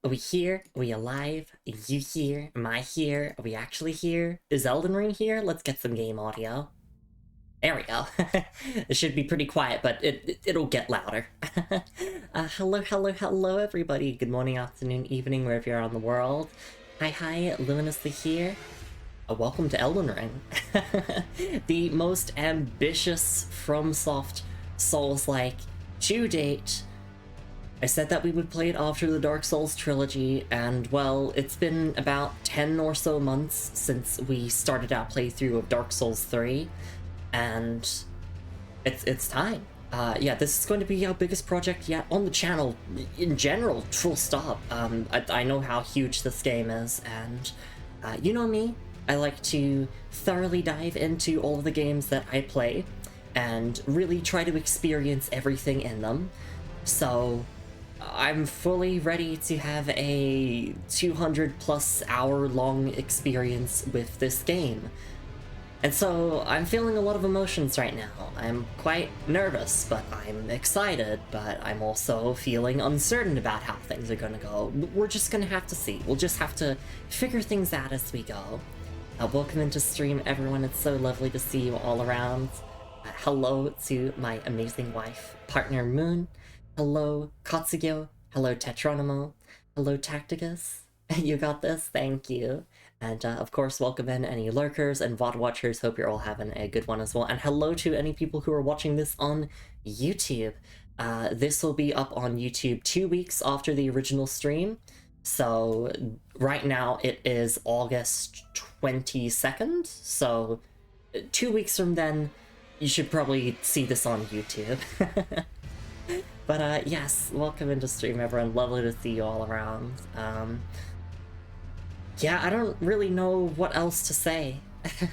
Are we here? Are we alive? Are you here? Am I here? Are we actually here? Is Elden Ring here? Let's get some game audio. There we go. It should be pretty quiet, but it'll get louder. Hello, everybody. Good morning, afternoon, evening, wherever you're on the world. Hi, Luminously here. Welcome to Elden Ring. The most ambitious FromSoft Souls-like to date. I said that we would play it after the Dark Souls trilogy, and well, it's been about 10 or so months since we started our playthrough of Dark Souls 3, and it's time. Yeah, this is going to be our biggest project yet on the channel, in general, full stop. I know how huge this game is, and you know me, I like to thoroughly dive into all of the games that I play, and really try to experience everything in them. So I'm fully ready to have a 200 plus hour long experience with this game. And so I'm feeling a lot of emotions right now. I'm quite nervous, but I'm excited, but I'm also feeling uncertain about how things are gonna go. We're just gonna have to see. We'll just have to figure things out as we go. Welcome into stream, everyone. It's so lovely to see you all around. Hello to my amazing wife, partner Moon. Hello, Katsugo. Hello, Tetronimo. Hello, Tacticus. You got this, thank you. And of course, welcome in any lurkers and VOD watchers. Hope you're all having a good one as well. And hello to any people who are watching this on YouTube. This will be up on YouTube 2 weeks after the original stream. So right now it is August 22nd. So 2 weeks from then, you should probably see this on YouTube. But yes, welcome into stream, everyone. Lovely to see you all around. Yeah, I don't really know what else to say.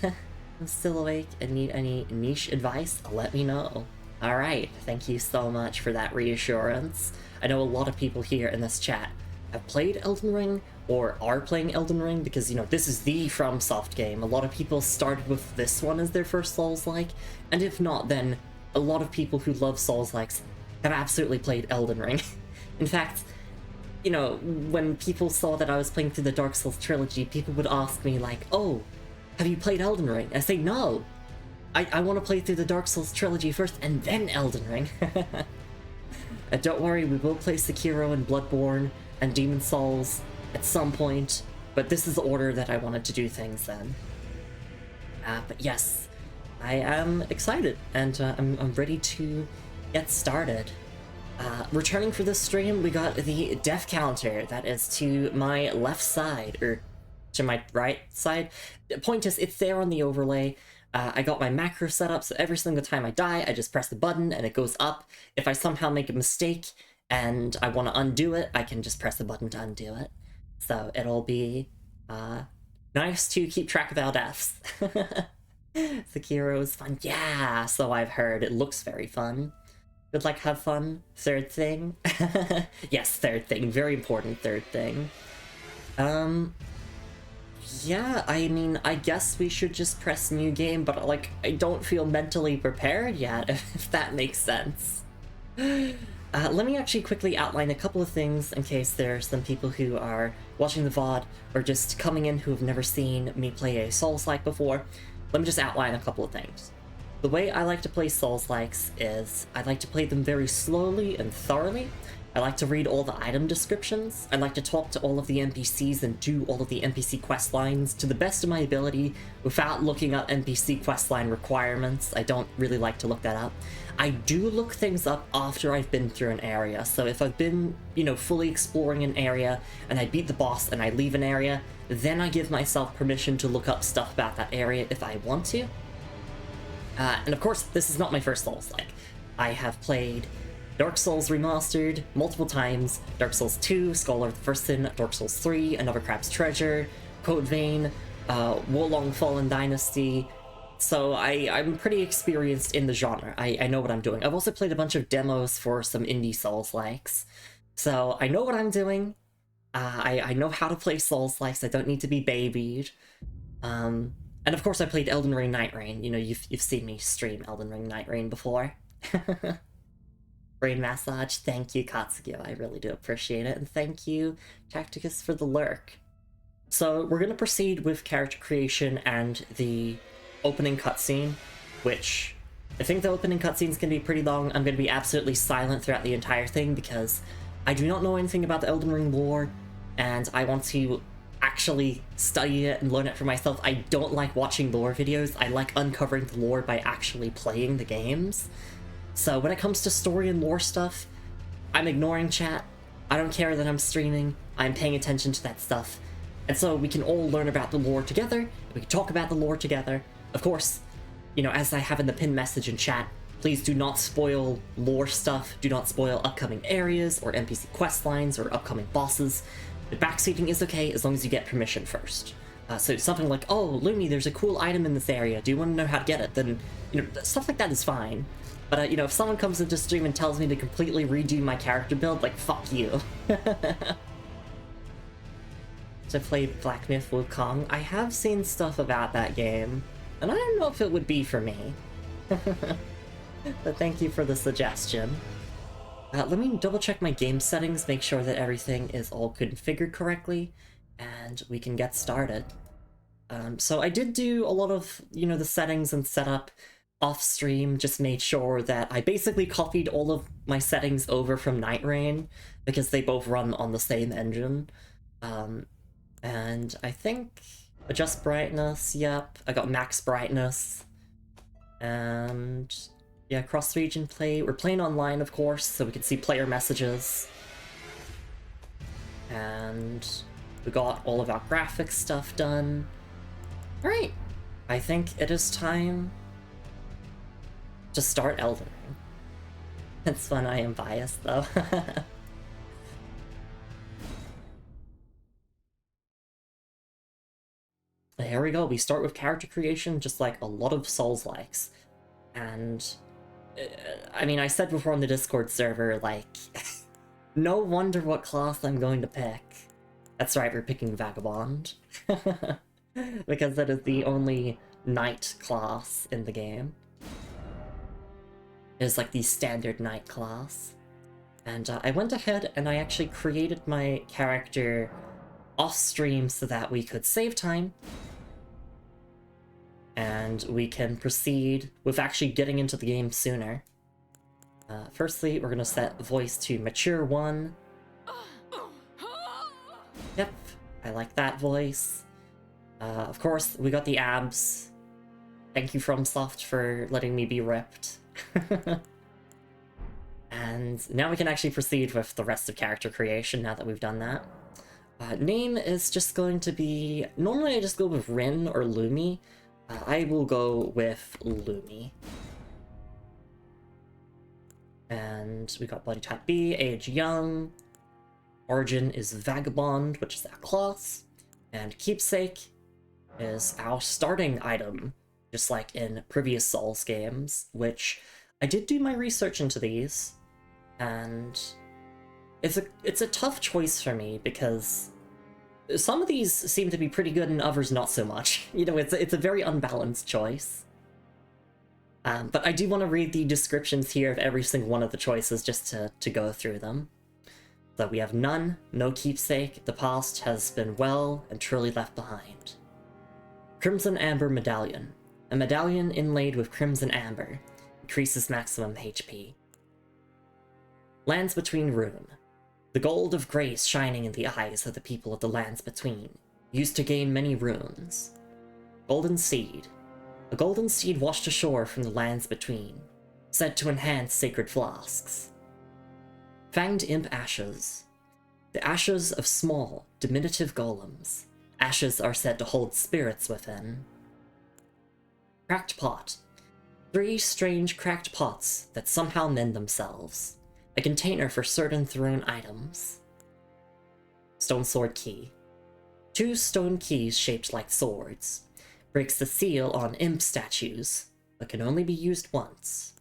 I'm still awake and need any niche advice? Let me know. Alright, thank you so much for that reassurance. I know a lot of people here in this chat have played Elden Ring or are playing Elden Ring because, you know, this is the FromSoft game. A lot of people started with this one as their first Souls-like, and if not, then a lot of people who love Souls-likes have absolutely played Elden Ring. In fact, you know, when people saw that I was playing through the Dark Souls trilogy, people would ask me like, oh, have you played Elden Ring? I say, no, I want to play through the Dark Souls trilogy first and then Elden Ring. Don't worry, we will play Sekiro and Bloodborne and Demon Souls at some point, but this is the order that I wanted to do things then. But yes, I am excited, and I'm ready to get started. Returning for this stream, we got the death counter that is to my left side, or to my right side. The point is, it's there on the overlay. I got my macro set up, so every single time I die, I just press the button and it goes up. If I somehow make a mistake and I want to undo it, I can just press the button to undo it. So it'll be nice to keep track of our deaths. Sekiro is fun. Yeah, so I've heard. It looks very fun. Good luck, have fun. Third thing. Yes, third thing. Very important third thing. Yeah, I mean, I guess we should just press new game, but, like, I don't feel mentally prepared yet, if that makes sense. Let me actually quickly outline a couple of things in case there's some people who are watching the VOD or just coming in who have never seen me play a Souls-like before. Let me just outline a couple of things. The way I like to play Souls-likes is I like to play them very slowly and thoroughly. I like to read all the item descriptions. I like to talk to all of the NPCs and do all of the NPC quest lines to the best of my ability without looking up NPC questline requirements. I don't really like to look that up. I do look things up after I've been through an area. So if I've been, you know, fully exploring an area and I beat the boss and I leave an area, then I give myself permission to look up stuff about that area if I want to. And of course, this is not my first Souls-like. I have played Dark Souls Remastered multiple times, Dark Souls 2, Scholar of the First Sin, Dark Souls 3, Another Crab's Treasure, Code Vein, Wolong Fallen Dynasty. So I'm pretty experienced in the genre. I know what I'm doing. I've also played a bunch of demos for some indie Souls-likes. So I know what I'm doing. I know how to play Souls-likes. I don't need to be babied. And of course I played Elden Ring Night Rain. You know, you've seen me stream Elden Ring Night Rain before. Brain massage. Thank you, Katsuki. I really do appreciate it. And thank you, Tacticus, for the lurk. So we're going to proceed with character creation and the opening cutscene, which I think the opening cutscene is going to be pretty long. I'm going to be absolutely silent throughout the entire thing because I do not know anything about the Elden Ring lore, and I want to actually study it and learn it for myself. I don't like watching lore videos. I like uncovering the lore by actually playing the games. So when it comes to story and lore stuff, I'm ignoring chat. I don't care that I'm streaming. I'm paying attention to that stuff. And so we can all learn about the lore together. We can talk about the lore together. Of course, you know, as I have in the pinned message in chat, please do not spoil lore stuff. Do not spoil upcoming areas or NPC quest lines or upcoming bosses. The backseating is okay as long as you get permission first. So something like, oh, Lumi, there's a cool item in this area. Do you want to know how to get it? Then, you know, stuff like that is fine. But, you know, if someone comes into stream and tells me to completely redo my character build, like, fuck you. To play Black Myth Wukong, I have seen stuff about that game, and I don't know if it would be for me. But thank you for the suggestion. Let me double check my game settings, make sure that everything is all configured correctly, and we can get started. So I did do a lot of, you know, the settings and setup off stream, just made sure that I basically copied all of my settings over from Night Rain, because they both run on the same engine. And I think adjust brightness, yep, I got max brightness. And yeah, cross-region play. We're playing online, of course, so we can see player messages. And we got all of our graphics stuff done. Alright, I think it is time to start Elden Ring. It's fun, I am biased, though. Here we go, we start with character creation, just like a lot of Souls-likes. And, I mean, I said before on the Discord server, like, no wonder what class I'm going to pick. That's right, we're picking Vagabond. Because that is the only knight class in the game. It is like the standard knight class. And I went ahead and I actually created my character off stream so that we could save time. And we can proceed with actually getting into the game sooner. Firstly, we're going to set voice to Mature 1. Yep, I like that voice. Of course, we got the abs. Thank you, FromSoft, for letting me be ripped. And now we can actually proceed with the rest of character creation now that we've done that. Name is just going to be... Normally I just go with Rin or Lumi. I will go with Lumi. And we got body type B, age young. Origin is Vagabond, which is our class. And Keepsake is our starting item, just like in previous Souls games, which I did do my research into these, and it's a tough choice for me because some of these seem to be pretty good and others not so much. You know, it's a very unbalanced choice. But I do want to read the descriptions here of every single one of the choices just to go through them. So we have none, no keepsake, the past has been well and truly left behind. Crimson Amber Medallion. A medallion inlaid with crimson amber. Increases maximum HP. Lands Between Rune. The gold of grace shining in the eyes of the people of the Lands Between. Used to gain many runes. Golden Seed. A golden seed washed ashore from the Lands Between. Said to enhance sacred flasks. Fanged Imp Ashes. The ashes of small, diminutive golems. Ashes are said to hold spirits within. Cracked Pot. 3 strange cracked pots that somehow mend themselves. A container for certain thrown items. Stone Sword Key. 2 stone keys shaped like swords. Breaks the seal on imp statues, but can only be used once.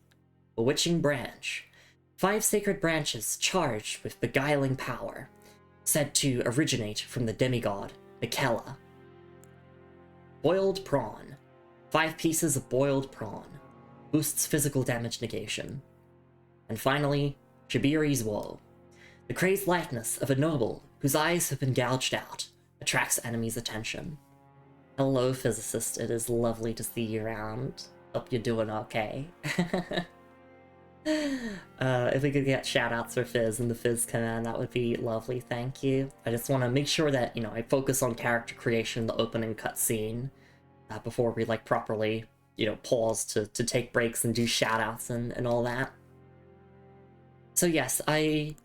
Bewitching Branch. 5 sacred branches charged with beguiling power, said to originate from the demigod Miquella. Boiled Prawn. 5 pieces of boiled prawn. Boosts physical damage negation. And finally, Shibiri's woe. The crazed likeness of a noble whose eyes have been gouged out attracts enemies' attention. Hello, physicist. It is lovely to see you around. Hope you're doing okay. If we could get shoutouts for Fizz in the Fizz command, that would be lovely, thank you. I just want to make sure that, you know, I focus on character creation in the opening cutscene before we, like, properly, you know, pause to take breaks and do shoutouts and all that. So yes, I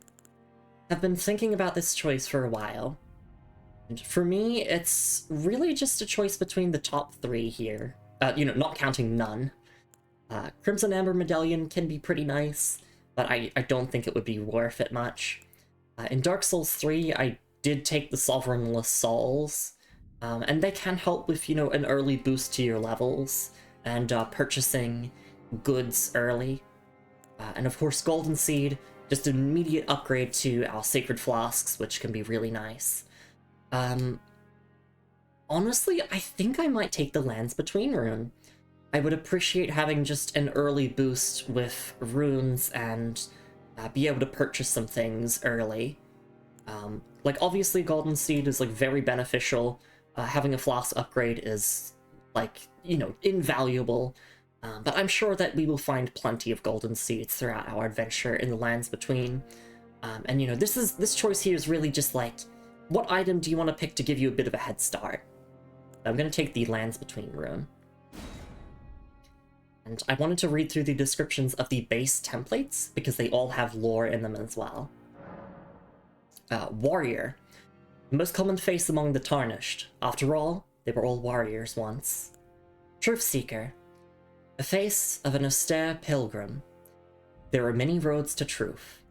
have been thinking about this choice for a while. And for me, it's really just a choice between the top three here. You know, not counting none. Crimson Amber Medallion can be pretty nice, but I don't think it would be worth it much. In Dark Souls 3, I did take the Sovereignless Souls, and they can help with, you know, an early boost to your levels, and purchasing goods early. And of course, Golden Seed, just an immediate upgrade to our Sacred Flasks, which can be really nice. Honestly, I think I might take the Lands Between rune. I would appreciate having just an early boost with runes and be able to purchase some things early. Like, obviously, Golden Seed is, like, very beneficial. Having a Flask upgrade is, like, you know, invaluable. But I'm sure that we will find plenty of Golden Seeds throughout our adventure in the Lands Between. And, you know, this choice here is really just, like, what item do you want to pick to give you a bit of a head start? I'm going to take the Lands Between rune. And I wanted to read through the descriptions of the base templates, because they all have lore in them as well. Warrior. The most common face among the Tarnished. After all, they were all warriors once. Truth Seeker. A face of an austere pilgrim. There are many roads to truth.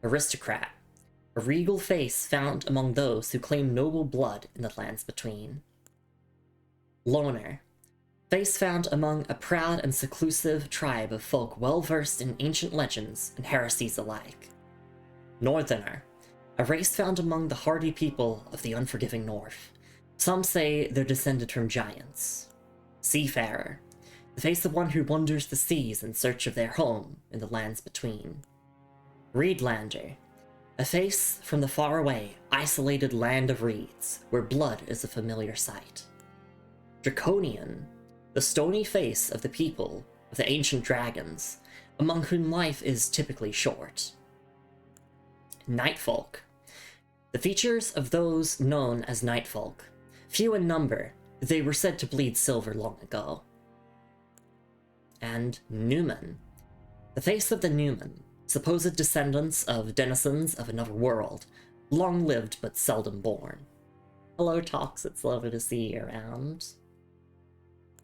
Aristocrat. A regal face found among those who claim noble blood in the Lands Between. Loner. Face found among a proud and seclusive tribe of folk well-versed in ancient legends and heresies alike. Northerner. A race found among the hardy people of the unforgiving north. Some say they're descended from giants. Seafarer. The face of one who wanders the seas in search of their home in the Lands Between. Reedlander. A face from the faraway, isolated land of reeds, where blood is a familiar sight. Draconian. The stony face of the people of the ancient dragons, among whom life is typically short. Nightfolk. The features of those known as Nightfolk. Few in number, they were said to bleed silver long ago. And Newman. The face of the Newman, supposed descendants of denizens of another world, long-lived but seldom born. Hello, Tox, it's lovely to see you around.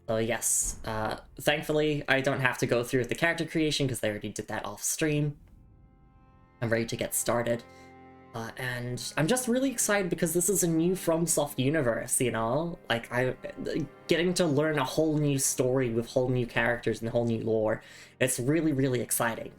So yes, thankfully I don't have to go through with the character creation because I already did that off stream. I'm ready to get started. And I'm just really excited because this is a new FromSoft universe, you know? Like, getting to learn a whole new story with whole new characters and whole new lore. It's really, really exciting.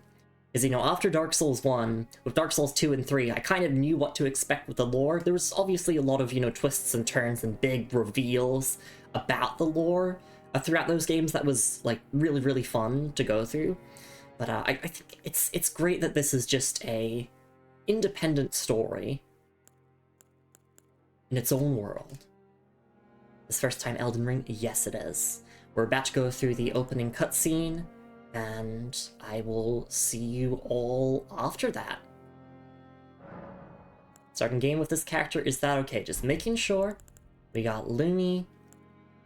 Because, you know, after Dark Souls 1, with Dark Souls 2 and 3, I kind of knew what to expect with the lore. There was obviously a lot of, you know, twists and turns and big reveals about the lore throughout those games that was, like, really, really fun to go through. But I think it's great that this is just a independent story in its own world. This first time Elden Ring? Yes, it is. We're about to go through the opening cutscene, and I will see you all after that. Starting game with this character, is that okay? Just making sure. We got Lumi.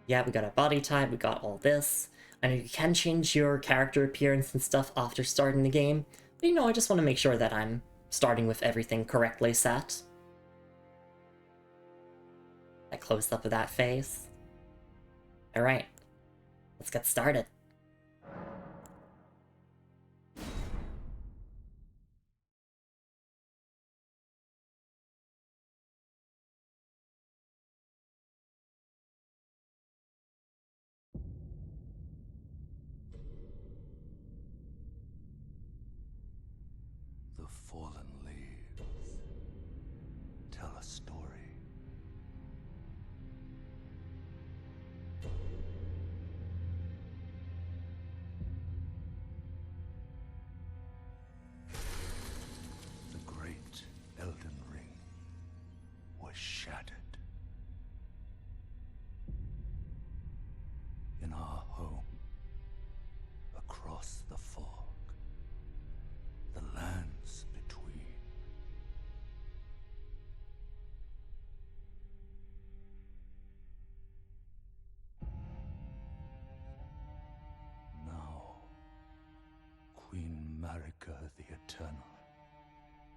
Yeah, we got a body type, we got all this. I know you can change your character appearance and stuff after starting the game, but you know, I just want to make sure that I'm starting with everything correctly set. I closed up of that face. Alright, let's get started. The fallen leaves tell a story.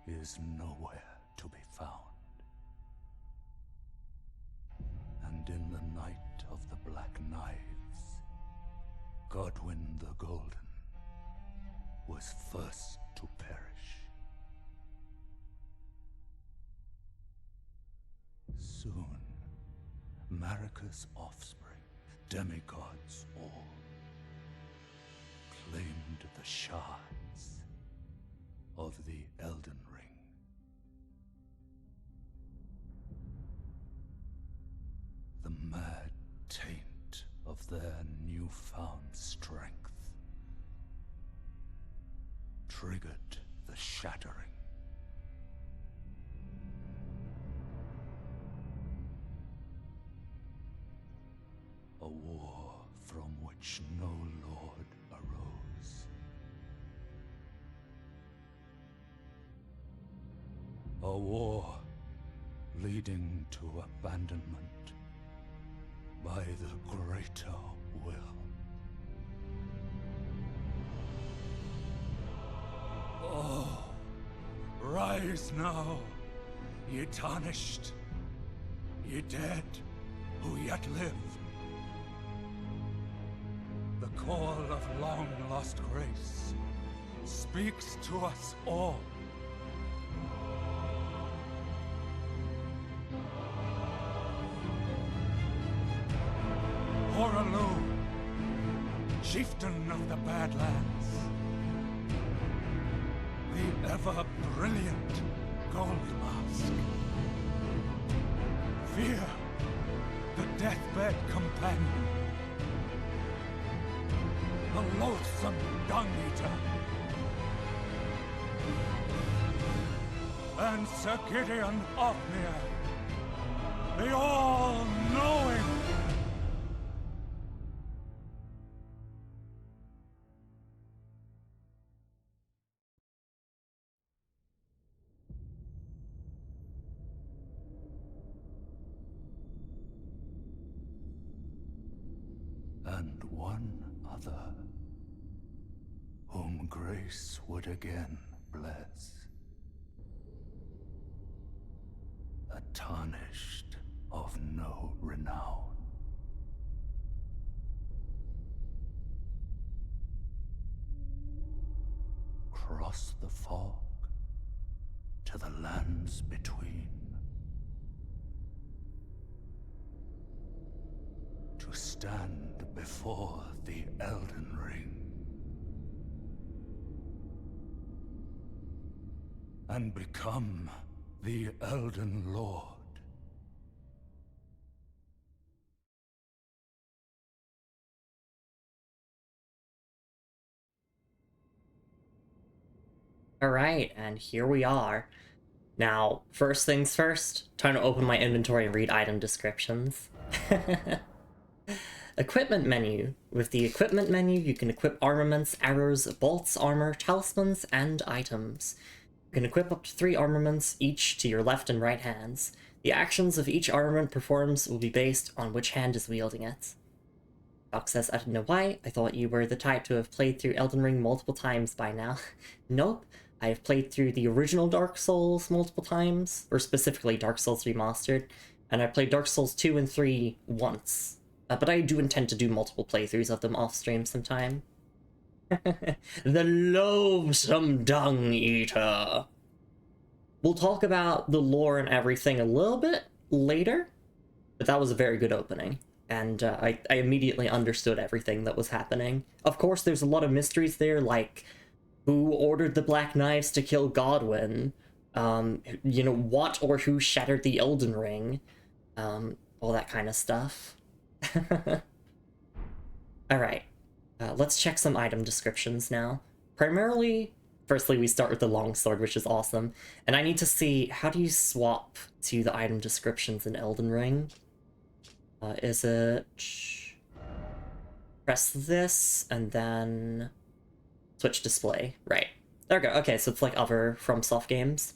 is nowhere to be found. And in the night of the Black Knives, Godwyn the Golden was first to perish. Soon, Marika's offspring, demigods all, claimed the shards of the Elden Ring. The mad taint of their newfound strength triggered the shattering. A war from which no lord arose. A war leading to abandonment by the greater will. Oh, rise now, ye tarnished, ye dead who yet live. The call of long-lost grace speaks to us all. Horalu, chieftain of the Badlands, the ever-brilliant Gold Mask. Fear, the deathbed companion, the loathsome dung-eater, and Sir Gideon Ofnir, the all-knowing. And one other, whom grace would again bless. A tarnished of no renown. Cross the fog to the lands between. To stand before the Elden Ring and become the Elden Lord. Alright, and here we are. Now, first things first, time to open my inventory and read item descriptions. Equipment menu. With the equipment menu, you can equip armaments, arrows, bolts, armor, talismans, and items. You can equip up to 3 armaments, each to your left and right hands. The actions of each armament performs will be based on which hand is wielding it. Doc says, I don't know why, I thought you were the type to have played through Elden Ring multiple times by now. Nope, I have played through the original Dark Souls multiple times, or specifically Dark Souls Remastered, and I played Dark Souls 2 and 3 once. But I do intend to do multiple playthroughs of them off stream sometime. The loathsome dung eater. We'll talk about the lore and everything a little bit later, but that was a very good opening, and I immediately understood everything that was happening. Of course, there's a lot of mysteries there, like who ordered the Black Knives to kill Godwyn, you know, what or who shattered the Elden Ring, all that kind of stuff. Alright, let's check some item descriptions now. Primarily, firstly, we start with the longsword, which is awesome. And I need to see, how do you swap to the item descriptions in Elden Ring? Is it... press this, and then... switch display. Right. There we go. Okay, so it's like other FromSoft games.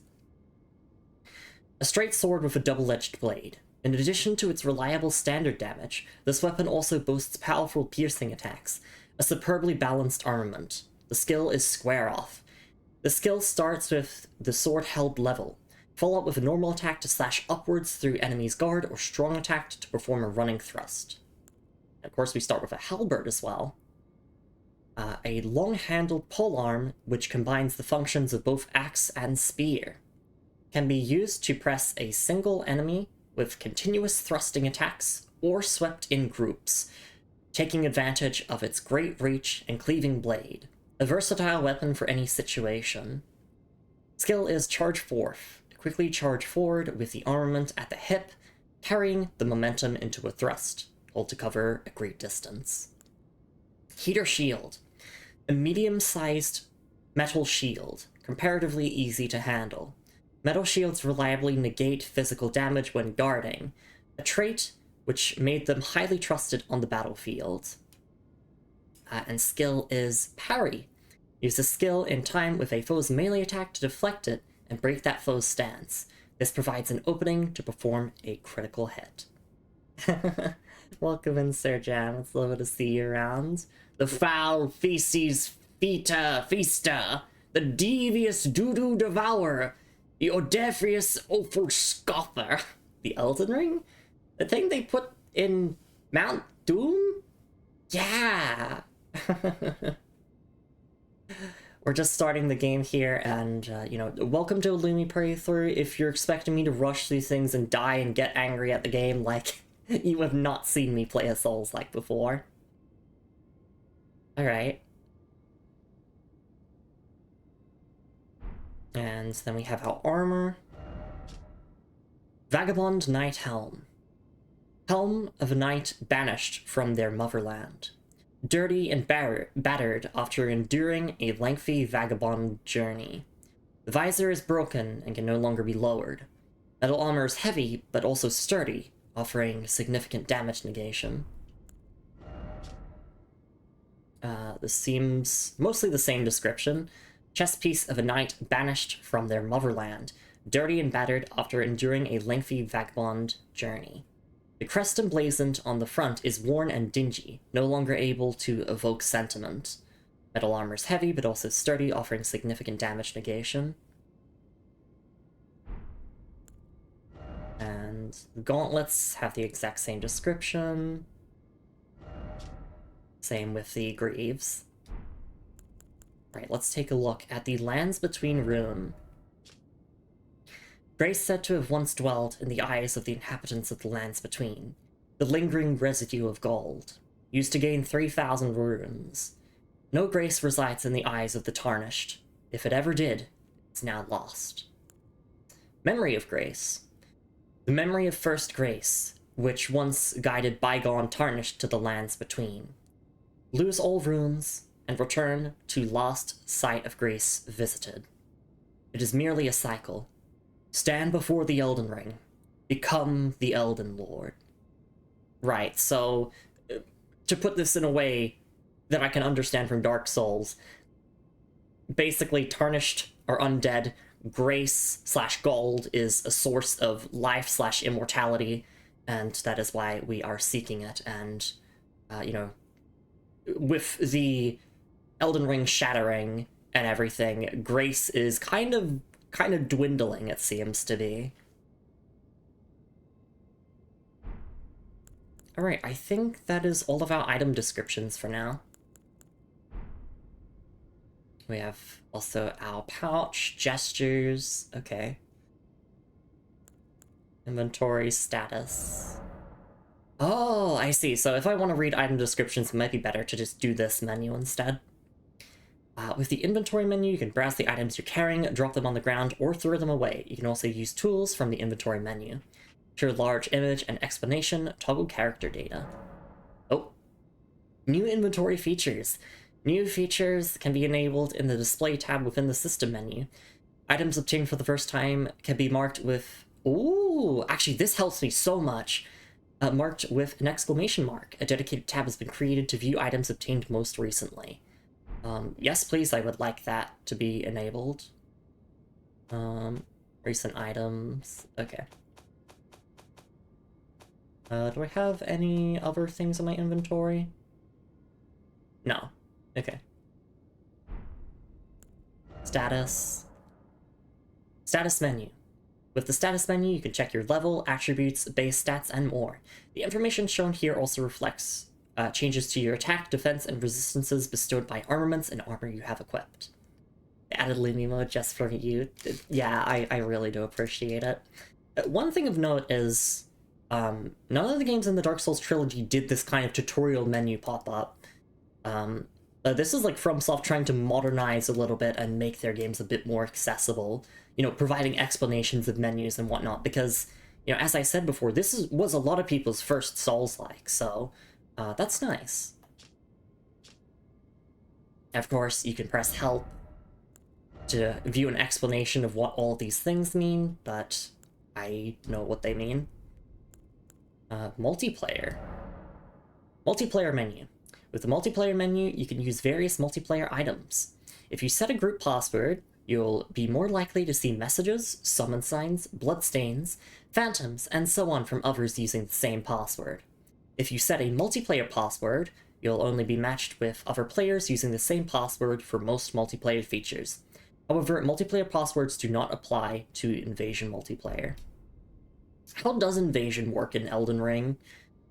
A straight sword with a double-edged blade. In addition to its reliable standard damage, this weapon also boasts powerful piercing attacks, a superbly balanced armament. The skill is Square Off. The skill starts with the sword held level. Follow up with a normal attack to slash upwards through enemy's guard, or strong attack to perform a running thrust. Of course, we start with a halberd as well. A long-handled polearm, which combines the functions of both axe and spear. Can be used to press a single enemy with continuous thrusting attacks, or swept in groups, taking advantage of its great reach and cleaving blade. A versatile weapon for any situation. Skill is charge forth. Quickly charge forward with the armament at the hip, carrying the momentum into a thrust. Hold to cover a great distance. Heater shield. A medium-sized metal shield, comparatively easy to handle. Metal shields reliably negate physical damage when guarding, a trait which made them highly trusted on the battlefield. And skill is parry. Use the skill in time with a foe's melee attack to deflect it and break that foe's stance. This provides an opening to perform a critical hit. Welcome in, Sir Jam. It's lovely to see you around. The foul feces feaster, the devious doo-doo devourer, the audacious awful scoffer. The Elden Ring? The thing they put in Mount Doom? Yeah! We're just starting the game here, and, welcome to a Lumi playthrough. If you're expecting me to rush these things and die and get angry at the game, like, you have not seen me play a Souls-like before. Alright. And then we have our armor. Vagabond Knight Helm. Helm of a knight banished from their motherland. Dirty and battered after enduring a lengthy vagabond journey. The visor is broken and can no longer be lowered. Metal armor is heavy, but also sturdy, offering significant damage negation. This seems mostly the same description. Chest piece of a knight banished from their motherland, dirty and battered after enduring a lengthy vagabond journey. The crest emblazoned on the front is worn and dingy, no longer able to evoke sentiment. Metal armor is heavy, but also sturdy, offering significant damage negation. And the gauntlets have the exact same description. Same with the greaves. Alright, let's take a look at the Lands Between rune. Grace said to have once dwelt in the eyes of the inhabitants of the Lands Between, the lingering residue of gold, used to gain 3,000 runes. No grace resides in the eyes of the Tarnished. If it ever did, it's now lost. Memory of Grace. The memory of first grace, which once guided bygone Tarnished to the Lands Between. Lose all runes, and return to lost sight of grace visited. It is merely a cycle. Stand before the Elden Ring. Become the Elden Lord. Right, so to put this in a way that I can understand from Dark Souls, basically Tarnished are undead, grace / gold is a source of life / immortality, and that is why we are seeking it, and, with the Elden Ring shattering and everything, grace is kind of dwindling, it seems to be. Alright, I think that is all of our item descriptions for now. We have also our pouch, gestures, okay. Inventory status. Oh, I see. So if I want to read item descriptions, it might be better to just do this menu instead. With the inventory menu, you can browse the items you're carrying, drop them on the ground, or throw them away. You can also use tools from the inventory menu. Pure large image and explanation, toggle character data. Oh. New inventory features. New features can be enabled in the display tab within the system menu. Items obtained for the first time can be marked with... Ooh, actually this helps me so much. Marked with an exclamation mark. A dedicated tab has been created to view items obtained most recently. Yes, please, I would like that to be enabled. Recent items. Okay. Do I have any other things in my inventory? No. Okay. Status. Status menu. With the status menu, you can check your level, attributes, base stats, and more. The information shown here also reflects changes to your attack, defense, and resistances bestowed by armaments and armor you have equipped. They added Lumi mode just for you. Yeah, I really do appreciate it. One thing of note is, none of the games in the Dark Souls trilogy did this kind of tutorial menu pop up. This is like FromSoft trying to modernize a little bit and make their games a bit more accessible, you know, providing explanations of menus and whatnot, because, you know, as I said before, was a lot of people's first Souls-like, so that's nice. Of course, you can press help to view an explanation of what all these things mean, but I know what they mean. Multiplayer. Multiplayer menu. With the multiplayer menu, you can use various multiplayer items. If you set a group password, you'll be more likely to see messages, summon signs, bloodstains, phantoms, and so on from others using the same password. If you set a multiplayer password, you'll only be matched with other players using the same password for most multiplayer features. However, multiplayer passwords do not apply to Invasion multiplayer. How does Invasion work in Elden Ring?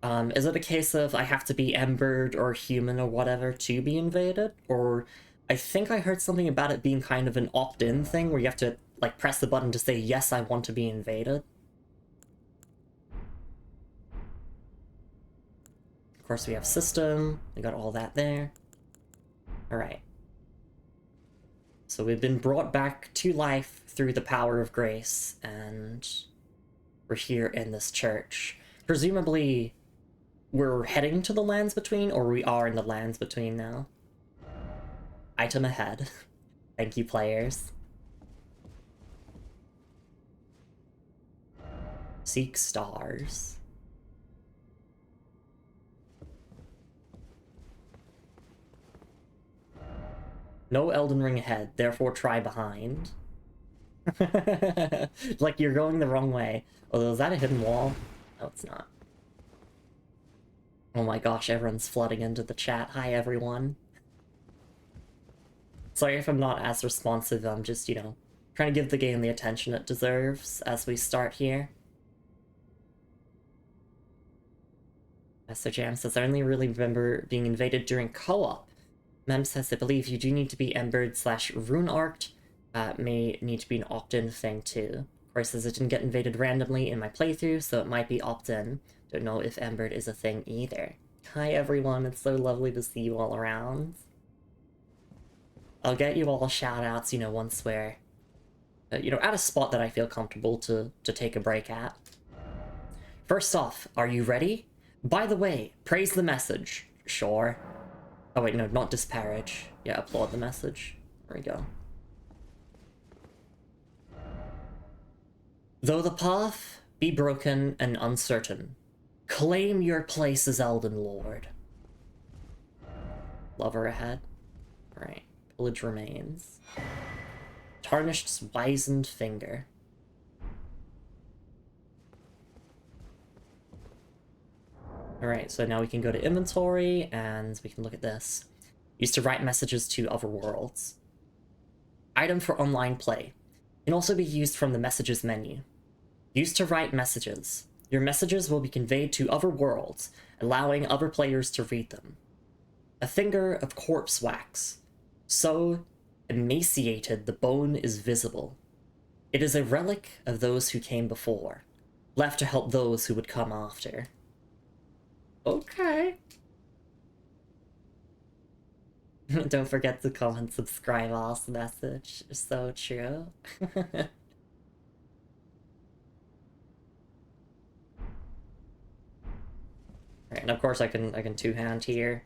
Is it a case of I have to be embered or human or whatever to be invaded? Or I think I heard something about it being kind of an opt-in thing where you have to, like, press the button to say, yes, I want to be invaded. Of course, we have system. We got all that there. Alright. So we've been brought back to life through the power of grace, and we're here in this church. Presumably, we're heading to the Lands Between, or we are in the Lands Between now. Item ahead. Thank you, players. Seek stars. No Elden Ring ahead, therefore try behind. Like, you're going the wrong way. Although, is that a hidden wall? No, it's not. Oh my gosh, everyone's flooding into the chat. Hi, everyone. Sorry if I'm not as responsive, I'm just, you know, trying to give the game the attention it deserves as we start here. Mr. Jam says, I only really remember being invaded during co-op. Mem says, I believe you do need to be embered / rune arced. May need to be an opt-in thing too. Of course, says it didn't get invaded randomly in my playthrough, so it might be opt-in. Don't know if embered is a thing either. Hi everyone, it's so lovely to see you all around. I'll get you all shout-outs, you know, once we're, you know, at a spot that I feel comfortable to take a break at. First off, are you ready? By the way, praise the message. Sure. Oh wait, no, not disparage. Yeah, applaud the message. There we go. Though the path be broken and uncertain, claim your place as Elden Lord. Lover ahead. Alright. Pillage remains. Tarnished's wizened finger. Alright, so now we can go to inventory, and we can look at this. Used to write messages to other worlds. Item for online play. Can also be used from the messages menu. Used to write messages. Your messages will be conveyed to other worlds, allowing other players to read them. A finger of corpse wax. So emaciated the bone is visible. It is a relic of those who came before, left to help those who would come after. Okay. Don't forget to comment, subscribe, awesome message. So true. Right, and of course I can two-hand here.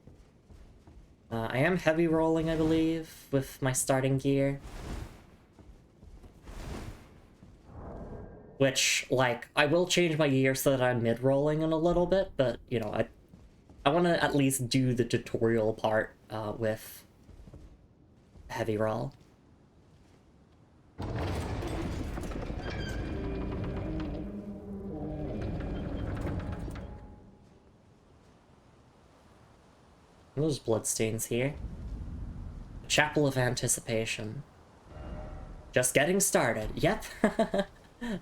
I am heavy rolling, I believe, with my starting gear. Which, like, I will change my gear so that I'm mid-rolling in a little bit, but, you know, I want to at least do the tutorial part with heavy roll. There's bloodstains here. Chapel of Anticipation. Just getting started. Yep.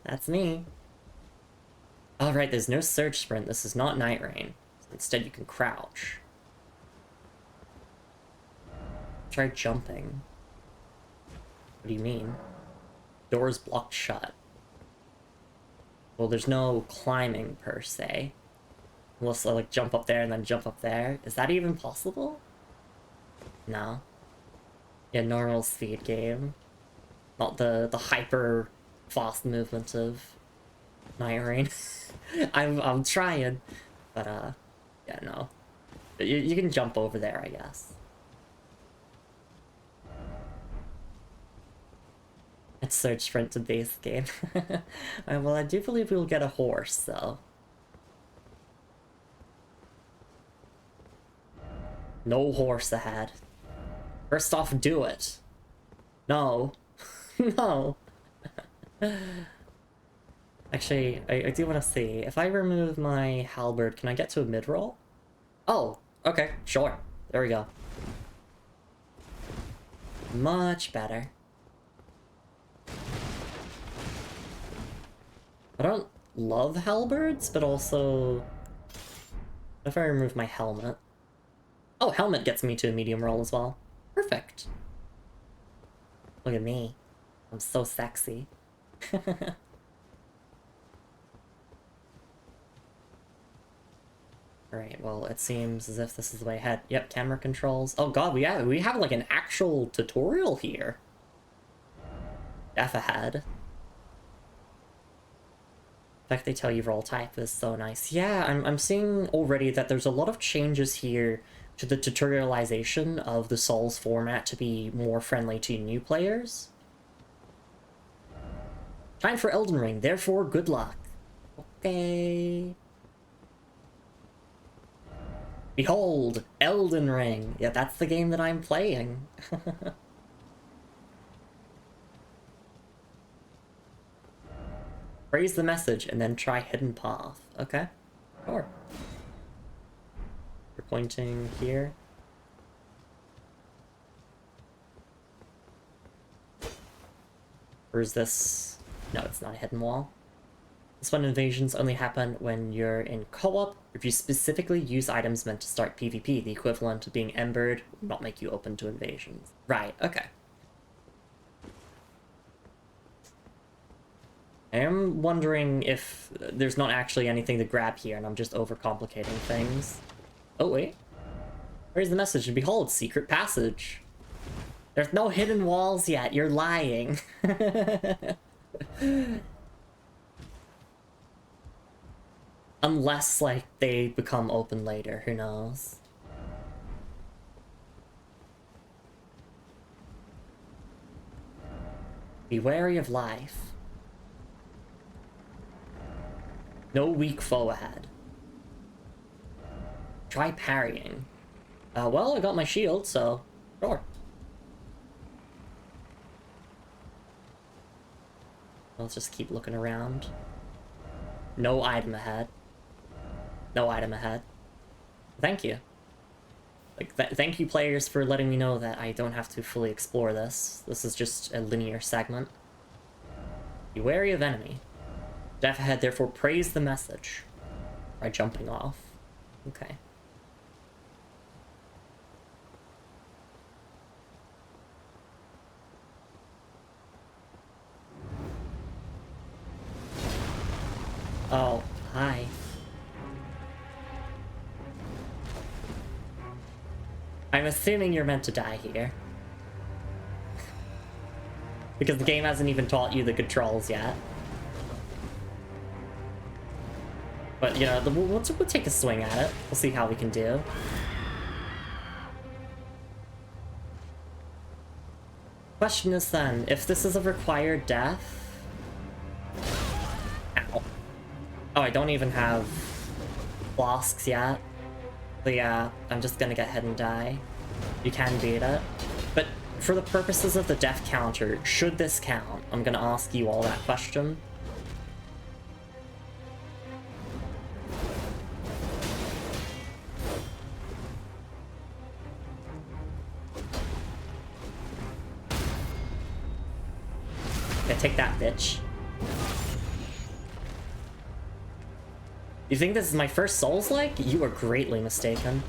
That's me. Alright, there's no surge sprint. This is not Night Rain. Instead, you can crouch. Try jumping. What do you mean? Doors blocked shut. Well, there's no climbing per se. Unless I like jump up there and then jump up there. Is that even possible? No. Yeah, normal speed game. Not the hyper fast movement of Night Rain. I'm trying. But yeah, no. You can jump over there, I guess. It's search sprint to base game. Well, I do believe we'll get a horse, though. No horse ahead. First off, do it. No. No. Actually, I do want to see. If I remove my halberd, can I get to a mid-roll? Oh, okay, sure. There we go. Much better. I don't love halberds, but also... If I remove my helmet... Oh, helmet gets me to a medium roll as well. Perfect. Look at me. I'm so sexy. Alright, well, it seems as if this is the way ahead. Yep, camera controls. Oh god, we have like an actual tutorial here. F ahead. The fact they tell you roll type is so nice. Yeah, I'm seeing already that there's a lot of changes here to the tutorialization of the Souls format to be more friendly to new players. Time for Elden Ring, therefore good luck. Okay. Behold, Elden Ring. Yeah, that's the game that I'm playing. Praise the message and then try hidden path. Okay, sure. You're pointing here. Or is this... No, it's not a hidden wall. This one, invasions only happen when you're in co-op. If you specifically use items meant to start PvP, the equivalent of being embered will not make you open to invasions. Right, okay. I am wondering if there's not actually anything to grab here and I'm just overcomplicating things. Oh, wait. Where's the message? And behold, secret passage. There's no hidden walls yet. You're lying. Unless, like, they become open later. Who knows? Be wary of life. No weak foe ahead. Try parrying. Well, I got my shield, so sure. Let's just keep looking around. No item ahead. No item ahead. Thank you. Like, thank you players for letting me know that I don't have to fully explore this. This is just a linear segment. Be wary of enemy. Death ahead, therefore praise the message. By jumping off. Okay. Oh, hi. I'm assuming you're meant to die here. Because the game hasn't even taught you the controls yet. But, you know, we'll take a swing at it. We'll see how we can do. Question is then, if this is a required death... Ow. Oh, I don't even have flasks yet. So yeah, I'm just gonna get hit and die. You can beat it. But for the purposes of the death counter, should this count? I'm gonna ask you all that question. Okay, take that, bitch. You think this is my first Souls-like? You are greatly mistaken.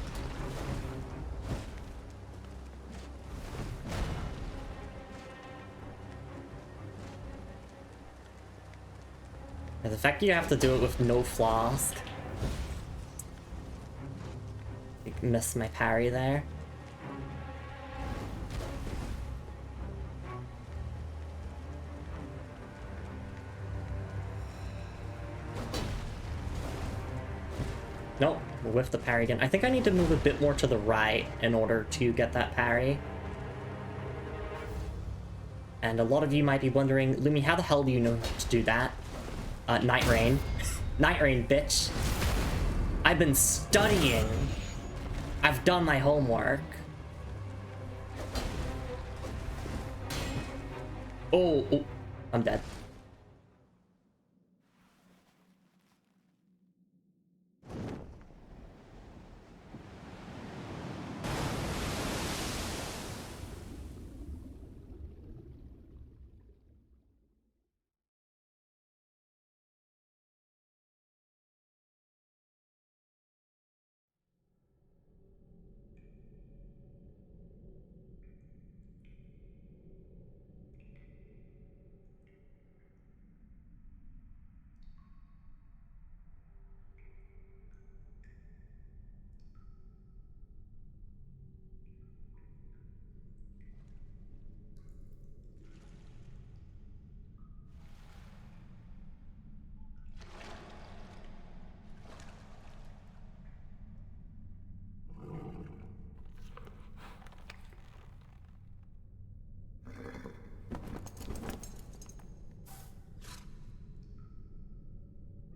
The fact you have to do it with no flask. You missed my parry there. Nope, we'll whiff the parry again. I think I need to move a bit more to the right in order to get that parry. And a lot of you might be wondering, Lumi, how the hell do you know to do that? Night Rain. Night Rain, bitch. I've been studying. I've done my homework. Oh, I'm dead.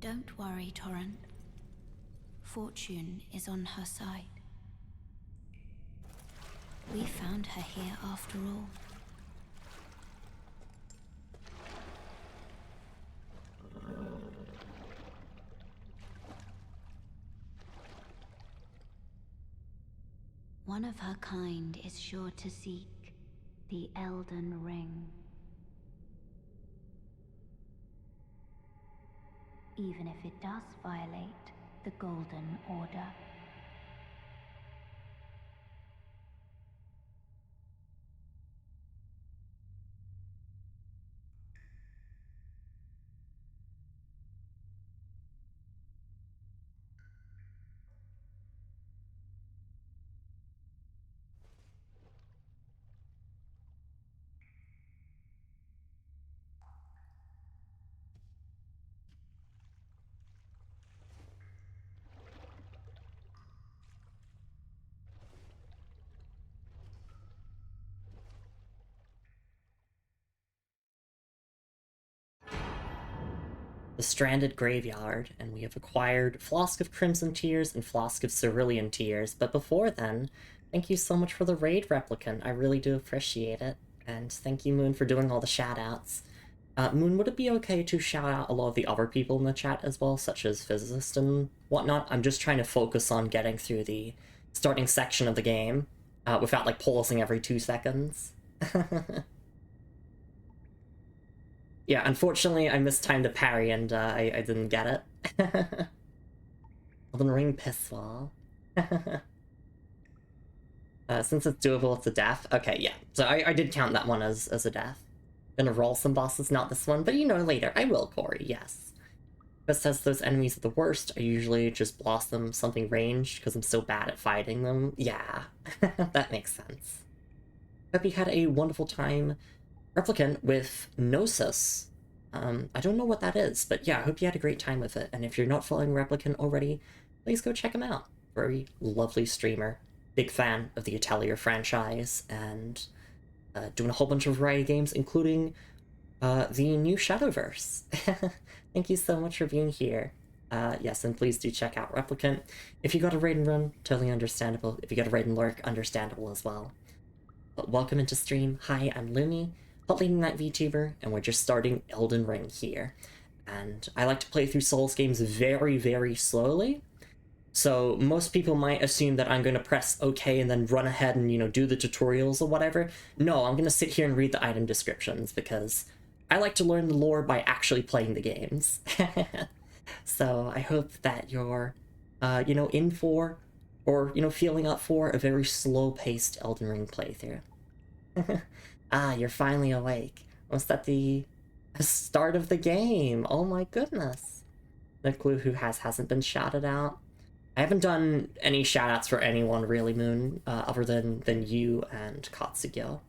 Don't worry, Torrent. Fortune is on her side. We found her here after all. One of her kind is sure to seek the Elden Ring. Even if it does violate the Golden Order. The Stranded Graveyard, and we have acquired Flask of Crimson Tears and Flask of Cerulean Tears, but before then, thank you so much for the raid, Replicant. I really do appreciate it, and thank you, Moon, for doing all the shout-outs. Moon, would it be okay to shout out a lot of the other people in the chat as well, such as Physicist and whatnot? I'm just trying to focus on getting through the starting section of the game, without, like, pausing every 2 seconds. Yeah, unfortunately, I mistimed a parry and I didn't get it. Elden Ring Pisswall. Since it's doable, it's a death. Okay, yeah. So I did count that one as a death. Gonna roll some bosses, not this one, but you know, later. I will, Corey, yes. But says those enemies are the worst. I usually just blast them something ranged because I'm so bad at fighting them. Yeah, that makes sense. Hope you had a wonderful time, Replicant, with Gnosis. I don't know what that is, but yeah, I hope you had a great time with it. And if you're not following Replicant already, please go check him out. Very lovely streamer. Big fan of the Atelier franchise, and doing a whole bunch of variety games, including the new Shadowverse. Thank you so much for being here. Yes, and please do check out Replicant. If you got a raid and run, totally understandable. If you got a raid and lurk, understandable as well. But welcome into stream. Hi, I'm Lumi, Hot Leading Night VTuber, and we're just starting Elden Ring here. And I like to play through Souls games very, very slowly. So most people might assume that I'm going to press OK and then run ahead and, you know, do the tutorials or whatever. No, I'm going to sit here and read the item descriptions because I like to learn the lore by actually playing the games. So I hope that you're, in for, or, feeling up for a very slow-paced Elden Ring playthrough. Ah, you're finally awake. Was that the start of the game? Oh my goodness. No clue who hasn't been shouted out. I haven't done any shoutouts for anyone really, Moon, other than you and Katsugo.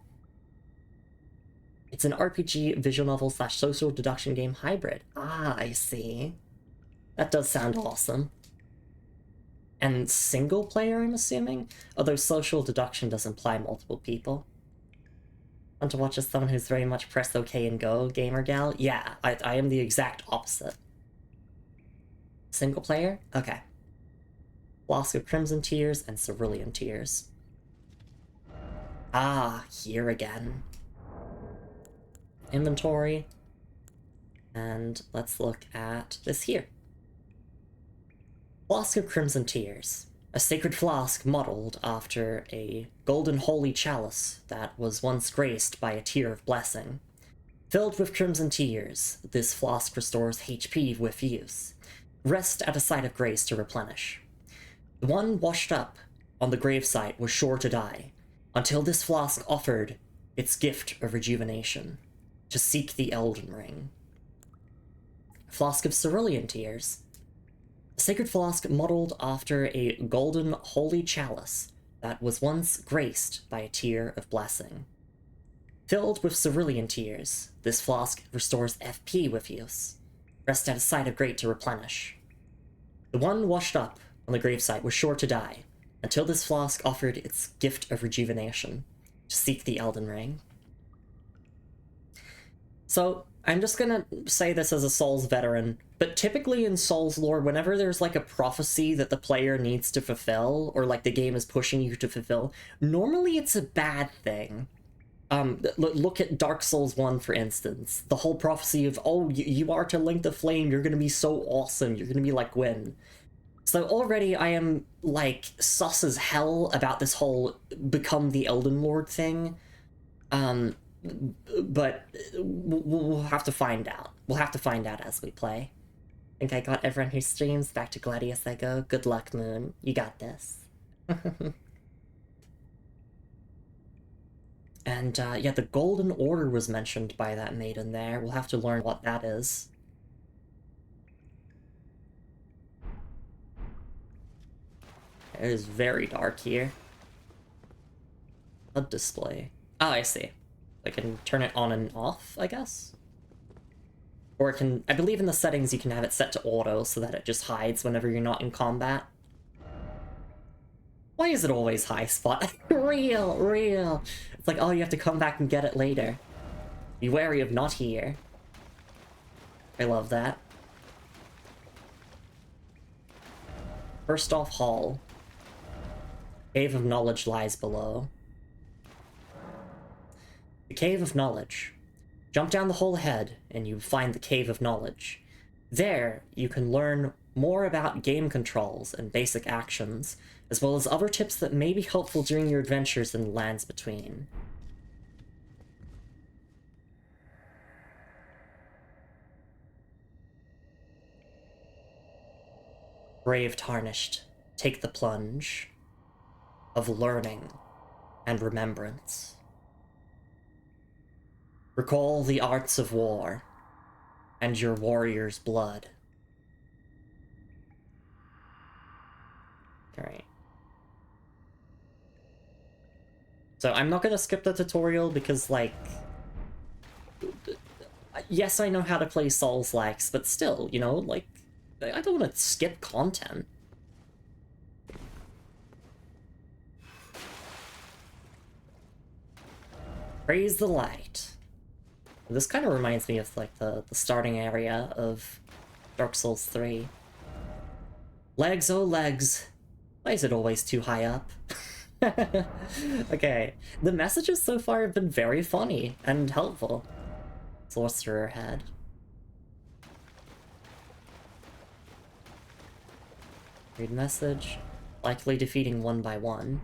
It's an RPG, visual novel / social deduction game hybrid. Ah, I see. That does sound awesome. And single player, I'm assuming? Although social deduction does imply multiple people. Want to watch as someone who's very much press OK and go, gamer gal? Yeah, I am the exact opposite. Single player? Okay. Flask of Crimson Tears and Cerulean Tears. Ah, here again. Inventory. And let's look at this here. Flask of Crimson Tears. A sacred flask modeled after a golden holy chalice that was once graced by a tear of blessing. Filled with crimson tears, this flask restores HP with use. Rest at a site of grace to replenish. The one washed up on the gravesite was sure to die, until this flask offered its gift of rejuvenation, to seek the Elden Ring. Flask of Cerulean Tears. A sacred flask modeled after a golden holy chalice that was once graced by a tear of blessing. Filled with cerulean tears, this flask restores FP with use. Rest at a site of great to replenish. The one washed up on the gravesite was sure to die, until this flask offered its gift of rejuvenation, to seek the Elden Ring. So, I'm just gonna say this as a Souls veteran, but typically in Souls lore, whenever there's like a prophecy that the player needs to fulfill, or like the game is pushing you to fulfill, normally it's a bad thing. Look at Dark Souls 1, for instance. The whole prophecy of, oh, you are to link the flame, you're gonna be so awesome, you're gonna be like Gwyn. So already I am, like, sus as hell about this whole become the Elden Lord thing. But we'll have to find out. We'll have to find out as we play. I think I got everyone who streams back to Gladius I go. Good luck, Moon. You got this. And, yeah, the Golden Order was mentioned by that maiden there. We'll have to learn what that is. It is very dark here. HUD display. Oh, I see. I can turn it on and off, I guess? Or it can... I believe in the settings you can have it set to auto so that it just hides whenever you're not in combat. Why is it always high spot? Real. It's like, oh, you have to come back and get it later. Be wary of not here. I love that. First off, hall. Cave of Knowledge lies below. The Cave of Knowledge. Jump down the hole ahead, and you find the Cave of Knowledge. There, you can learn more about game controls and basic actions, as well as other tips that may be helpful during your adventures in the lands between. Brave Tarnished, take the plunge of learning and remembrance. Recall the arts of war and your warrior's blood. Alright. So I'm not gonna skip the tutorial because, like... Yes, I know how to play Souls-likes, but still, you know, like... I don't want to skip content. Praise the light. This kind of reminds me of, like, the starting area of Dark Souls 3. Legs, oh legs. Why is it always too high up? Okay, the messages so far have been very funny and helpful. Sorcerer head. Read message. Likely defeating one by one.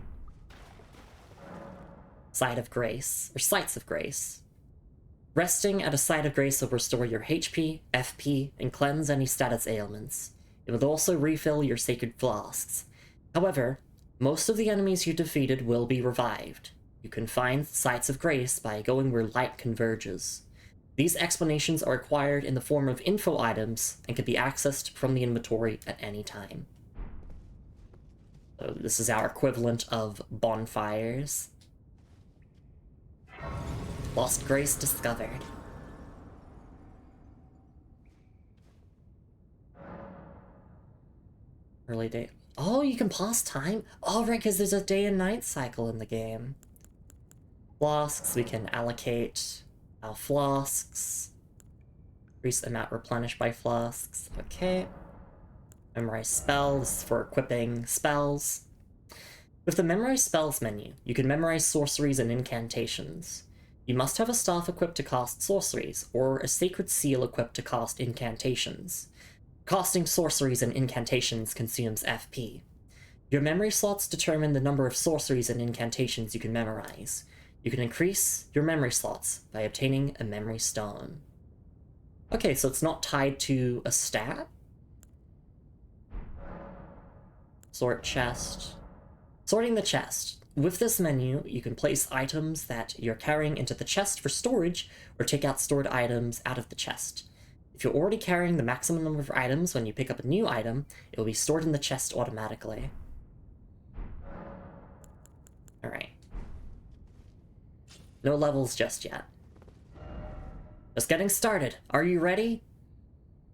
Site of Grace. Or Sites of Grace. Resting at a site of grace will restore your HP, FP, and cleanse any status ailments. It will also refill your sacred flasks. However, most of the enemies you defeated will be revived. You can find sites of grace by going where light converges. These explanations are acquired in the form of info items and can be accessed from the inventory at any time. So this is our equivalent of bonfires. Lost grace discovered. Early day. Oh, you can pause time? Oh, right, because there's a day and night cycle in the game. Flasks, we can allocate our flasks. Increase amount replenished by flasks. Okay. Memorize spells for equipping spells. With the Memorize Spells menu, you can memorize sorceries and incantations. You must have a staff equipped to cast sorceries, or a sacred seal equipped to cast incantations. Casting sorceries and incantations consumes FP. Your memory slots determine the number of sorceries and incantations you can memorize. You can increase your memory slots by obtaining a memory stone. Okay, so it's not tied to a stat? Sort chest. Sorting the chest. With this menu, you can place items that you're carrying into the chest for storage, or take out stored items out of the chest. If you're already carrying the maximum number of items when you pick up a new item, it will be stored in the chest automatically. Alright. No levels just yet. Just getting started. Are you ready?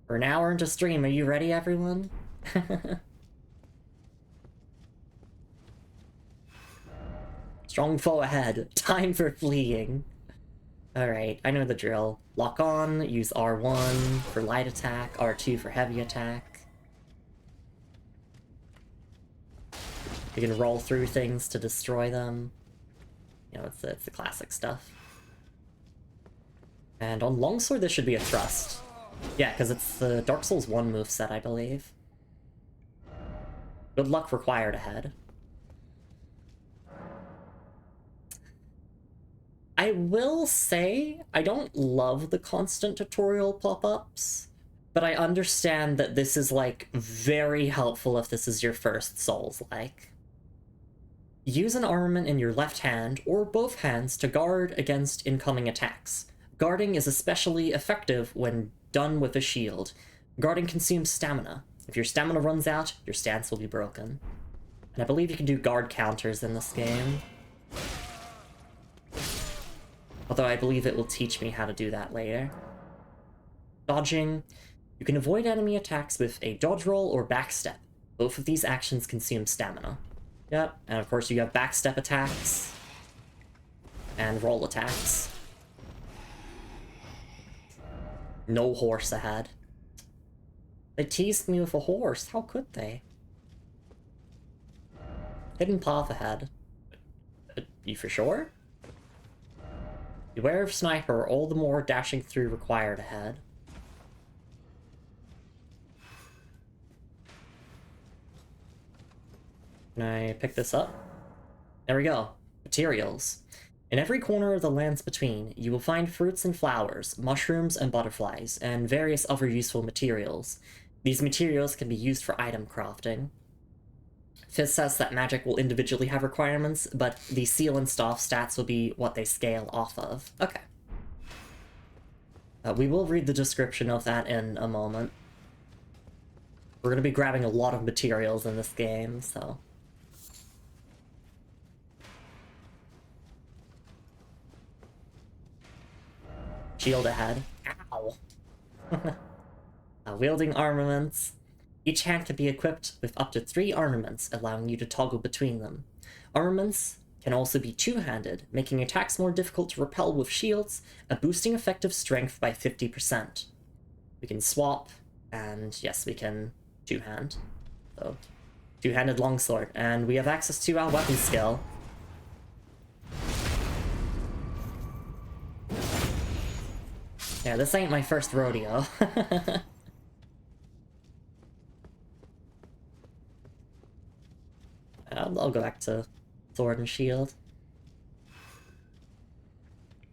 We're an hour into stream. Are you ready, everyone? Strong foe ahead. Time for fleeing. Alright, I know the drill. Lock on, use R1 for light attack, R2 for heavy attack. You can roll through things to destroy them. You know, it's the classic stuff. And on Longsword, this should be a thrust. Yeah, because it's the Dark Souls 1 moveset, I believe. Good luck required ahead. I will say, I don't love the constant tutorial pop-ups, but I understand that this is, like, very helpful if this is your first Souls-like. Use an armament in your left hand, or both hands, to guard against incoming attacks. Guarding is especially effective when done with a shield. Guarding consumes stamina. If your stamina runs out, your stance will be broken. And I believe you can do guard counters in this game. Although I believe it will teach me how to do that later. Dodging. You can avoid enemy attacks with a dodge roll or backstep. Both of these actions consume stamina. Yep, and of course you have backstep attacks. And roll attacks. No horse ahead. They teased me with a horse. How could they? Hidden path ahead. You for sure? Beware of sniper, all the more dashing through required ahead. Can I pick this up? There we go. Materials. In every corner of the lands between, you will find fruits and flowers, mushrooms and butterflies, and various other useful materials. These materials can be used for item crafting. Fizz says that magic will individually have requirements, but the seal and staff stats will be what they scale off of. Okay. We will read the description of that in a moment. We're going to be grabbing a lot of materials in this game, so... Shield ahead. Ow! Wielding armaments. Each hand can be equipped with up to 3 armaments, allowing you to toggle between them. Armaments can also be two-handed, making attacks more difficult to repel with shields, and boosting effective strength by 50%. We can swap, and yes, we can two-hand. So, two-handed longsword, and we have access to our weapon skill. Yeah, this ain't my first rodeo. I'll go back to sword and shield.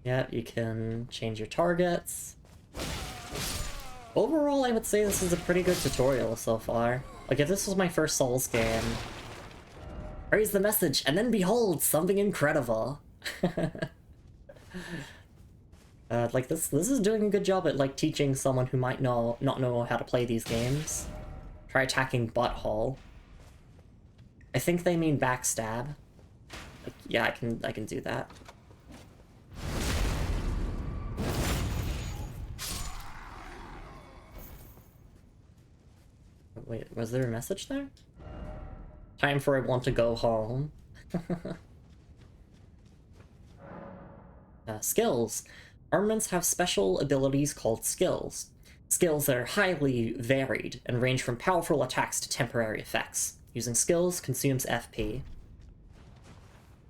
Yeah, you can change your targets. Overall, I would say this is a pretty good tutorial so far. Like, if this was my first Souls game... Praise the message, and then behold, something incredible! Like, this is doing a good job at, like, teaching someone who might not know how to play these games. Try attacking butthole. I think they mean backstab. Like, yeah, I can do that. Wait, was there a message there? Time for I want to go home. Skills. Armaments have special abilities called skills. Skills are highly varied and range from powerful attacks to temporary effects. Using skills consumes FP.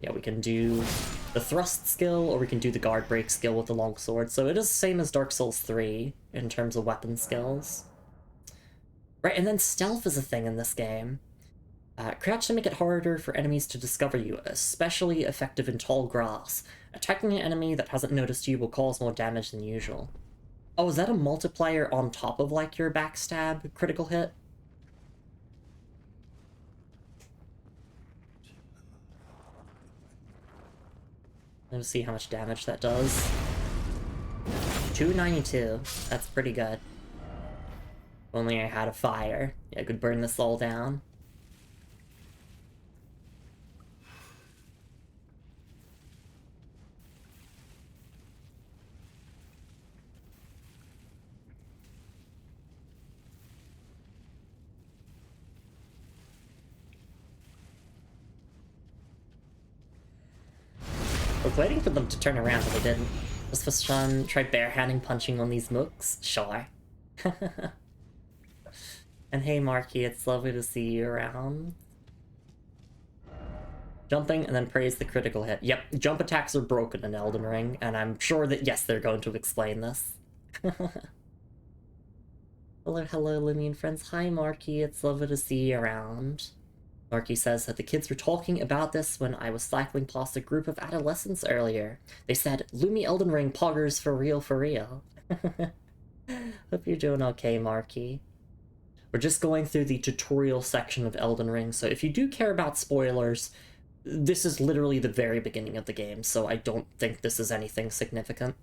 Yeah, we can do the thrust skill, or we can do the guard break skill with the longsword. So it is the same as Dark Souls 3 in terms of weapon skills. Right, and then stealth is a thing in this game. Crouch to make it harder for enemies to discover you, especially effective in tall grass. Attacking an enemy that hasn't noticed you will cause more damage than usual. Oh, is that a multiplier on top of, like, your backstab critical hit? Let's see how much damage that does. 292. That's pretty good. If only I had a fire. Yeah, I could burn this all down. I was waiting for them to turn around, but they didn't. Just for fun, try barehanding punching on these mooks? Sure. And hey Marky, it's lovely to see you around. Jumping and then praise the critical hit. Yep, jump attacks are broken in Elden Ring, and I'm sure that, yes, they're going to explain this. Hello, Lumi and friends. Hi Marky, it's lovely to see you around. Marky says that the kids were talking about this when I was cycling past a group of adolescents earlier. They said, Lumi Elden Ring poggers for real, for real. Hope you're doing okay, Marky. We're just going through the tutorial section of Elden Ring, so if you do care about spoilers, this is literally the very beginning of the game, so I don't think this is anything significant.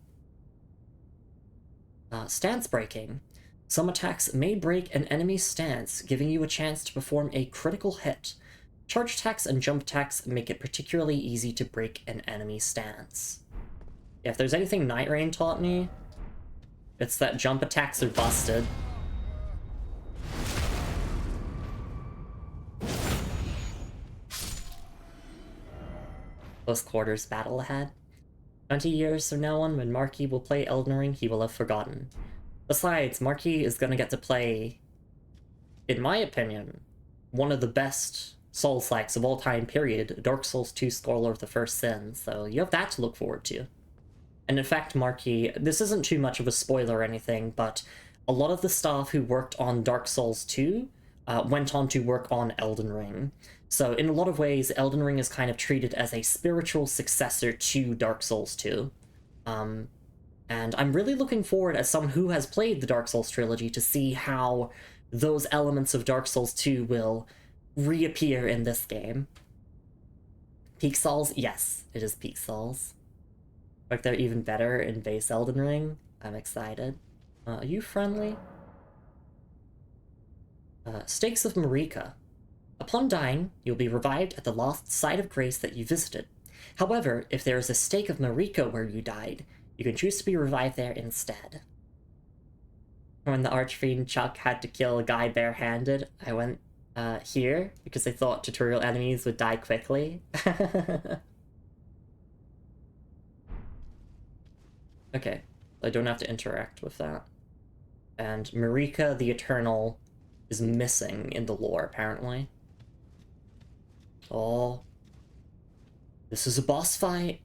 Stance breaking. Some attacks may break an enemy's stance, giving you a chance to perform a critical hit. Charge attacks and jump attacks make it particularly easy to break an enemy's stance. Yeah, if there's anything Night Rain taught me, it's that jump attacks are busted. Close quarters battle ahead. 20 years from now on, when Marky will play Elden Ring, he will have forgotten. Besides, Marky is gonna get to play, in my opinion, one of the best Souls-likes of all time, period, Dark Souls 2 Scholar of the First Sin, so you have that to look forward to. And in fact, Marky, this isn't too much of a spoiler or anything, but a lot of the staff who worked on Dark Souls 2 went on to work on Elden Ring. So in a lot of ways, Elden Ring is kind of treated as a spiritual successor to Dark Souls 2. And I'm really looking forward, as someone who has played the Dark Souls trilogy, to see how those elements of Dark Souls 2 will reappear in this game. Peak Souls? Yes, it is Peak Souls. Like, they're even better in base Elden Ring. I'm excited. Are you friendly? Stakes of Marika. Upon dying, you'll be revived at the lost site of grace that you visited. However, if there is a stake of Marika where you died, you can choose to be revived there instead. When the Archfiend Chuck had to kill a guy barehanded, I went here because I thought tutorial enemies would die quickly. Okay, I don't have to interact with that. And Marika the Eternal is missing in the lore, apparently. Oh. This is a boss fight.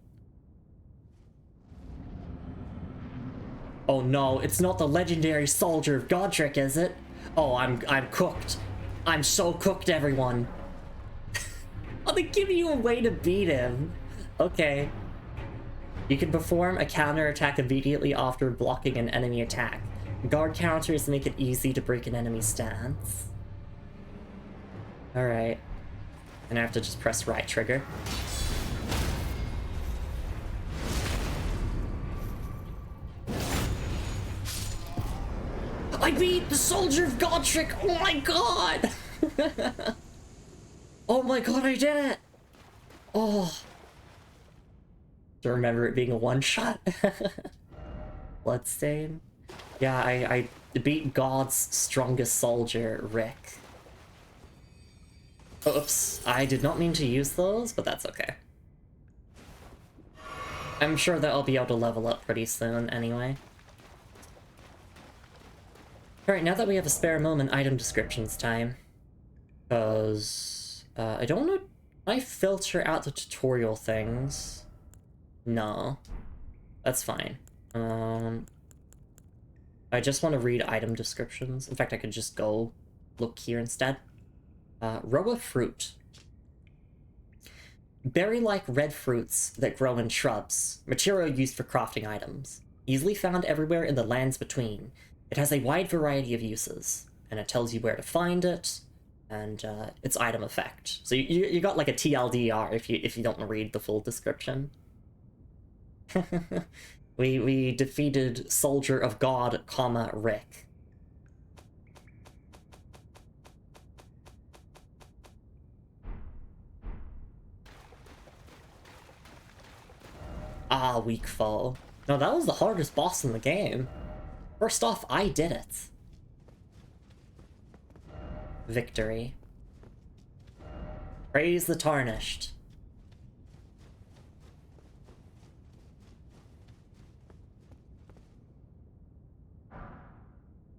Oh no, it's not the legendary soldier of Godric, is it? Oh, I'm cooked. I'm so cooked, everyone. Oh, they give you a way to beat him. Okay. You can perform a counter-attack immediately after blocking an enemy attack. Guard counters make it easy to break an enemy stance. Alright. And I have to just press right trigger. I beat the Soldier of God trick! Oh my god! Oh my god, I did it! Oh. To remember it being a one-shot. Bloodstain. Yeah, I beat God's strongest soldier, Rick. Oops, I did not mean to use those, but that's okay. I'm sure that I'll be able to level up pretty soon anyway. Alright, now that we have a spare moment, item descriptions time. Because, I don't know, I filter out the tutorial things. No. That's fine. I just want to read item descriptions. In fact, I could just go look here instead. Row of fruit. Berry-like red fruits that grow in shrubs. Material used for crafting items. Easily found everywhere in the lands between. It has a wide variety of uses, and it tells you where to find it, and its item effect. So you got like a TLDR if you don't read the full description. we defeated Soldier of God, Rick. Ah, weak foe. No, that was the hardest boss in the game. First off, I did it. Victory. Praise the Tarnished.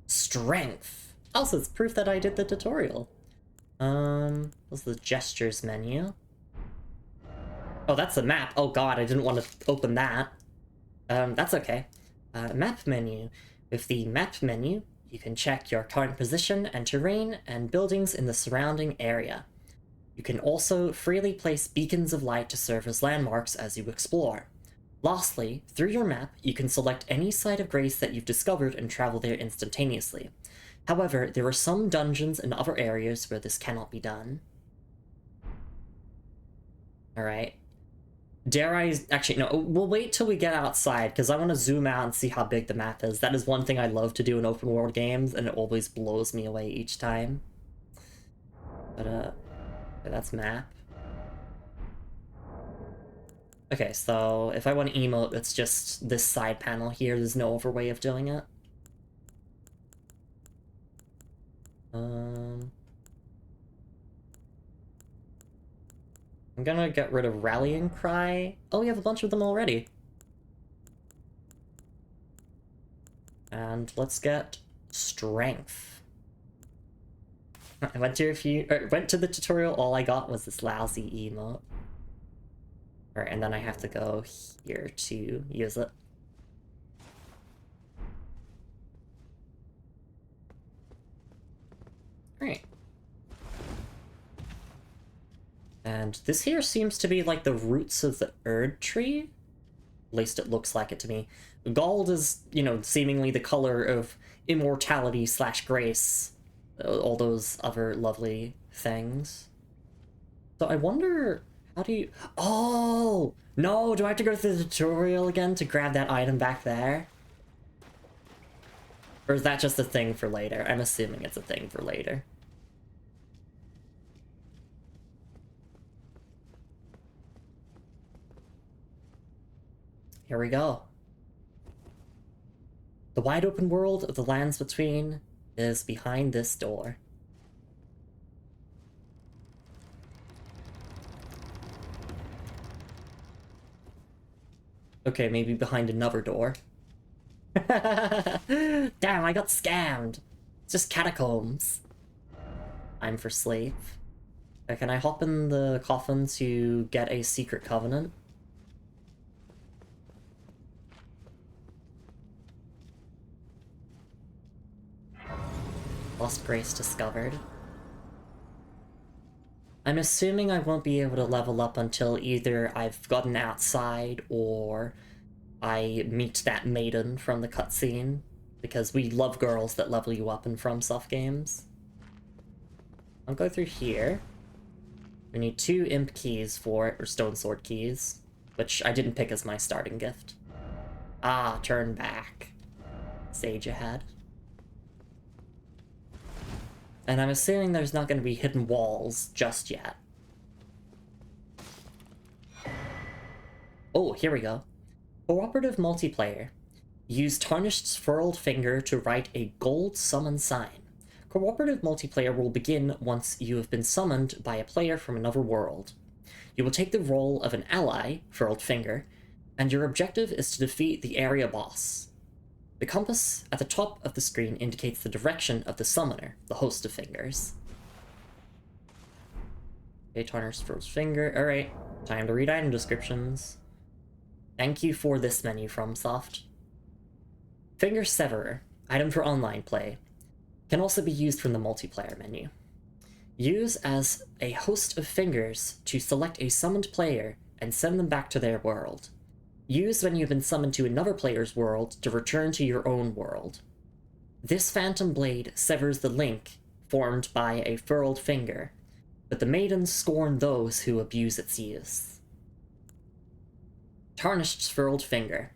Strength. Also, it's proof that I did the tutorial. What's the gestures menu? Oh, that's the map. Oh god, I didn't want to open that. That's okay. Map menu. With the map menu, you can check your current position and terrain and buildings in the surrounding area. You can also freely place beacons of light to serve as landmarks as you explore. Lastly, through your map, you can select any site of grace that you've discovered and travel there instantaneously. However, there are some dungeons and other areas where this cannot be done. Alright. Dare I... Actually, no, we'll wait till we get outside, because I want to zoom out and see how big the map is. That is one thing I love to do in open world games, and it always blows me away each time. But, that's map. Okay, so if I want to emote, it's just this side panel here. There's no other way of doing it. I'm gonna get rid of Rallying Cry. Oh, we have a bunch of them already. And let's get Strength. I went to the tutorial, all I got was this lousy emote. Alright, and then I have to go here to use it. Alright. And this here seems to be like the roots of the Erd tree. At least it looks like it to me. Gold is, you know, seemingly the color of immortality / grace. All those other lovely things. So I wonder, how do you... Oh! No! Do I have to go through the tutorial again to grab that item back there? Or is that just a thing for later? I'm assuming it's a thing for later. Here we go. The wide open world of the lands between is behind this door. Okay, maybe behind another door. Damn, I got scammed. It's just catacombs. I'm for slave. Can I hop in the coffin to get a secret covenant? Lost Grace discovered. I'm assuming I won't be able to level up until either I've gotten outside or I meet that maiden from the cutscene, because we love girls that level you up in FromSoft games. I'll go through here. We need 2 imp keys for it, or stone sword keys, which I didn't pick as my starting gift. Ah, turn back. Sage ahead. And I'm assuming there's not going to be hidden walls just yet. Oh, here we go. Cooperative multiplayer. Use Tarnished's furled finger to write a gold summon sign. Cooperative multiplayer will begin once you have been summoned by a player from another world. You will take the role of an ally, furled finger, and your objective is to defeat the area boss. The compass at the top of the screen indicates the direction of the summoner, the host of fingers. Okay, Tarnished first finger. Alright, time to read item descriptions. Thank you for this menu, FromSoft. Finger Severer, item for online play. Can also be used from the multiplayer menu. Use as a host of fingers to select a summoned player and send them back to their world. Use when you've been summoned to another player's world to return to your own world. This phantom blade severs the link formed by a furled finger, but the maidens scorn those who abuse its use. Tarnished's furled finger.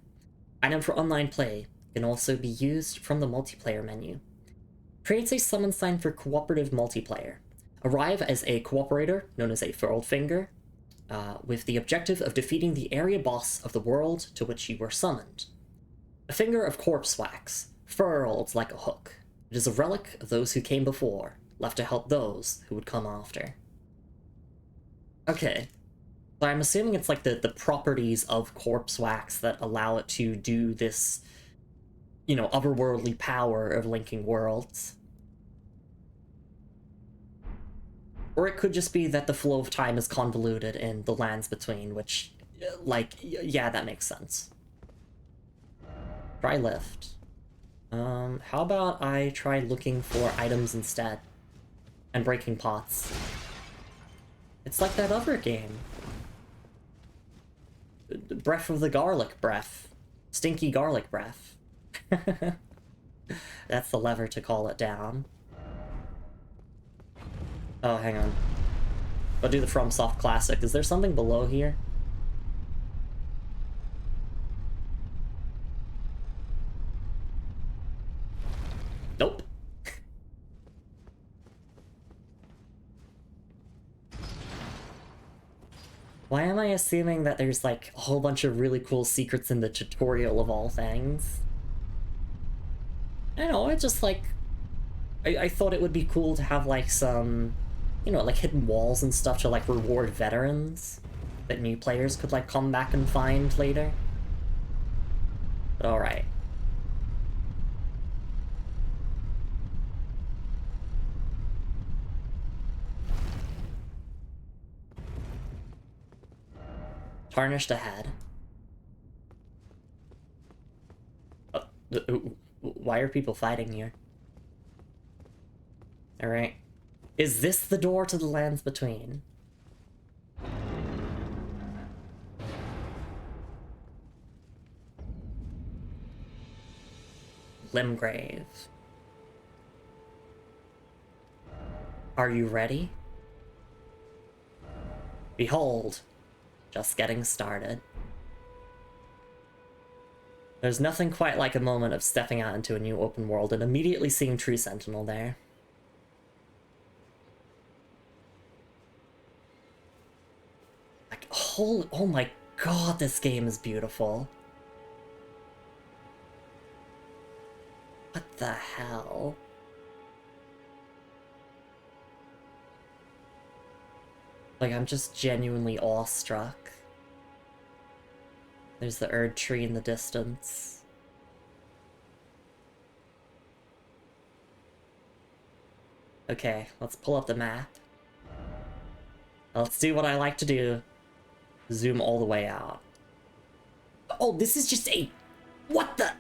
Item for online play. Can also be used from the multiplayer menu. Creates a summon sign for cooperative multiplayer. Arrive as a cooperator, known as a furled finger, with the objective of defeating the area boss of the world to which you were summoned. A finger of corpse wax, furled like a hook. It is a relic of those who came before, left to help those who would come after. Okay. So I'm assuming it's like the properties of corpse wax that allow it to do this, you know, otherworldly power of linking worlds. Or it could just be that the flow of time is convoluted in the lands between, which, like, yeah, that makes sense. Try lift. How about I try looking for items instead? And breaking pots. It's like that other game. Breath of the Garlic Breath. Stinky Garlic Breath. That's the lever to call it down. Oh, hang on. I'll do the FromSoft classic. Is there something below here? Nope. Why am I assuming that there's like a whole bunch of really cool secrets in the tutorial of all things? I don't know, I just like... I thought it would be cool to have like some, you know, like hidden walls and stuff to like reward veterans that new players could like come back and find later. But alright. Tarnished ahead. Why are people fighting here? Alright. Is this the door to the lands between? Limgrave. Are you ready? Behold, just getting started. There's nothing quite like a moment of stepping out into a new open world and immediately seeing True Sentinel there. Like, oh my god, this game is beautiful. What the hell? Like, I'm just genuinely awestruck. There's the Erd tree in the distance. Okay, let's pull up the map. Let's do what I like to do. Zoom all the way out. Oh, this is just a... What the...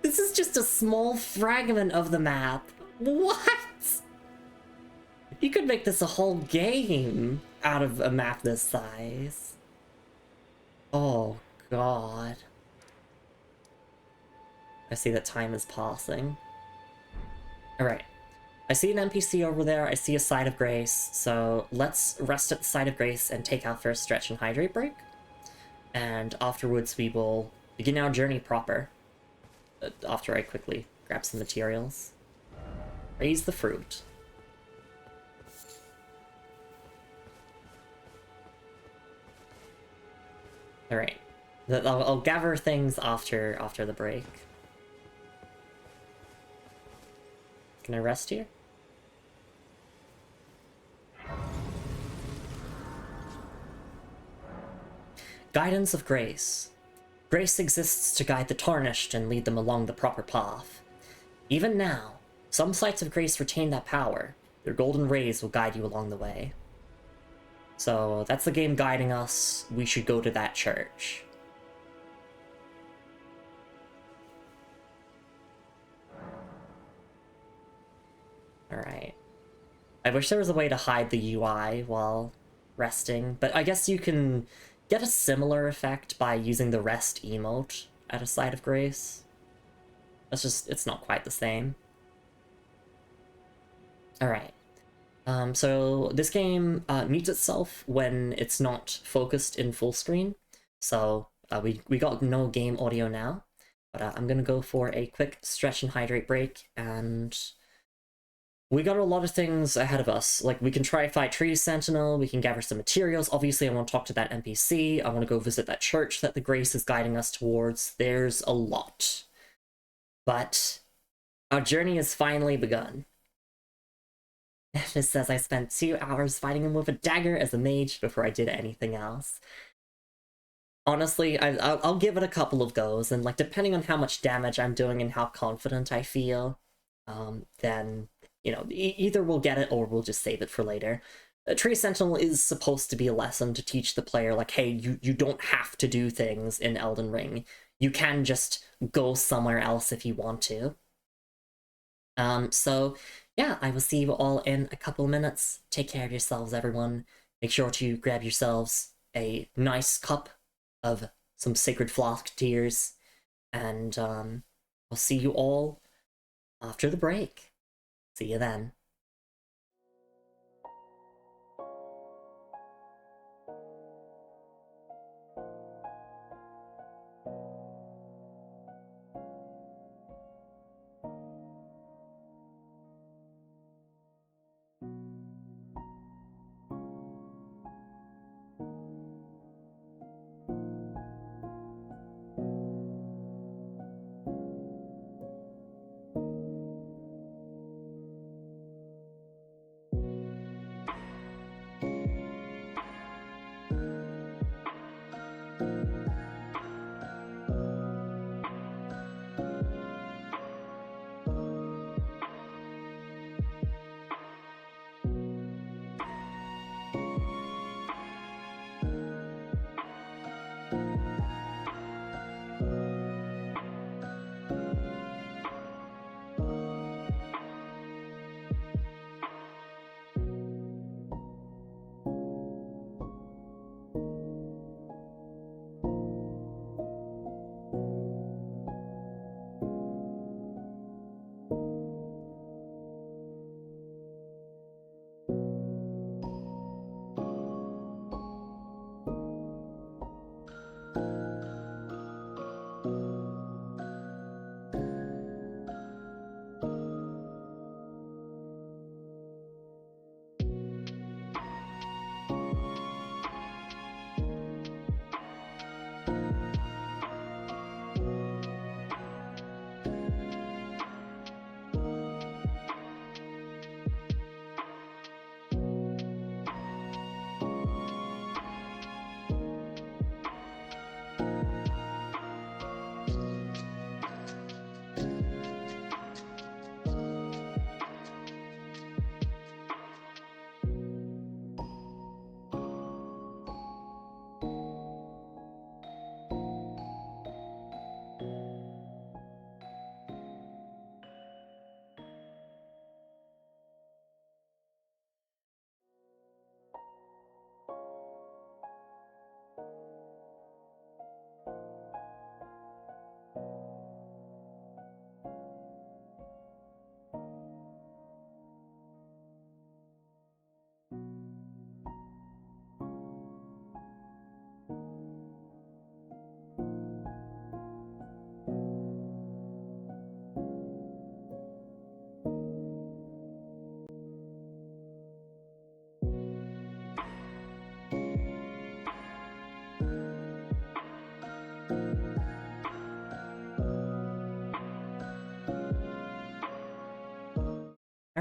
This is just a small fragment of the map. What? You could make this a whole game out of a map this size. Oh, God. I see that time is passing. Alright. I see an NPC over there, I see a Site of Grace, so let's rest at the Site of Grace and take our first stretch and hydrate break. And afterwards we will begin our journey proper. After I quickly grab some materials. Raise the fruit. Alright. I'll gather things after the break. Can I rest here? Guidance of Grace. Grace exists to guide the Tarnished and lead them along the proper path. Even now, some sites of Grace retain that power. Their golden rays will guide you along the way. So that's the game guiding us. We should go to that church. Alright. I wish there was a way to hide the UI while resting, but I guess you can get a similar effect by using the rest emote at a Site of Grace. That's just, it's not quite the same. Alright. So this game mutes itself when it's not focused in full screen. So we got no game audio now, but I'm gonna go for a quick stretch and hydrate break, and we got a lot of things ahead of us. Like, we can try fight Tree Sentinel, we can gather some materials. Obviously, I want to talk to that NPC, I want to go visit that church that the Grace is guiding us towards. There's a lot. But our journey has finally begun. This says I spent 2 hours fighting him with a dagger as a mage before I did anything else. Honestly, I'll give it a couple of goes, and like, depending on how much damage I'm doing and how confident I feel, then, you know, either we'll get it or we'll just save it for later. Tree Sentinel is supposed to be a lesson to teach the player, like, hey, you don't have to do things in Elden Ring. You can just go somewhere else if you want to. So, yeah, I will see you all in a couple of minutes. Take care of yourselves, everyone. Make sure to grab yourselves a nice cup of some Sacred Flask tears, and I'll see you all after the break. See you then.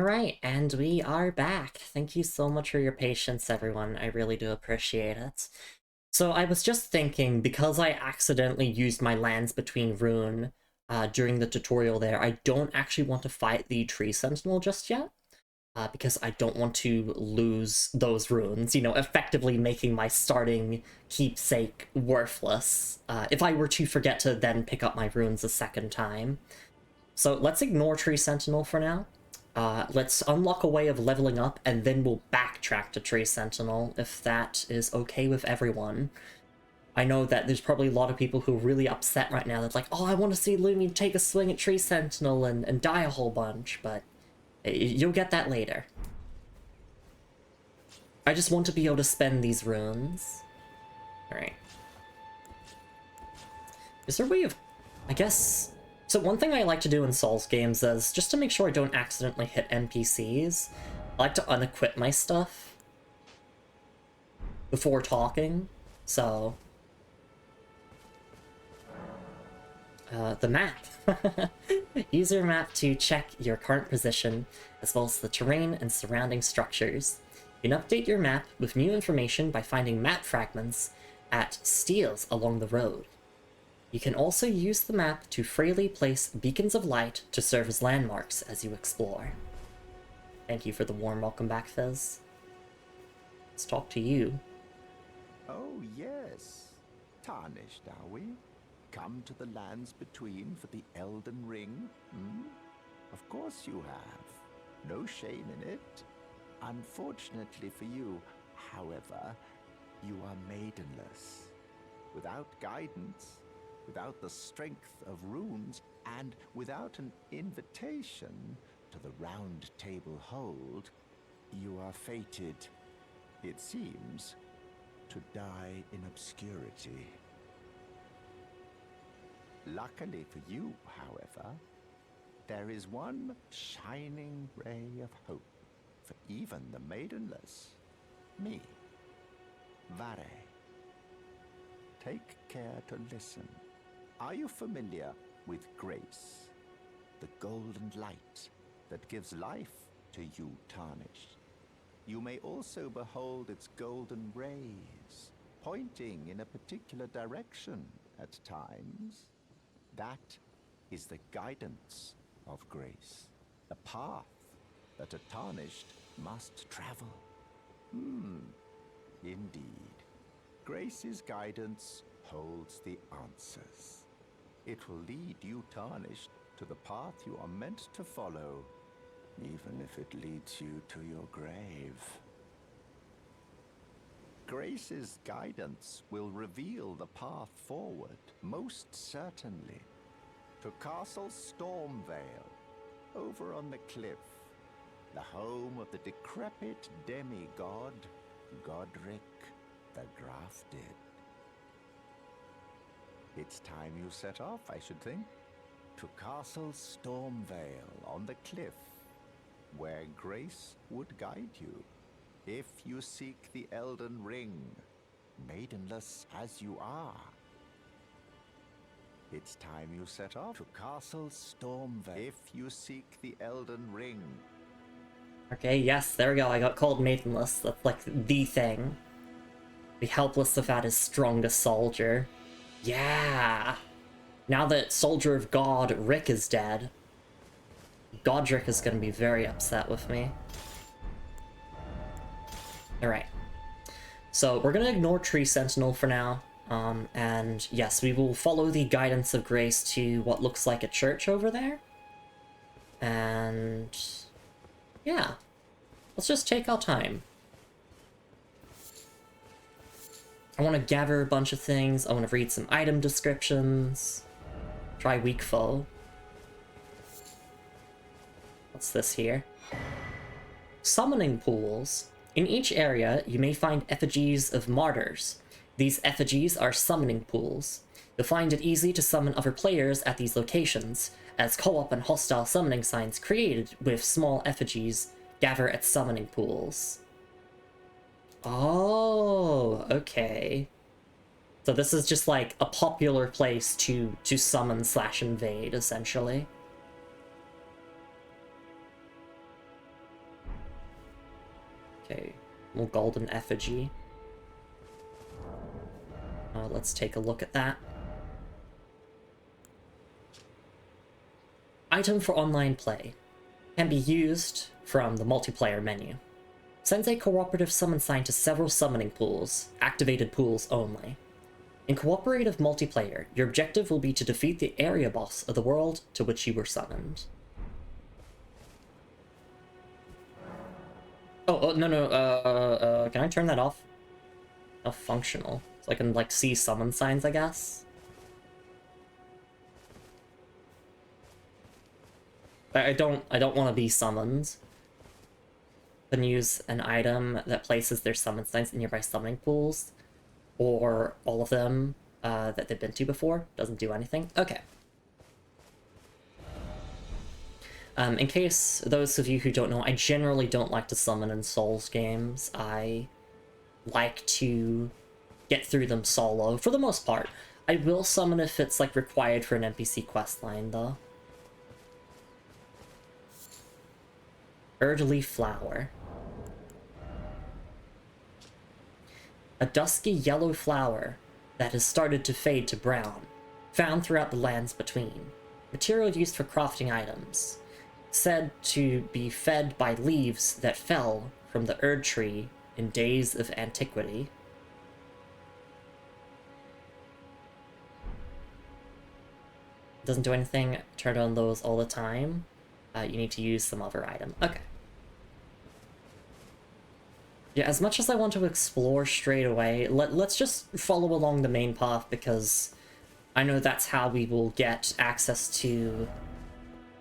Alright, and we are back. Thank you so much for your patience, everyone. I really do appreciate it. So I was just thinking, because I accidentally used my Lands Between Rune during the tutorial there, I don't actually want to fight the Tree Sentinel just yet. Because I don't want to lose those runes, you know, effectively making my starting keepsake worthless, if I were to forget to then pick up my runes a second time. So let's ignore Tree Sentinel for now. Let's unlock a way of leveling up, and then we'll backtrack to Tree Sentinel, if that is okay with everyone. I know that there's probably a lot of people who are really upset right now that's like, oh, I want to see Lumi take a swing at Tree Sentinel and die a whole bunch, but you'll get that later. I just want to be able to spend these runes. Alright. Is there a way of... I guess... So one thing I like to do in Souls games is, just to make sure I don't accidentally hit NPCs, I like to unequip my stuff before talking, so... the map. Use your map to check your current position, as well as the terrain and surrounding structures. You can update your map with new information by finding map fragments at steels along the road. You can also use the map to freely place beacons of light to serve as landmarks as you explore. Thank you for the warm welcome back, Fizz. Let's talk to you. Oh, yes. Tarnished, are we? Come to the lands between for the Elden Ring? Of course you have. No shame in it. Unfortunately for you, however, you are maidenless. Without guidance, without the strength of runes, and without an invitation to the Round Table Hold, you are fated, it seems, to die in obscurity. Luckily for you, however, there is one shining ray of hope for even the maidenless. Me, Vare. Take care to listen. Are you familiar with grace? The golden light that gives life to you, Tarnished. You may also behold its golden rays, pointing in a particular direction at times. That is the guidance of grace, the path that a Tarnished must travel. Indeed. Grace's guidance holds the answers. It will lead you, Tarnished, to the path you are meant to follow, even if it leads you to your grave. Grace's guidance will reveal the path forward, most certainly, to Castle Stormvale, over on the cliff, the home of the decrepit demigod, Godric the Grafted. It's time you set off, I should think, to Castle Stormvale on the cliff, where Grace would guide you. If you seek the Elden Ring, maidenless as you are. It's time you set off to Castle Stormvale. If you seek the Elden Ring. Okay, yes, there we go, I got called maidenless. That's like the thing. Be helpless without his strongest soldier. Yeah! Now that Soldier of God Rick is dead, Godric is gonna be very upset with me. Alright. So we're gonna ignore Tree Sentinel for now. And yes, we will follow the guidance of Grace to what looks like a church over there. And yeah, let's just take our time. I want to gather a bunch of things. I want to read some item descriptions. Try weak foe. What's this here? Summoning pools. In each area, you may find effigies of martyrs. These effigies are summoning pools. You'll find it easy to summon other players at these locations, as co-op and hostile summoning signs created with small effigies gather at summoning pools. Oh, okay. So this is just like a popular place to summon slash invade, essentially. Okay, more golden effigy. Let's take a look at that. Item for online play. Can be used from the multiplayer menu. Sends a cooperative summon sign to several summoning pools, activated pools only. In cooperative multiplayer, your objective will be to defeat the area boss of the world to which you were summoned. No, can I turn that off? Oh, functional. So I can, like, see summon signs, I guess? I don't want to be summoned. Then use an item that places their summon signs in nearby summoning pools, or all of them that they've been to before. Doesn't do anything. Okay. In case those of you who don't know, I generally don't like to summon in Souls games. I like to get through them solo, for the most part. I will summon if it's, like, required for an NPC questline, though. Erdleaf Flower. A dusky yellow flower that has started to fade to brown, found throughout the lands between. Material used for crafting items. Said to be fed by leaves that fell from the Erd tree in days of antiquity. Doesn't do anything, turn on those all the time. You need to use some other item. Okay. Yeah, as much as I want to explore straight away, let's just follow along the main path, because I know that's how we will get access to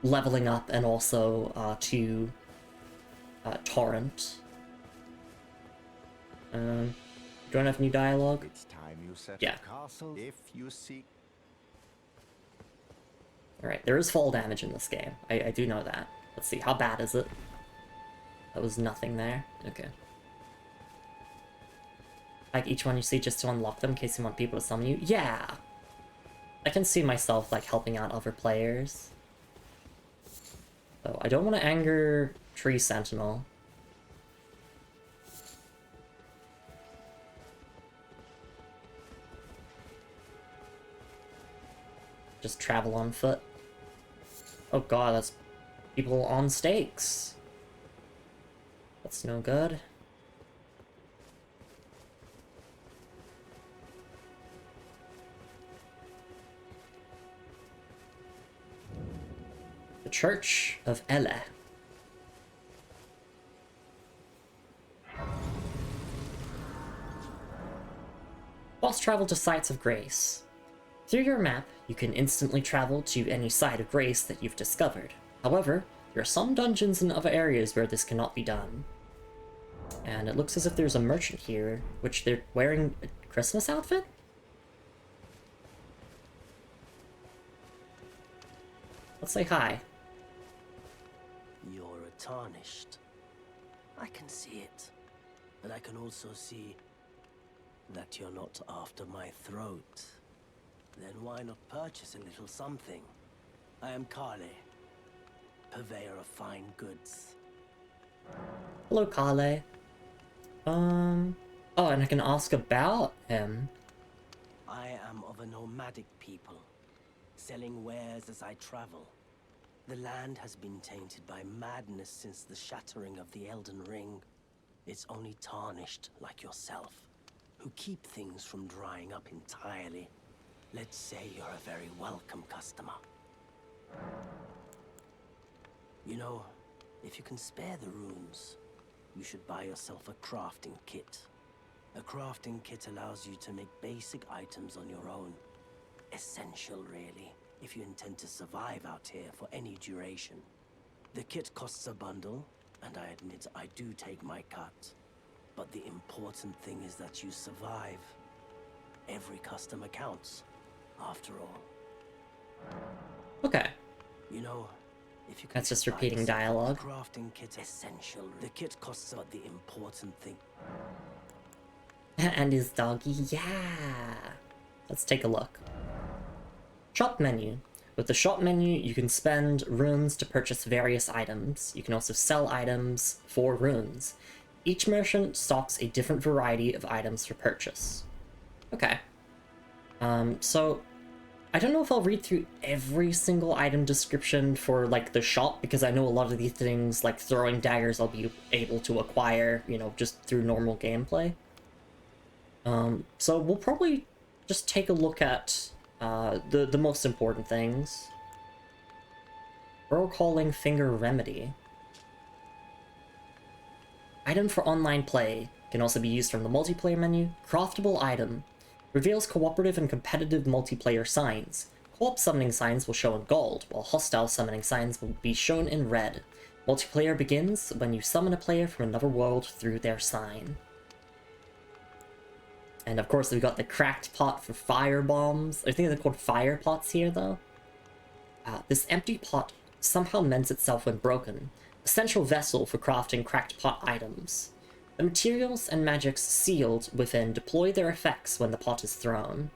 leveling up and also to Torrent. Don't have new dialogue? It's time you set Yeah. a castle if you seek. Alright, there is fall damage in this game. I do know that. Let's see, how bad is it? That was nothing there. Okay. Like each one you see just to unlock them in case you want people to summon you? Yeah! I can see myself, like, helping out other players. So I don't want to anger Tree Sentinel. Just travel on foot. Oh god, that's people on stakes. That's no good. The Church of Ele. Boss travel to Sites of Grace. Through your map, you can instantly travel to any site of grace that you've discovered. However, there are some dungeons and other areas where this cannot be done. And it looks as if there's a merchant here, which they're wearing a Christmas outfit? Let's say hi. You're a Tarnished. I can see it. And I can also see that you're not after my throat. Then why not purchase a little something? I am Kale, purveyor of fine goods. Hello, Kale. Oh, and I can ask about him. I am of a nomadic people, selling wares as I travel. The land has been tainted by madness since the shattering of the Elden Ring. It's only Tarnished like yourself, who keep things from drying up entirely. Let's say you're a very welcome customer. You know, if you can spare the runes, you should buy yourself a crafting kit. A crafting kit allows you to make basic items on your own. Essential, really, if you intend to survive out here for any duration. The kit costs a bundle, and I admit I do take my cut. But the important thing is that you survive. Every customer counts, after all. Okay. You know, if you can That's just buy repeating yourself a dialogue. crafting kit essential. The kit costs but the important thing. And his doggy, yeah! Let's take a look. Shop menu. With the shop menu, you can spend runes to purchase various items. You can also sell items for runes. Each merchant stocks a different variety of items for purchase. Okay. So I don't know if I'll read through every single item description for, like, the shop, because I know a lot of these things, like throwing daggers, I'll be able to acquire, you know, just through normal gameplay. So we'll probably just take a look at the most important things. Burrow Calling Finger Remedy. Item for online play. Can also be used from the multiplayer menu. Craftable item. Reveals cooperative and competitive multiplayer signs. Co-op summoning signs will show in gold, while hostile summoning signs will be shown in red. Multiplayer begins when you summon a player from another world through their sign. And of course, we've got the cracked pot for fire bombs. I think they're called fire pots here, though. This empty pot somehow mends itself when broken. Essential vessel for crafting cracked pot items. The materials and magics sealed within deploy their effects when the pot is thrown.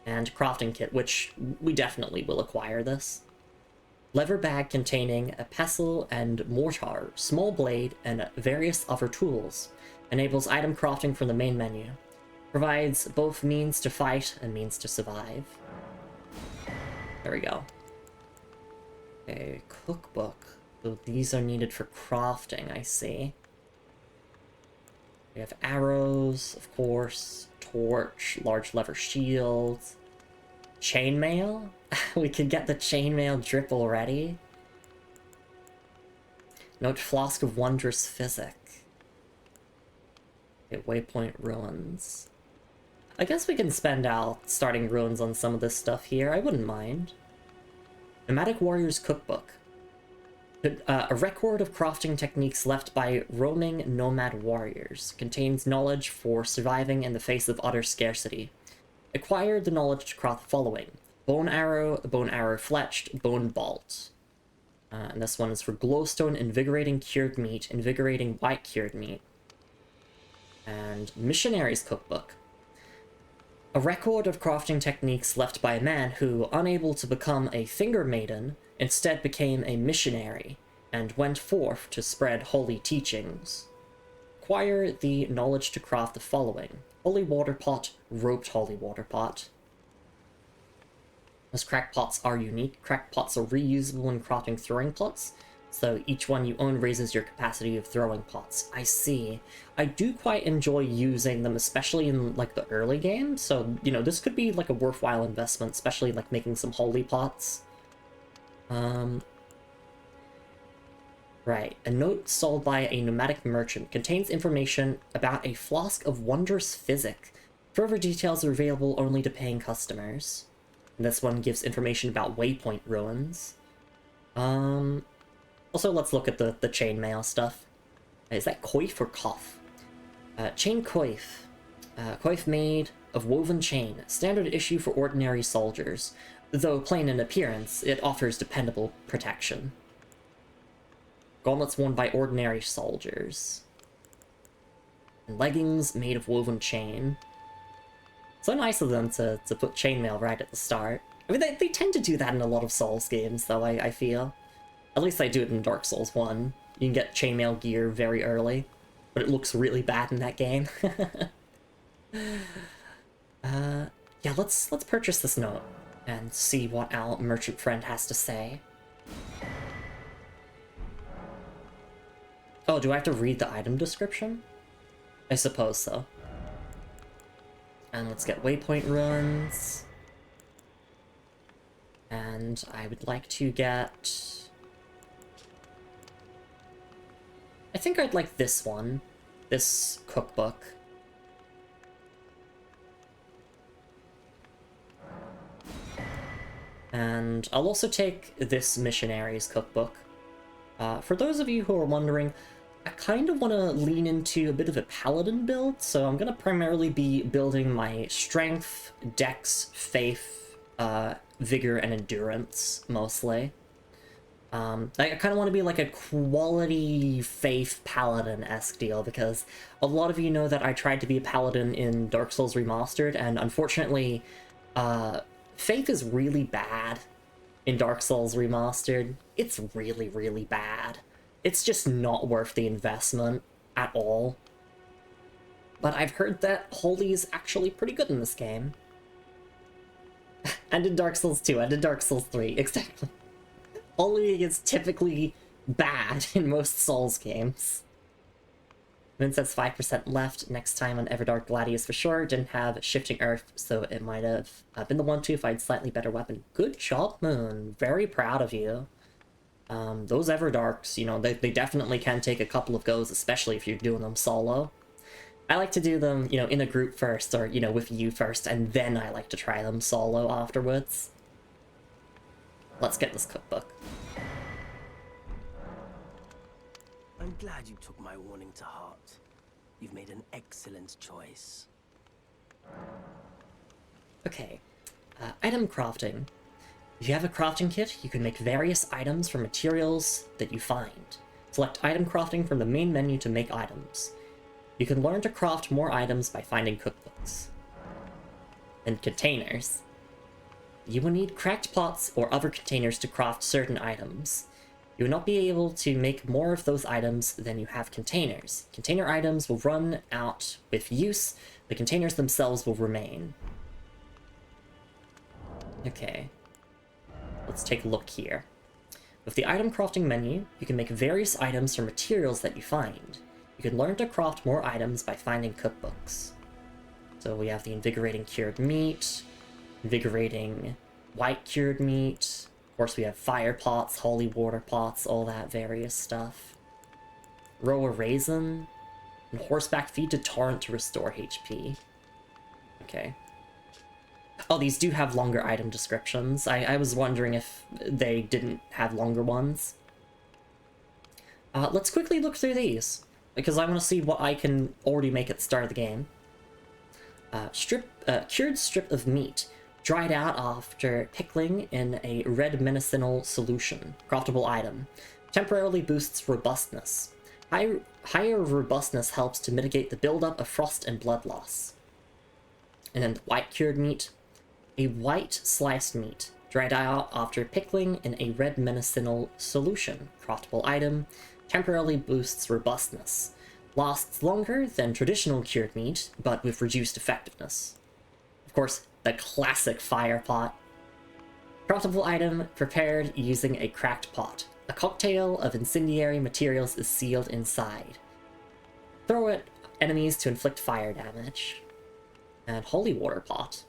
And crafting kit, which we definitely will acquire this. Leather bag containing a pestle and mortar, small blade, and various other tools. Enables item crafting from the main menu. Provides both means to fight and means to survive. There we go. A cookbook. So these are needed for crafting, I see. We have arrows, of course, torch, large leather shield, chainmail. We can get the chainmail drip already. Note Flask of Wondrous Physic. Okay, Waypoint Ruins. I guess we can spend out starting ruins on some of this stuff here. I wouldn't mind. Nomadic Warrior's Cookbook. A record of crafting techniques left by roaming nomad warriors. Contains knowledge for surviving in the face of utter scarcity. Acquire the knowledge to craft the following. Bone arrow fletched, bone bolt. And this one is for glowstone, invigorating cured meat, invigorating white cured meat. And Missionary's Cookbook. A record of crafting techniques left by a man who, unable to become a finger maiden, instead became a missionary, and went forth to spread holy teachings. Acquire the knowledge to craft the following. Holy water pot, roped holy water pot. As cracked pots are unique, cracked pots are reusable when crafting throwing pots, so each one you own raises your capacity of throwing pots. I see. I do quite enjoy using them, especially in, like, the early game, so, you know, this could be, like, a worthwhile investment, especially, like, making some holy pots. Right. A note sold by a nomadic merchant contains information about a flask of wondrous physic. Further details are available only to paying customers. And this one gives information about Waypoint Ruins. Also, let's look at the chainmail stuff. Is that coif or coif? Chain coif. Coif made of woven chain. Standard issue for ordinary soldiers. Though plain in appearance, it offers dependable protection. Gauntlets worn by ordinary soldiers. And leggings made of woven chain. So nice of them to put chainmail right at the start. I mean, they tend to do that in a lot of Souls games, though, I feel. At least they do it in Dark Souls 1. You can get chainmail gear very early, but it looks really bad in that game. Yeah, let's purchase this note and see what our merchant friend has to say. Oh, do I have to read the item description? I suppose so. And let's get Waypoint Ruins. And I would like to get... I think I'd like this one. This cookbook. And I'll also take this Missionary's Cookbook. For those of you who are wondering, I kind of want to lean into a bit of a paladin build, so I'm going to primarily be building my strength, dex, faith, vigor, and endurance, mostly. I kind of want to be like a quality faith paladin-esque deal, because a lot of you know that I tried to be a paladin in Dark Souls Remastered, and unfortunately, faith is really bad in Dark Souls Remastered. It's really, really bad. It's just not worth the investment at all. But I've heard that Holy is actually pretty good in this game. And in Dark Souls 2, and in Dark Souls 3, exactly. Holy is typically bad in most Souls games. Moon says 5% left next time on Everdark Gladius for sure. Didn't have Shifting Earth, so it might have been the one too if I had slightly better weapon. Good job, Moon. Very proud of you. Those Everdarks, you know, they definitely can take a couple of goes, especially if you're doing them solo. I like to do them, you know, in a group first, or, you know, with you first, and then I like to try them solo afterwards. Let's get this cookbook. I'm glad you took my warning to heart. You've made an excellent choice. Okay, item crafting. If you have a crafting kit, you can make various items from materials that you find. Select item crafting from the main menu to make items. You can learn to craft more items by finding cookbooks. And containers. You will need cracked pots or other containers to craft certain items. You will not be able to make more of those items than you have containers. Container items will run out with use, the containers themselves will remain. Okay. Let's take a look here. With the item crafting menu, you can make various items from materials that you find. You can learn to craft more items by finding cookbooks. So we have the invigorating cured meat, invigorating white cured meat. Of course, we have fire pots, holy water pots, all that various stuff. Roa raisin, and horseback feed to torrent to restore HP. Okay. Oh, these do have longer item descriptions. I was wondering if they didn't have longer ones. Let's quickly look through these, because I want to see what I can already make at the start of the game. Cured strip of meat, dried out after pickling in a red medicinal solution. Craftable item. Temporarily boosts robustness. Higher robustness helps to mitigate the buildup of frost and blood loss. And then the white cured meat. A white sliced meat, dried out after pickling in a red medicinal solution. Craftable item. Temporarily boosts robustness. Lasts longer than traditional cured meat, but with reduced effectiveness. Of course, the classic fire pot. Craftable item prepared using a cracked pot. A cocktail of incendiary materials is sealed inside. Throw at enemies to inflict fire damage. And holy water pot.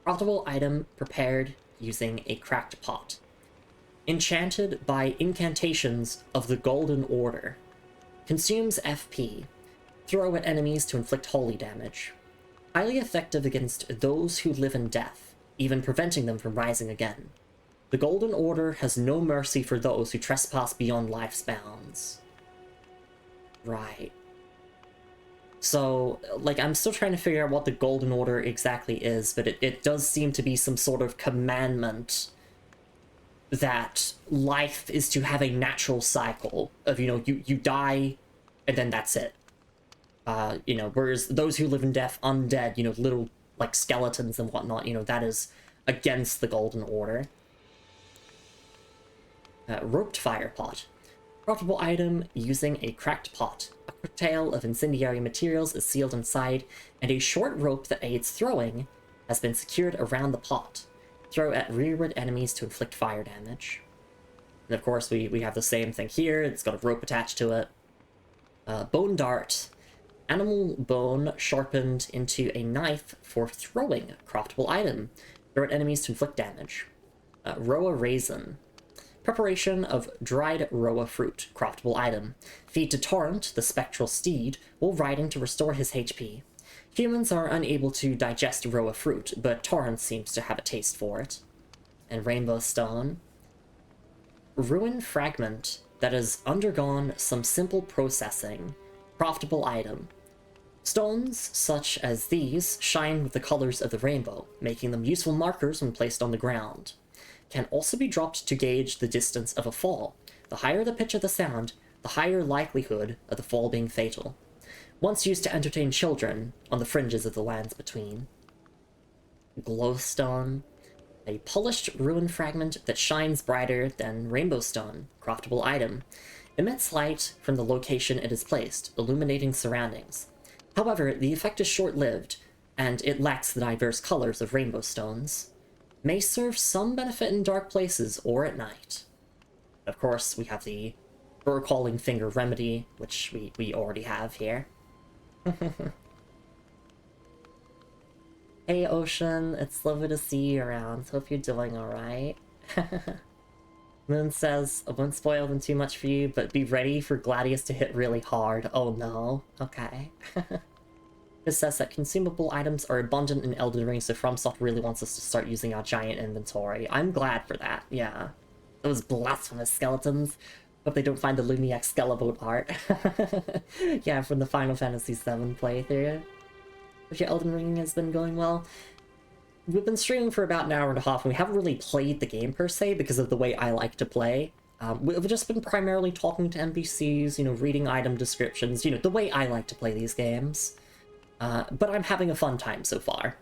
Craftable item prepared using a cracked pot. Enchanted by incantations of the Golden Order. Consumes FP. Throw at enemies to inflict holy damage. Highly effective against those who live in death, even preventing them from rising again. The Golden Order has no mercy for those who trespass beyond life's bounds. Right. So, like, I'm still trying to figure out what the Golden Order exactly is, but it does seem to be some sort of commandment that life is to have a natural cycle of, you know, you die, and then that's it. You know, whereas those who live in death, undead, you know, little, like, skeletons and whatnot, you know, that is against the Golden Order. Roped fire pot. Craftable item using a cracked pot. A cocktail of incendiary materials is sealed inside, and a short rope that aids throwing has been secured around the pot. Throw at rearward enemies to inflict fire damage. And of course, we have the same thing here. It's got a rope attached to it. Bone dart. Animal bone sharpened into a knife for throwing. Craftable item. Throw at enemies to inflict damage. Roa raisin. Preparation of dried Roa fruit. Craftable item. Feed to Torrent, the spectral steed, while riding to restore his HP. Humans are unable to digest Roa fruit, but Torrent seems to have a taste for it. And Rainbow Stone. Ruin fragment that has undergone some simple processing. Craftable item. Stones such as these shine with the colors of the rainbow, making them useful markers when placed on the ground. Can also be dropped to gauge the distance of a fall. The higher the pitch of the sound, the higher likelihood of the fall being fatal. Once used to entertain children on the fringes of the lands between. Glowstone. A polished ruin fragment that shines brighter than rainbow stone, craftable item. Emits light from the location it is placed, illuminating surroundings. However, the effect is short-lived, and it lacks the diverse colors of rainbow stones. May serve some benefit in dark places or at night. Of course, we have the fur-calling finger remedy, which we already have here. Hey Ocean, it's lovely to see you around. Hope you're doing alright. Moon says, I won't spoil them too much for you, but be ready for Gladius to hit really hard. Oh no. Okay. It says that consumable items are abundant in Elden Ring, so FromSoft really wants us to start using our giant inventory. I'm glad for that, yeah. Those blasphemous skeletons. Hope they don't find the Lumi Excalibur art. Yeah, from the Final Fantasy VII playthrough. If your Elden Ring has been going well. We've been streaming for about an hour and a half, and we haven't really played the game per se because of the way I like to play. We've just been primarily talking to NPCs, you know, reading item descriptions, you know, the way I like to play these games. But I'm having a fun time so far.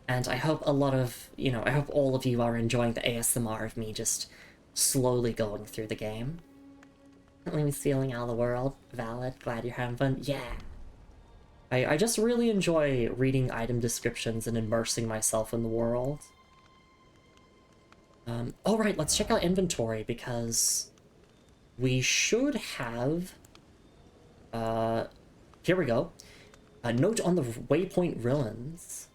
And I hope a lot of, you know, I hope all of you are enjoying the ASMR of me just slowly going through the game. Let me stealing out of the world. Valid. Glad you're having fun. Yeah. I just really enjoy reading item descriptions and immersing myself in the world. Alright, let's check out inventory, because we should have... here we go. A note on the Waypoint Ruins.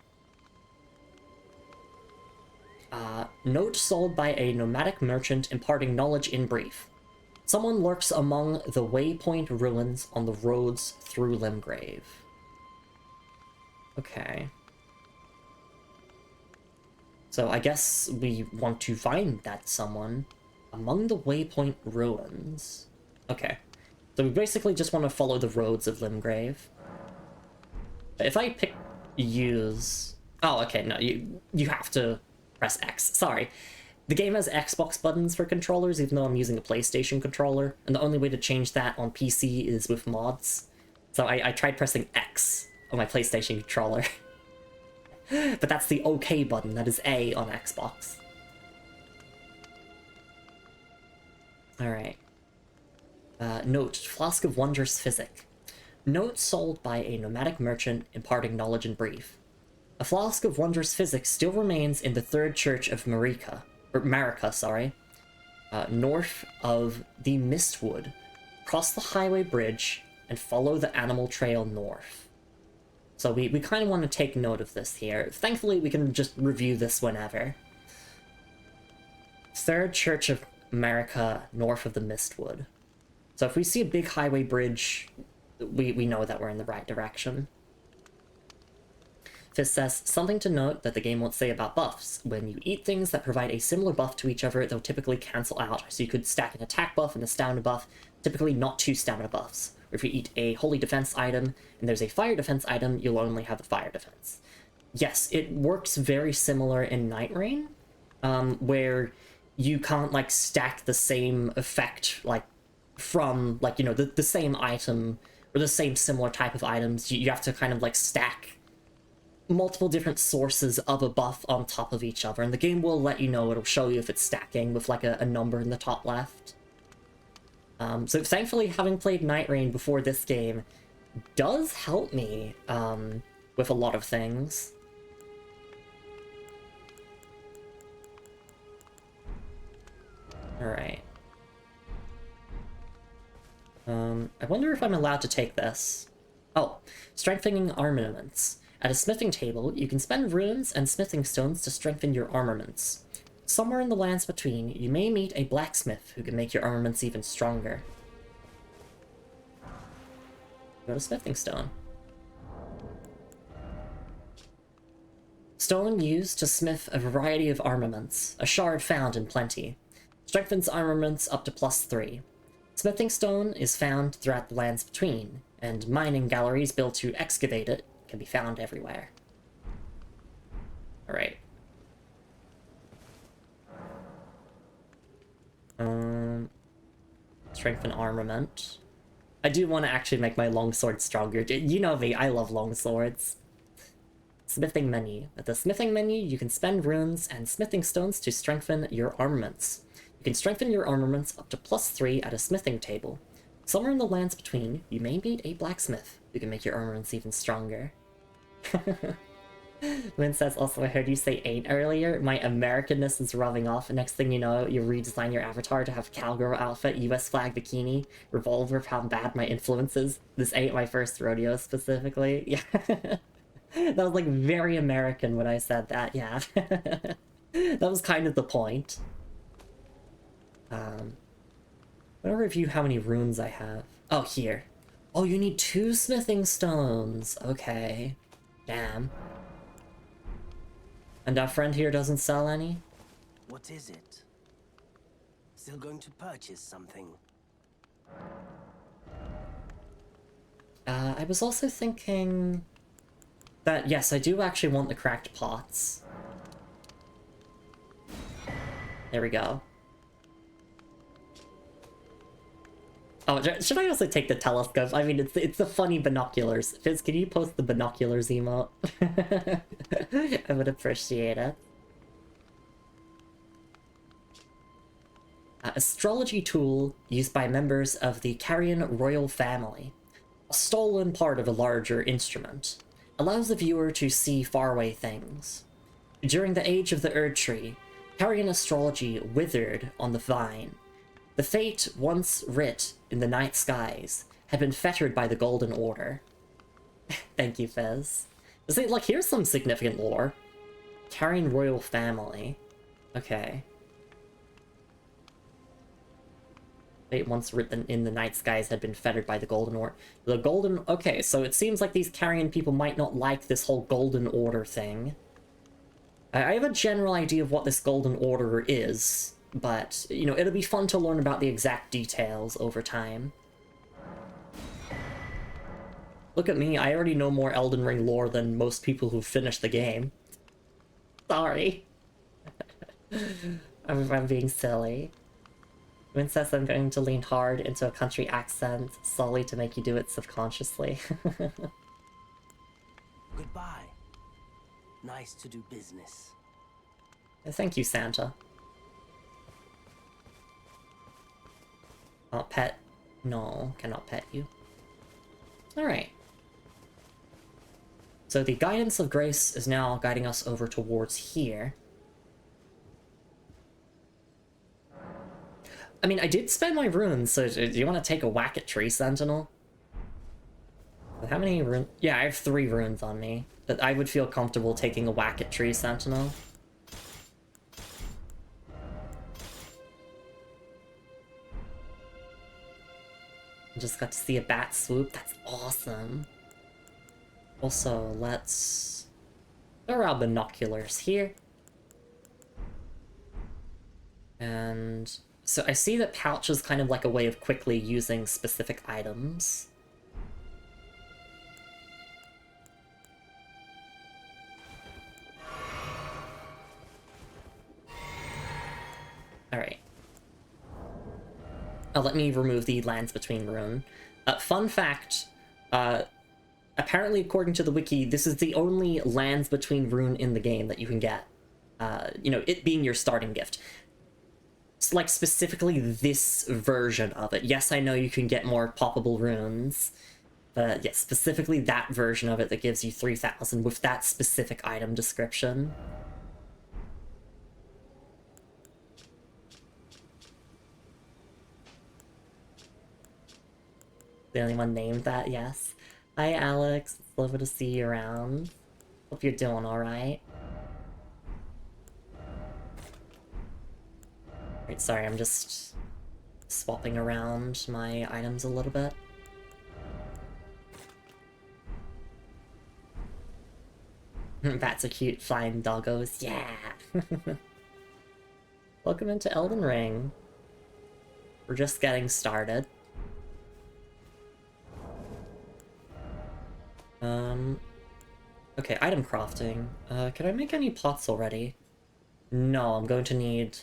Note sold by a nomadic merchant imparting knowledge in brief. Someone lurks among the Waypoint Ruins on the roads through Limgrave. Okay. So I guess we want to find that someone among the Waypoint Ruins. Okay. So we basically just want to follow the roads of Limgrave. If I pick use... Oh, okay, no, you have to press X. Sorry. The game has Xbox buttons for controllers, even though I'm using a PlayStation controller, and the only way to change that on PC is with mods. So I tried pressing X on my PlayStation controller. But that's the OK button, that is A on Xbox. Alright. Note, Flask of Wondrous Physic. Note sold by a nomadic merchant imparting knowledge in brief. A flask of wondrous physics still remains in the third church of Marika, north of the Mistwood. Cross the highway bridge and follow the animal trail north. So we kind of want to take note of this here. Thankfully, we can just review this whenever. Third Church of Marika, north of the Mistwood. So if we see a big highway bridge, we know that we're in the right direction. Fizz says, something to note that the game won't say about buffs. When you eat things that provide a similar buff to each other, they'll typically cancel out. So you could stack an attack buff and a stamina buff, typically not two stamina buffs. Or if you eat a holy defense item and there's a fire defense item, you'll only have the fire defense. Yes, it works very similar in Night Rain, where you can't, like, stack the same effect, like, from, like, you know, the same item, or the same similar type of items. You have to kind of, like, stack multiple different sources of a buff on top of each other, and the game will let you know, it'll show you if it's stacking with, like, a number in the top left. So thankfully, having played Night Rain before this game does help me with a lot of things. Alright. I wonder if I'm allowed to take this. Oh, strengthening armaments. At a smithing table, you can spend runes and smithing stones to strengthen your armaments. Somewhere in the lands between, you may meet a blacksmith who can make your armaments even stronger. Go to smithing stone. Stone used to smith a variety of armaments. A shard found in plenty. Strengthens armaments up to +3. Smithing stone is found throughout the lands between, and mining galleries built to excavate it can be found everywhere. Alright. Strengthen armament. I do want to actually make my longsword stronger. You know me, I love longswords. Smithing menu. At the smithing menu, you can spend runes and smithing stones to strengthen your armaments. You can strengthen your armaments up to +3 at a smithing table. Somewhere in the lands between, you may meet a blacksmith who can make your armaments even stronger. Lynn says, also, I heard you say 8 earlier. My Americanness is rubbing off. Next thing you know, you redesign your avatar to have cowgirl outfit, US flag bikini, revolver, how bad my influence is. This ain't my first rodeo, specifically. Yeah. That was, like, very American when I said that, yeah. That was kind of the point. I don't review how many runes I have. Oh, here. Oh, you need 2 smithing stones. Okay. Damn. And our friend here doesn't sell any? What is it? Still going to purchase something? I was also thinking that, yes, I do actually want the cracked pots. There we go. Oh, should I also take the telescope? I mean, it's the funny binoculars. Fizz, can you post the binoculars emote? I would appreciate it. Astrology tool used by members of the Carrion royal family. A stolen part of a larger instrument. Allows the viewer to see faraway things. During the age of the Erd Tree, Carrion astrology withered on the vine. The fate once writ in the night skies had been fettered by the Golden Order. Thank you, Fez. See, like, here's some significant lore. Carrion royal family. Okay. Fate once written in the night skies had been fettered by the Golden Order. The Golden... Okay, so it seems like these Carrion people might not like this whole Golden Order thing. I have a general idea of what this Golden Order is, but, you know, it'll be fun to learn about the exact details over time. Look at me, I already know more Elden Ring lore than most people who've finished the game. Sorry. I'm being silly. Win says I'm going to lean hard into a country accent solely to make you do it subconsciously. Goodbye. Nice to do business. Thank you, Santa. Not pet. No, cannot pet you. Alright. So the guidance of grace is now guiding us over towards here. I mean, I did spend my runes, so do you want to take a whack at Tree Sentinel? How many runes? Yeah, I have 3 runes on me, but I would feel comfortable taking a whack at Tree Sentinel. I just got to see a bat swoop. That's awesome. Also, let's... There are binoculars here. And... So I see that pouch is kind of like a way of quickly using specific items. Alright. Let me remove the lands between rune. Fun fact, apparently according to the wiki, this is the only lands between rune in the game that you can get. You know, it being your starting gift. It's like specifically this version of it. Yes, I know you can get more poppable runes, but yes, specifically that version of it that gives you 3,000 with that specific item description. The only one named that, yes. Hi, Alex. It's lovely to see you around. Hope you're doing alright. Right, sorry, I'm just swapping around my items a little bit. Bats are cute, flying doggos, yeah! Welcome into Elden Ring. We're just getting started. Okay, item crafting. Can I make any pots already? No, I'm going to need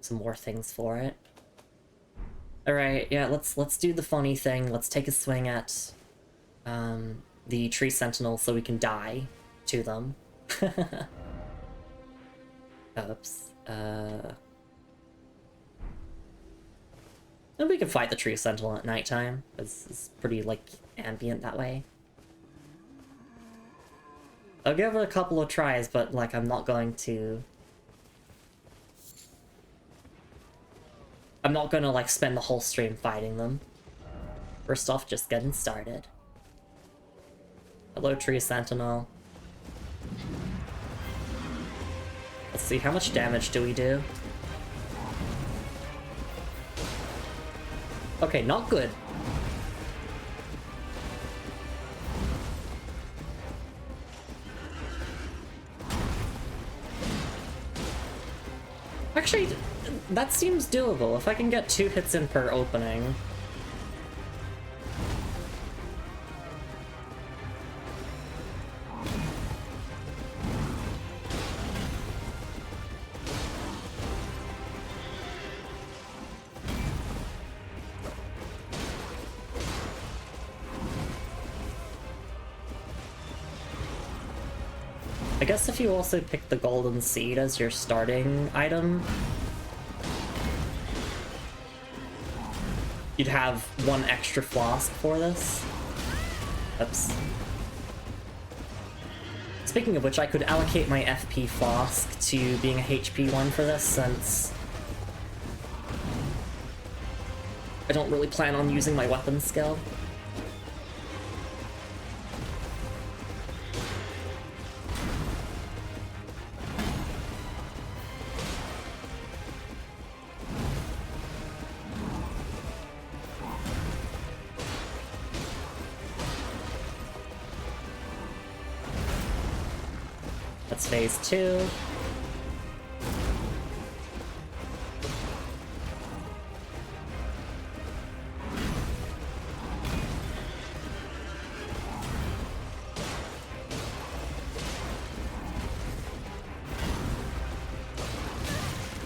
some more things for it. Alright, yeah, let's do the funny thing. Let's take a swing at the Tree Sentinel so we can die. to them. Oops. And we can fight the tree sentinel at nighttime. It's pretty, like, ambient that way. I'll give it a couple of tries, but, like, I'm not going to... I'm not gonna, like, spend the whole stream fighting them. First off, just getting started. Hello, tree sentinel. Let's see, how much damage do we do? Okay, not good. Actually, that seems doable. If I can get 2 hits in per opening. I guess if you also pick the golden seed as your starting item, you'd have 1 extra flask for this. Oops. Speaking of which, I could allocate my FP flask to being a HP one for this, since I don't really plan on using my weapon skill. That's phase 2.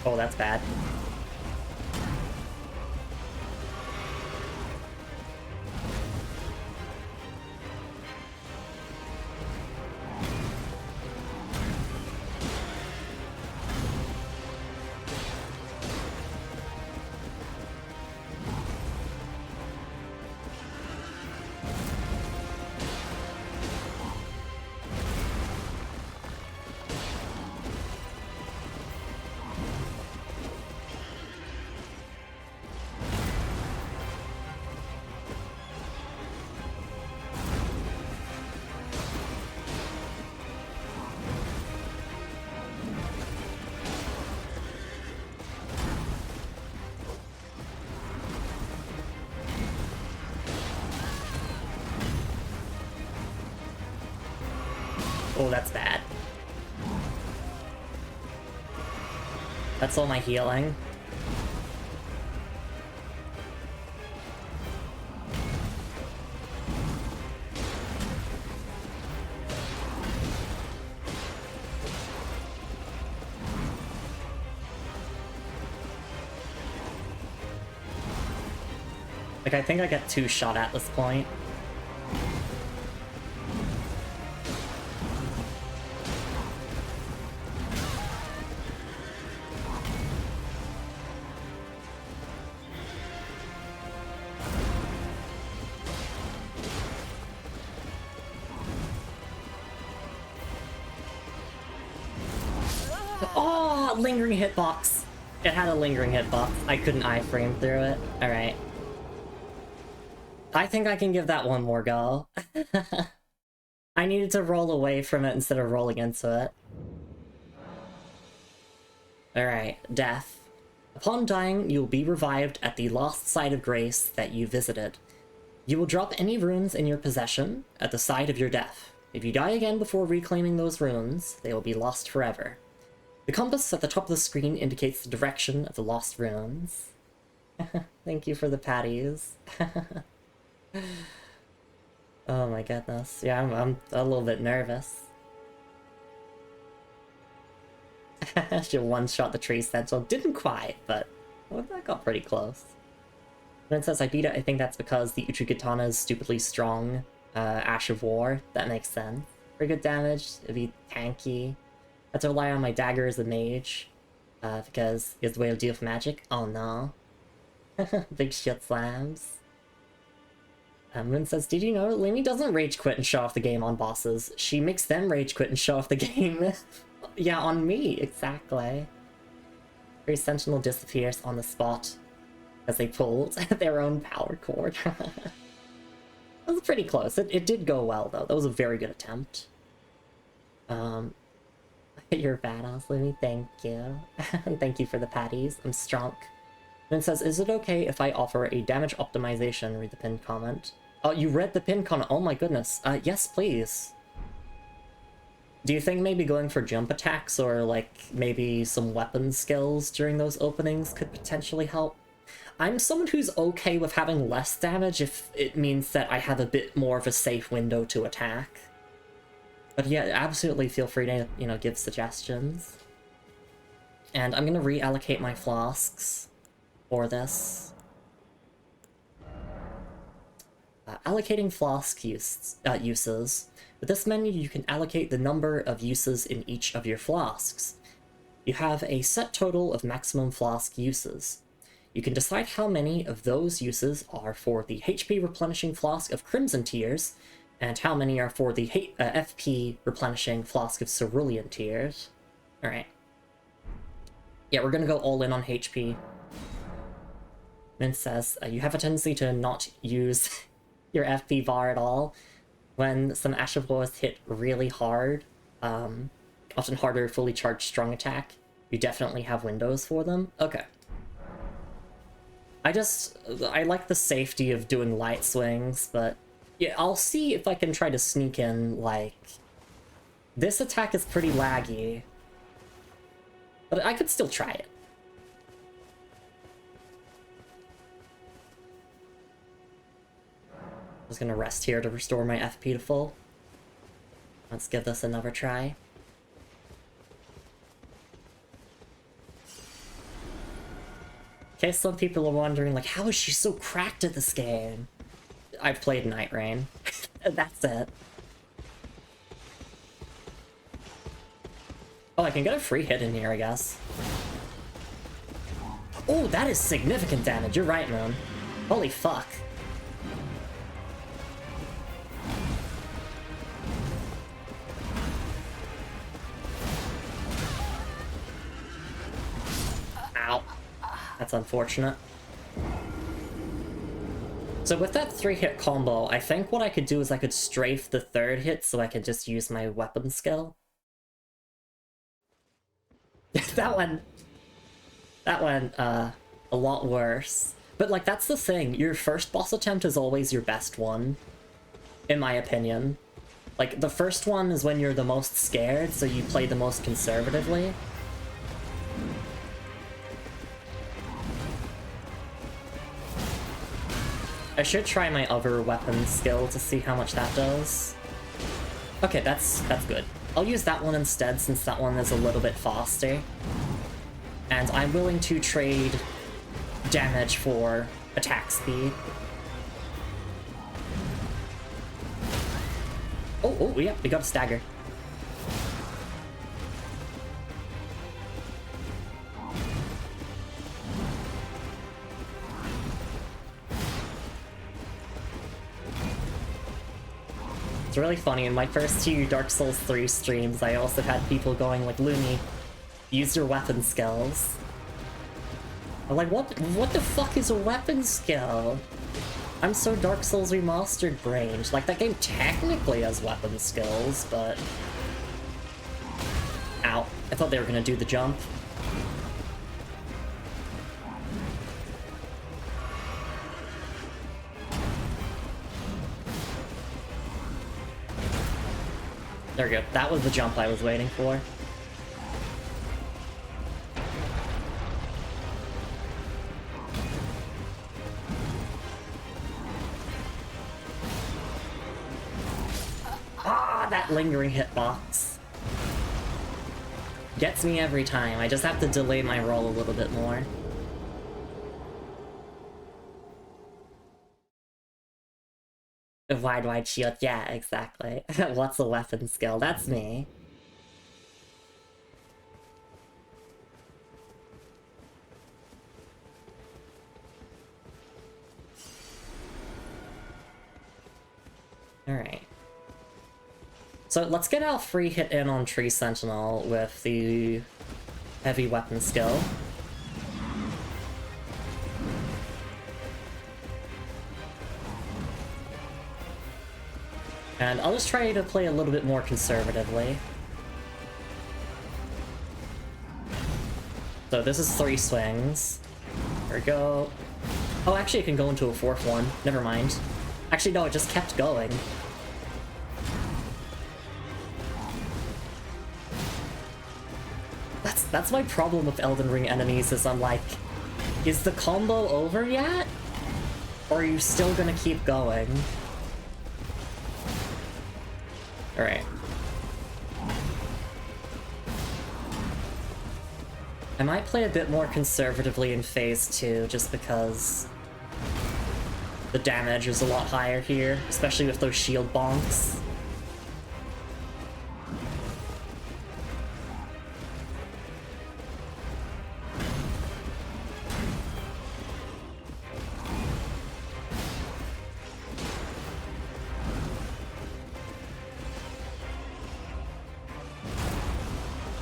Oh, that's bad. Oh, that's bad. That's all my healing. Like, I think I get 2 shot at this point. Oh, lingering hitbox. It had a lingering hitbox. I couldn't iframe through it. Alright. I think I can give that one more go. I needed to roll away from it instead of rolling into it. Alright, death. Upon dying, you will be revived at the lost site of grace that you visited. You will drop any runes in your possession at the site of your death. If you die again before reclaiming those runes, they will be lost forever. The compass at the top of the screen indicates the direction of the lost runes. Thank you for the patties. Oh my goodness. Yeah, I'm a little bit nervous. She one-shot the tree sentinel. Didn't quite, but well, that got pretty close. And then it says, I beat it. I think that's because the Uchigatana is stupidly strong. Ash of War. That makes sense. Pretty good damage. It'd be tanky. I have to rely on my dagger as a mage. Because it's the way to deal with magic. Oh no. Big shit slams. Moon says, did you know Lumi doesn't rage quit and show off the game on bosses? She makes them rage quit and show off the game. Yeah, on me, exactly. Every sentinel disappears on the spot as they pulled their own power cord. That was pretty close. It did go well, though. That was a very good attempt. You're badass, Lumi. Thank you. And thank you for the patties. I'm strong. And it says, is it okay if I offer a damage optimization? Read the pinned comment. Oh, you read the pinned comment. Oh my goodness. Yes, please. Do you think maybe going for jump attacks or like maybe some weapon skills during those openings could potentially help? I'm someone who's okay with having less damage if it means that I have a bit more of a safe window to attack. But yeah, absolutely feel free to, you know, give suggestions. And I'm gonna reallocate my flasks for this. Allocating flask uses. With this menu, you can allocate the number of uses in each of your flasks. You have a set total of maximum flask uses. You can decide how many of those uses are for the HP replenishing flask of Crimson Tears, and how many are for the FP replenishing flask of Cerulean Tears. Alright. Yeah, we're gonna go all in on HP. Min says, you have a tendency to not use your FP bar at all. When some Asher Blows hit really hard, often harder fully charged strong attack, you definitely have windows for them. Okay. I like the safety of doing light swings, but yeah, I'll see if I can try to sneak in, like... This attack is pretty laggy, but I could still try it. I'm just gonna rest here to restore my FP to full. Let's give this another try. In case some people are wondering, like, how is she so cracked at this game? I've played Night Rain. That's it. Oh, I can get a free hit in here, I guess. Oh, that is significant damage. You're right, Moon. Holy fuck. Ow. That's unfortunate. So with that 3-hit combo, I think what I could do is I could strafe the 3rd hit so I could just use my weapon skill. That went a lot worse. But like, that's the thing, your first boss attempt is always your best one, in my opinion. Like, the first one is when you're the most scared, so you play the most conservatively. I should try my other weapon skill to see how much that does. Okay, that's good. I'll use that one instead, since that one is a little bit faster. And I'm willing to trade damage for attack speed. Oh, yeah, we got a stagger. It's really funny, in my first 2 Dark Souls 3 streams, I also had people going like, Lumi, use your weapon skills. I'm like, what the fuck is a weapon skill? I'm so Dark Souls Remastered brained. Like, that game technically has weapon skills, but... Ow. I thought they were gonna do the jump. There we go. That was the jump I was waiting for. Ah, that lingering hitbox. Gets me every time. I just have to delay my roll a little bit more. A wide shield, yeah, exactly. What's a weapon skill? That's me. Alright. So let's get our free hit in on Tree Sentinel with the heavy weapon skill. And I'll just try to play a little bit more conservatively. So this is 3 swings. There we go. Oh, actually it can go into a 4th one. Never mind. Actually, no, it just kept going. That's my problem with Elden Ring enemies, is I'm like, is the combo over yet? Or are you still gonna keep going? Alright. I might play a bit more conservatively in Phase 2, just because the damage is a lot higher here, especially with those shield bonks.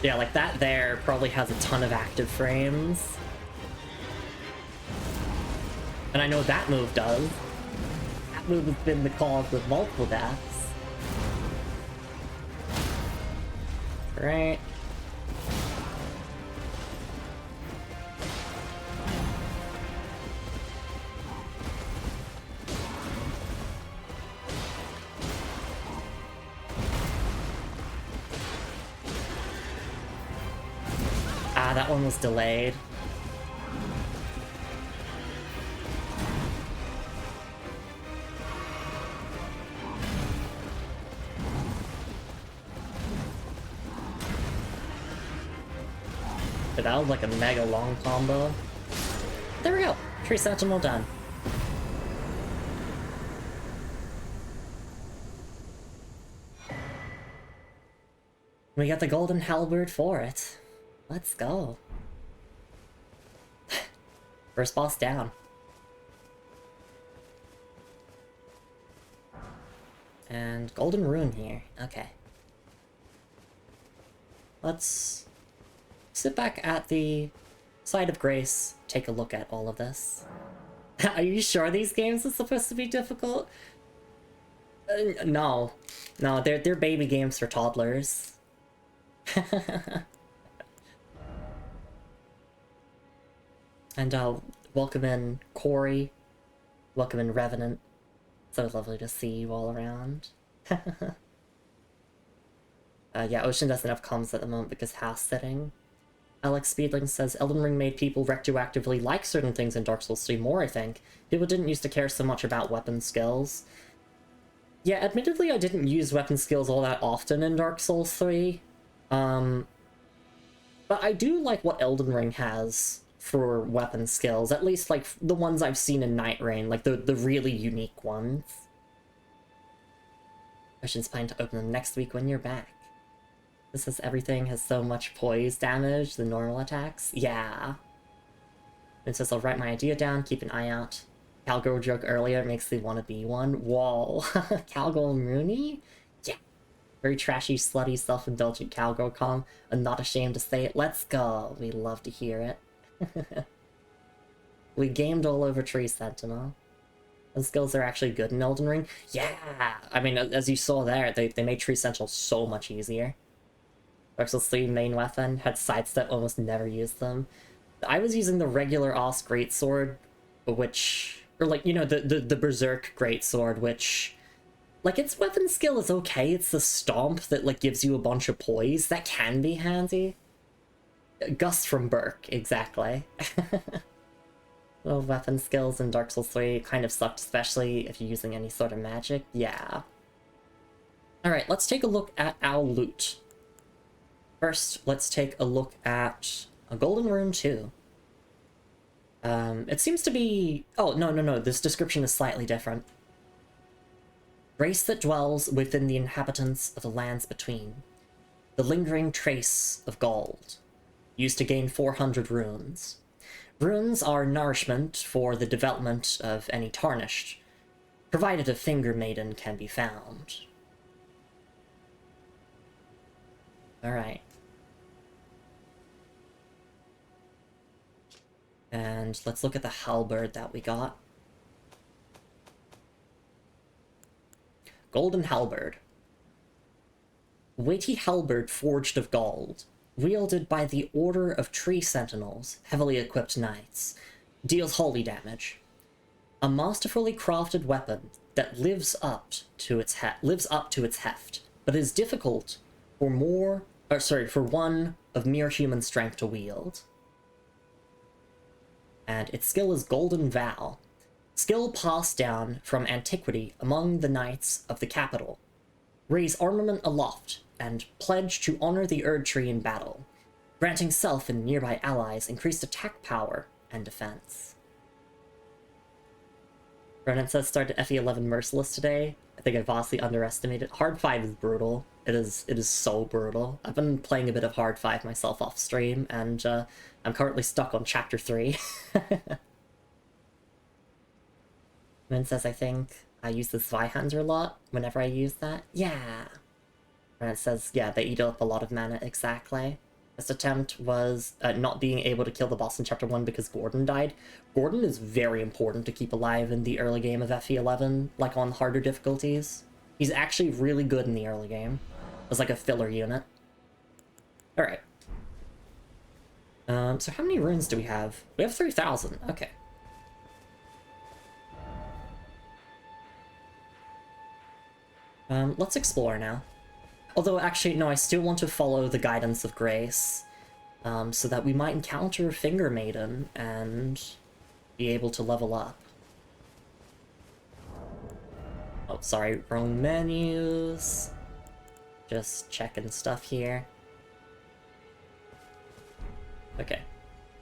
Yeah, like that there probably has a ton of active frames. And I know that move does. That move has been the cause of multiple deaths. Right. Ah, that one was delayed. But that was like a mega long combo. There we go! Tree Sentinel done. We got the golden halberd for it. Let's go. First boss down. And golden rune here. Okay. Let's sit back at the side of grace, take a look at all of this. Are you sure these games are supposed to be difficult? No. No, they're baby games for toddlers. And welcome in Corey. Welcome in Revenant. So lovely to see you all around. Yeah, Ocean doesn't have comms at the moment because house sitting. Alex Speedling says, Elden Ring made people retroactively like certain things in Dark Souls 3 more, I think. People didn't used to care so much about weapon skills. Yeah, admittedly I didn't use weapon skills all that often in Dark Souls 3. But I do like what Elden Ring has for weapon skills, at least like the ones I've seen in Night Rain, like the really unique ones. Ocean's planning to open them next week when you're back. This says everything has so much poise damage, the normal attacks. Yeah. It says I'll write my idea down, keep an eye out. Cowgirl joke earlier makes me want to be one. Whoa. Cowgirl Mooney? Yeah. Very trashy, slutty, self-indulgent cowgirl calm. I'm not ashamed to say it. Let's go. We love to hear it. We gamed all over Tree Sentinel. The skills are actually good in Elden Ring. Yeah! I mean, as you saw there, they made Tree Sentinel so much easier. Dark Souls 3 main weapon had sidestep, almost never used them. I was using the regular Os Greatsword, which... Or like, you know, the Berserk Greatsword, which... Like, its weapon skill is okay, it's the stomp that, like, gives you a bunch of poise. That can be handy. Gust from Burke, exactly. Well, weapon skills in Dark Souls 3 kind of sucked, especially if you're using any sort of magic. Yeah. Alright, let's take a look at our loot. First, let's take a look at a Golden Rune 2. It seems to be... Oh, no, this description is slightly different. Grace that dwells within the inhabitants of the lands between. The lingering trace of gold, used to gain 400 runes. Runes are nourishment for the development of any Tarnished, provided a finger maiden can be found. Alright. And let's look at the halberd that we got. Golden halberd. Weighty halberd forged of gold, wielded by the Order of Tree Sentinels, heavily equipped knights, deals holy damage. A masterfully crafted weapon that lives up to its heft, but is difficult for one of mere human strength to wield. And its skill is Golden Vow, skill passed down from antiquity among the knights of the capital. Raise armament aloft and pledge to honor the Erd Tree in battle, granting self and nearby allies increased attack power and defense. Brennan says started FE11 Merciless today. I think I vastly underestimated. Hard 5 is brutal. It is so brutal. I've been playing a bit of Hard 5 myself off stream, and I'm currently stuck on Chapter 3. Brennan says, I think I use the Zweihander a lot whenever I use that. Yeah. Brennan says, yeah, they eat up a lot of mana, exactly. This attempt was not being able to kill the boss in Chapter 1 because Gordon died. Gordon is very important to keep alive in the early game of FE11, like on harder difficulties. He's actually really good in the early game, as like a filler unit. Alright. So how many runes do we have? We have 3,000, okay. Let's explore now. Although, actually, no, I still want to follow the guidance of Grace, so that we might encounter a Finger Maiden and be able to level up. Oh, sorry, wrong menus. Just checking stuff here. Okay.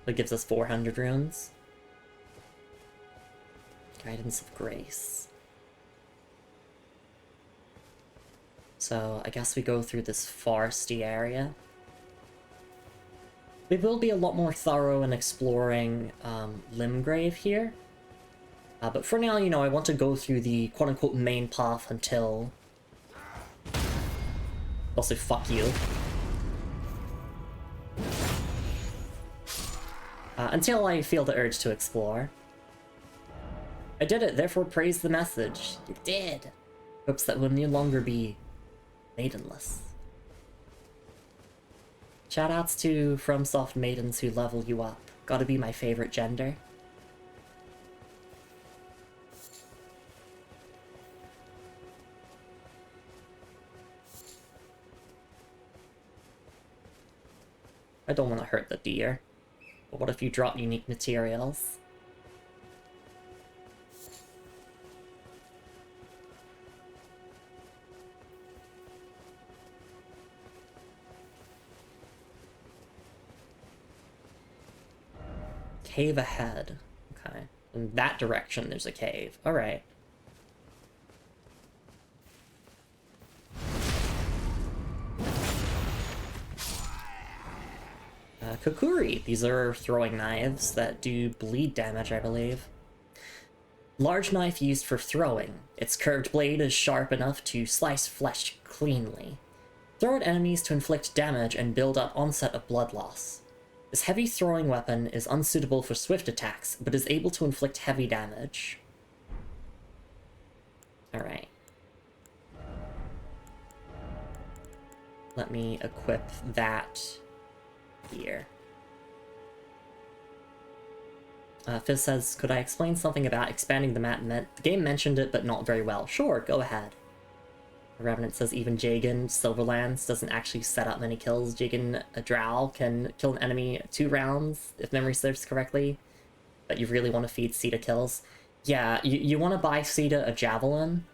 That gives us 400 runes. Guidance of Grace. So I guess we go through this foresty area. We will be a lot more thorough in exploring Limgrave here. But for now, you know, I want to go through the quote-unquote main path until... Also, fuck you. Until I feel the urge to explore. I did it, therefore praise the message. You did! Hopes that will no longer be maidenless. Shoutouts to FromSoft maidens who level you up. Gotta be my favorite gender. I don't want to hurt the deer. But what if you drop unique materials? Cave ahead. Okay. In that direction, there's a cave. Alright. Kokuri. These are throwing knives that do bleed damage, I believe. Large knife used for throwing. Its curved blade is sharp enough to slice flesh cleanly. Throw at enemies to inflict damage and build up onset of blood loss. This heavy throwing weapon is unsuitable for swift attacks, but is able to inflict heavy damage. Alright. Let me equip that here. Fizz says, could I explain something about expanding the map? The game mentioned it, but not very well. Sure, go ahead. Revenant says even Jagan Silverlands doesn't actually set up many kills. Jagan Drow can kill an enemy 2 rounds, if memory serves correctly. But you really want to feed Sita kills. Yeah, you want to buy Sita a Javelin.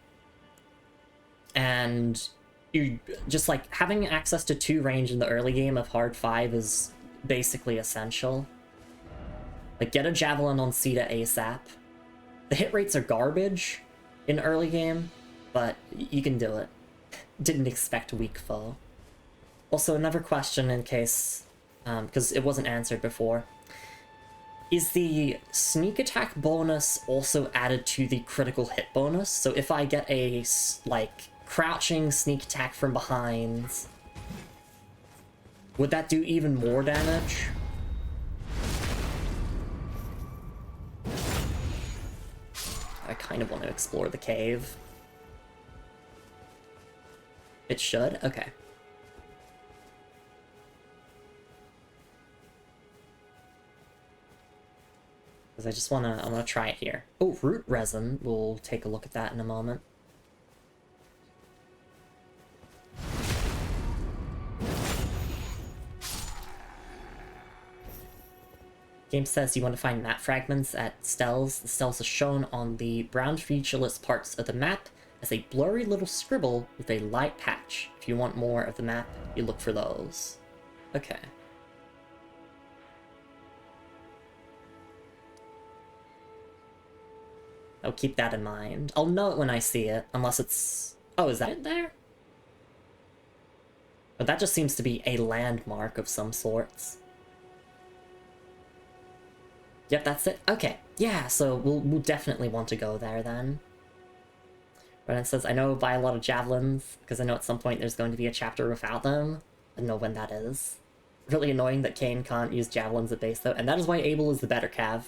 And you just like having access to 2 range in the early game of Hard 5 is basically essential. Like, get a Javelin on Sita ASAP. The hit rates are garbage in early game, but you can do it. Didn't expect weak foe. Also, another question in case, because it wasn't answered before. Is the sneak attack bonus also added to the critical hit bonus? So if I get a, like, crouching sneak attack from behind, would that do even more damage? I kind of want to explore the cave. It should? Okay. Because I just I wanna try it here. Oh, root resin. We'll take a look at that in a moment. Game says you want to find map fragments at steles. The steles are shown on the brown featureless parts of the map as a blurry little scribble with a light patch. If you want more of the map, you look for those. Okay. I'll keep that in mind. I'll know it when I see it, unless it's... Oh, is that it there? But that just seems to be a landmark of some sorts. Yep, that's it. Okay, yeah, so we'll definitely want to go there then. Renan says, I know buy a lot of javelins, because I know at some point there's going to be a chapter without them. I don't know when that is. Really annoying that Kain can't use javelins at base though, and that is why Abel is the better cav.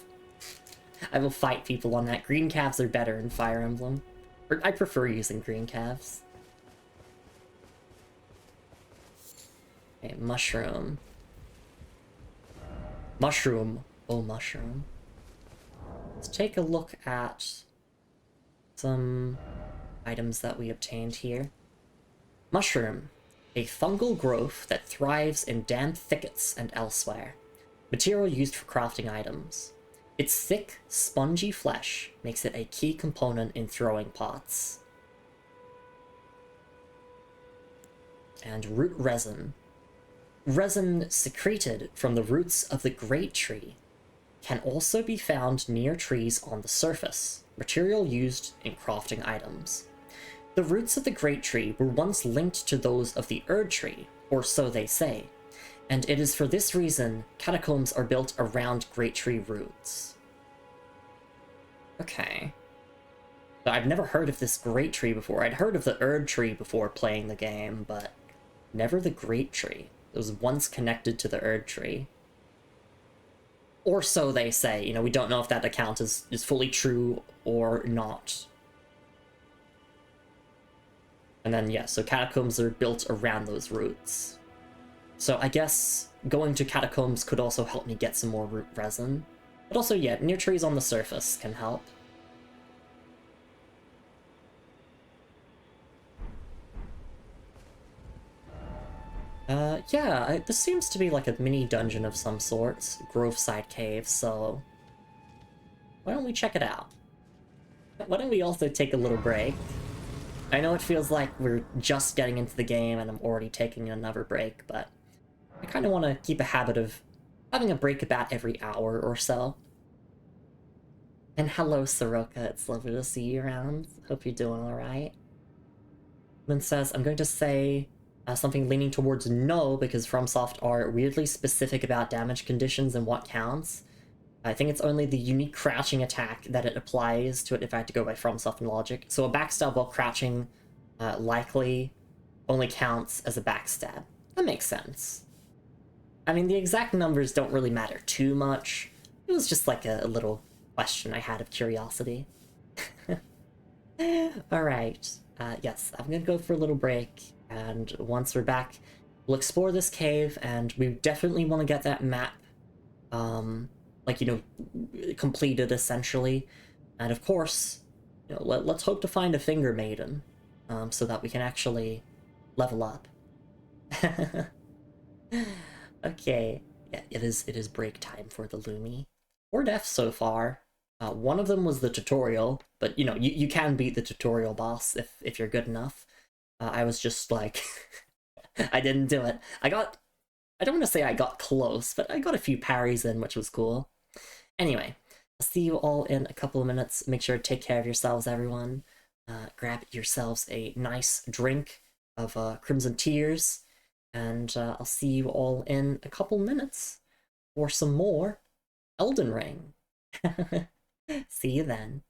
I will fight people on that. Green calves are better in Fire Emblem. Or I prefer using green calves. Okay, mushroom. Mushroom. Oh, mushroom. Let's take a look at some items that we obtained here. Mushroom. A fungal growth that thrives in damp thickets and elsewhere. Material used for crafting items. Its thick, spongy flesh makes it a key component in throwing pots. And root resin. Resin secreted from the roots of the great tree can also be found near trees on the surface, material used in crafting items. The roots of the great tree were once linked to those of the Erd tree, or so they say, and it is for this reason catacombs are built around great tree roots. Okay. But I've never heard of this great tree before. I'd heard of the Erd tree before playing the game, but never the great tree. It was once connected to the Erd tree. Or so they say. You know, we don't know if that account is fully true or not. And then, yeah, so catacombs are built around those roots. So I guess going to catacombs could also help me get some more root resin. But also, yeah, near trees on the surface can help. Yeah, this seems to be like a mini dungeon of some sorts. Groveside Cave, so... why don't we check it out? Why don't we also take a little break? I know it feels like we're just getting into the game and I'm already taking another break, but I kind of want to keep a habit of having a break about every hour or so. And hello, Soroka, it's lovely to see you around. Hope you're doing alright. Lynn says, I'm going to say something leaning towards no, because FromSoft are weirdly specific about damage conditions and what counts. I think it's only the unique crouching attack that it applies to it if I had to go by FromSoft and logic. So a backstab while crouching likely only counts as a backstab. That makes sense. I mean, the exact numbers don't really matter too much. It was just like a little question I had of curiosity. Alright, yes, I'm gonna go for a little break, and once we're back, we'll explore this cave, and we definitely want to get that map, like, you know, completed, essentially. And of course, you know, let's hope to find a Finger Maiden, so that we can actually level up. Okay, yeah, it is break time for the Lumi. 4 deaths so far. One of them was the tutorial, but you know, you can beat the tutorial boss if you're good enough. I was just like, I didn't do it. I don't want to say I got close, but I got a few parries in, which was cool. Anyway, I'll see you all in a couple of minutes. Make sure to take care of yourselves, everyone. grab yourselves a nice drink of Crimson Tears, and I'll see you all in a couple minutes for some more Elden Ring. See you then.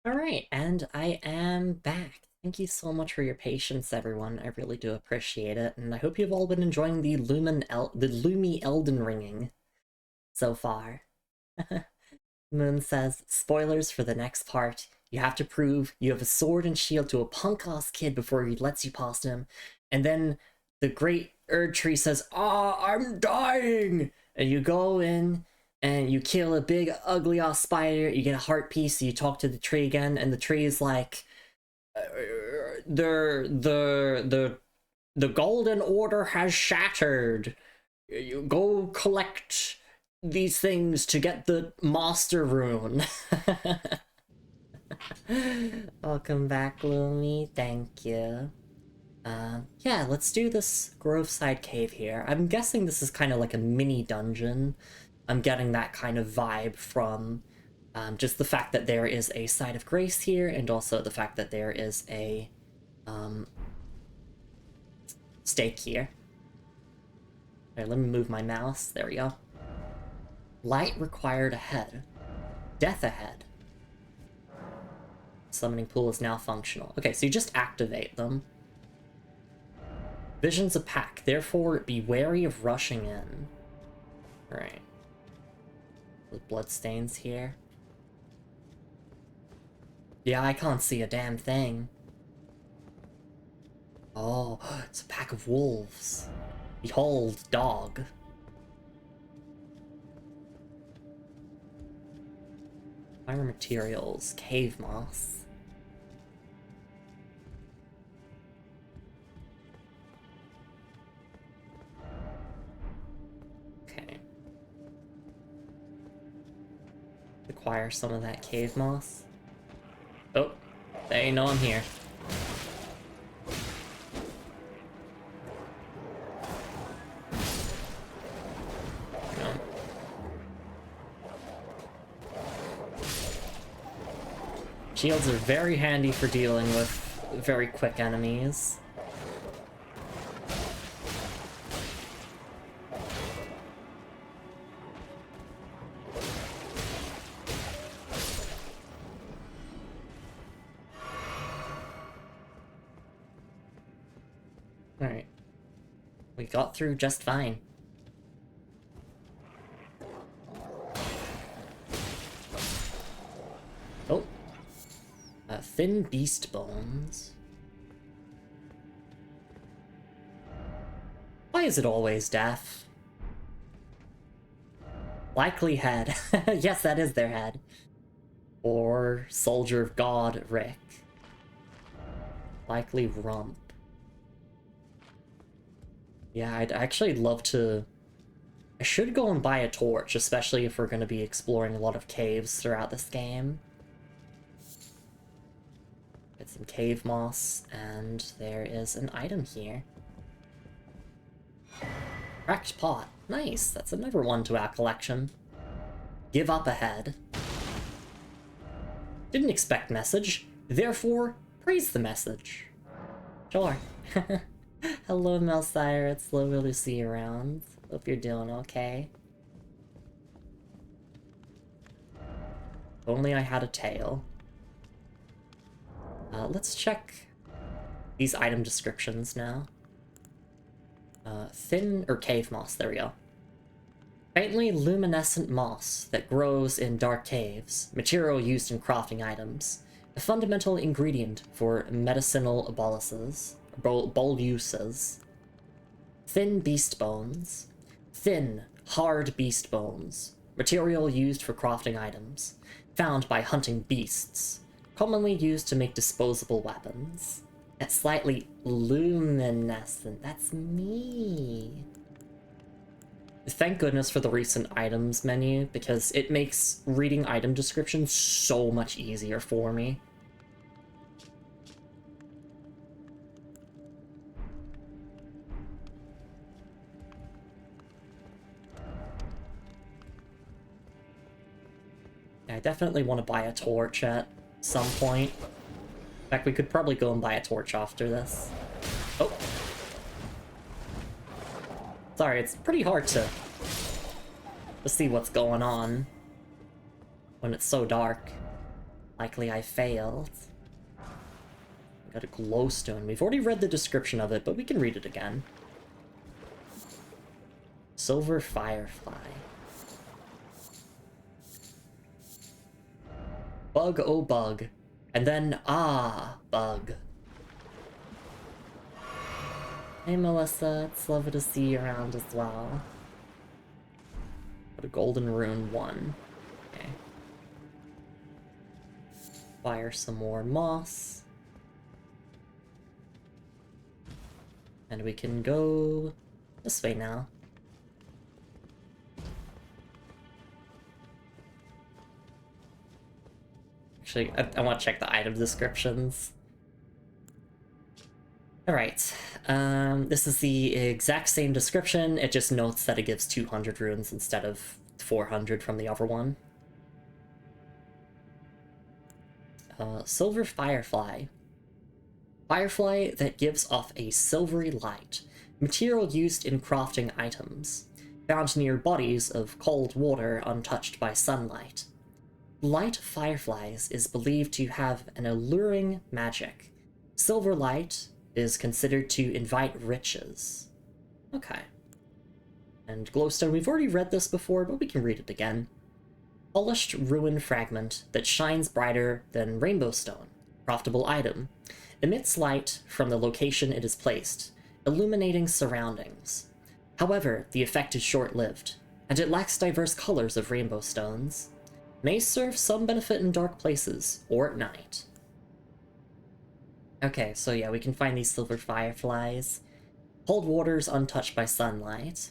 Alright, and I am back. Thank you so much for your patience, everyone. I really do appreciate it, and I hope you've all been enjoying the Lumi Elden Ringing so far. Moon says, spoilers for the next part. You have to prove you have a sword and shield to a punk-ass kid before he lets you past him, and then the great Erd Tree says, I'm dying! And you go in, and you kill a big ugly ass spider, you get a heart piece, so you talk to the tree again, and the tree is like, the golden order has shattered. You go collect these things to get the master rune. Welcome back, Lumi. Thank you. Yeah, let's do this Groveside Cave here. I'm guessing this is kind of like a mini dungeon. I'm getting that kind of vibe from just the fact that there is a Side of Grace here, and also the fact that there is a stake here. Alright, let me move my mouse. There we go. Light required ahead. Death ahead. Summoning pool is now functional. Okay, so you just activate them. Visions of pack, therefore be wary of rushing in. Alright. With bloodstains here. Yeah, I can't see a damn thing. Oh, it's a pack of wolves. Behold, dog. Fire materials, cave moss. acquire some of that cave moss. Oh, they know I'm here. No. Shields are very handy for dealing with very quick enemies. Alright. We got through just fine. Oh. Thin beast bones. Why is it always death? Likely head. Yes, that is their head. Or Soldier of God Rick. Likely rump. Yeah, I'd actually love to... I should go and buy a torch, especially if we're going to be exploring a lot of caves throughout this game. Get some cave moss, and there is an item here. Cracked pot. Nice, that's another one to our collection. Give up ahead. Didn't expect message, therefore praise the message. Sure. Hello, Melsire, it's lovely to see you around. Hope you're doing okay. If only I had a tail. Let's check these item descriptions now. Thin, or cave moss, there we go. Faintly luminescent moss that grows in dark caves, material used in crafting items, a fundamental ingredient for medicinal boluses. Thin beast bones. Thin, hard beast bones. Material used for crafting items. Found by hunting beasts. Commonly used to make disposable weapons. It's slightly luminescent. That's me. Thank goodness for the recent items menu, because it makes reading item descriptions so much easier for me. I definitely want to buy a torch at some point. In fact, we could probably go and buy a torch after this. Oh. Sorry, it's pretty hard to see what's going on when it's so dark. Likely I failed. Got a glowstone. We've already read the description of it, but we can read it again. Silver firefly. Bug, oh bug. And then, ah, bug. Hey Melissa, it's lovely to see you around as well. Got a golden rune 1. Okay. Fire some more moss. And we can go this way now. Actually, I want to check the item descriptions. Alright, this is the exact same description, it just notes that it gives 200 runes instead of 400 from the other one. Silver firefly. Firefly that gives off a silvery light. Material used in crafting items. Found near bodies of cold water untouched by sunlight. Light fireflies is believed to have an alluring magic. Silver light is considered to invite riches. Okay. And glowstone, we've already read this before, but we can read it again. Polished ruin fragment that shines brighter than rainbow stone. Craftable item. Emits light from the location it is placed, illuminating surroundings. However, the effect is short-lived, and it lacks diverse colors of rainbow stones. May serve some benefit in dark places, or at night. Okay, so yeah, we can find these silver fireflies. Cold waters untouched by sunlight.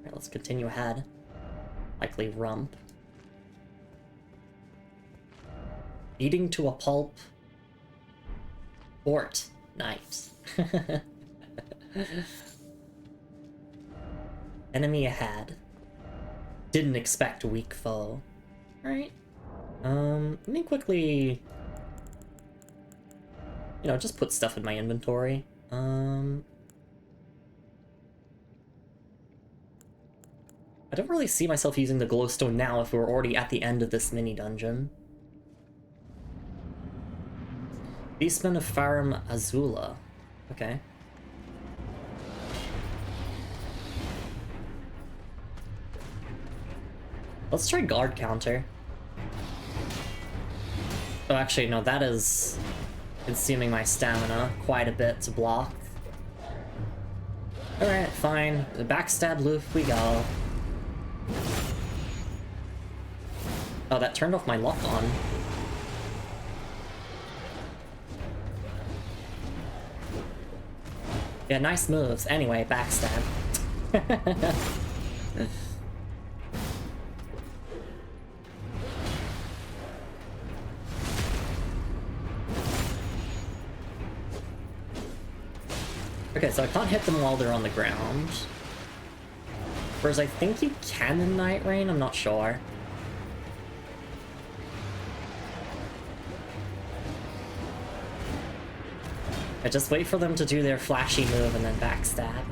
Alright, let's continue ahead. Likely rump. Eating to a pulp. Fort. Nice. Enemy ahead. Didn't expect weak foe. Alright. Let me quickly... You know, just put stuff in my inventory. I don't really see myself using the glowstone now if we're already at the end of this mini-dungeon. Beastman of Farum Azula. Okay. Let's try guard counter. Oh, actually, no, that is consuming my stamina quite a bit to block. Alright, fine. The backstab loop we go. Oh, that turned off my lock on. Yeah, nice moves. Anyway, backstab. Okay, so I can't hit them while they're on the ground. Whereas I think you can in Night Rain, I'm not sure. I just wait for them to do their flashy move and then backstab.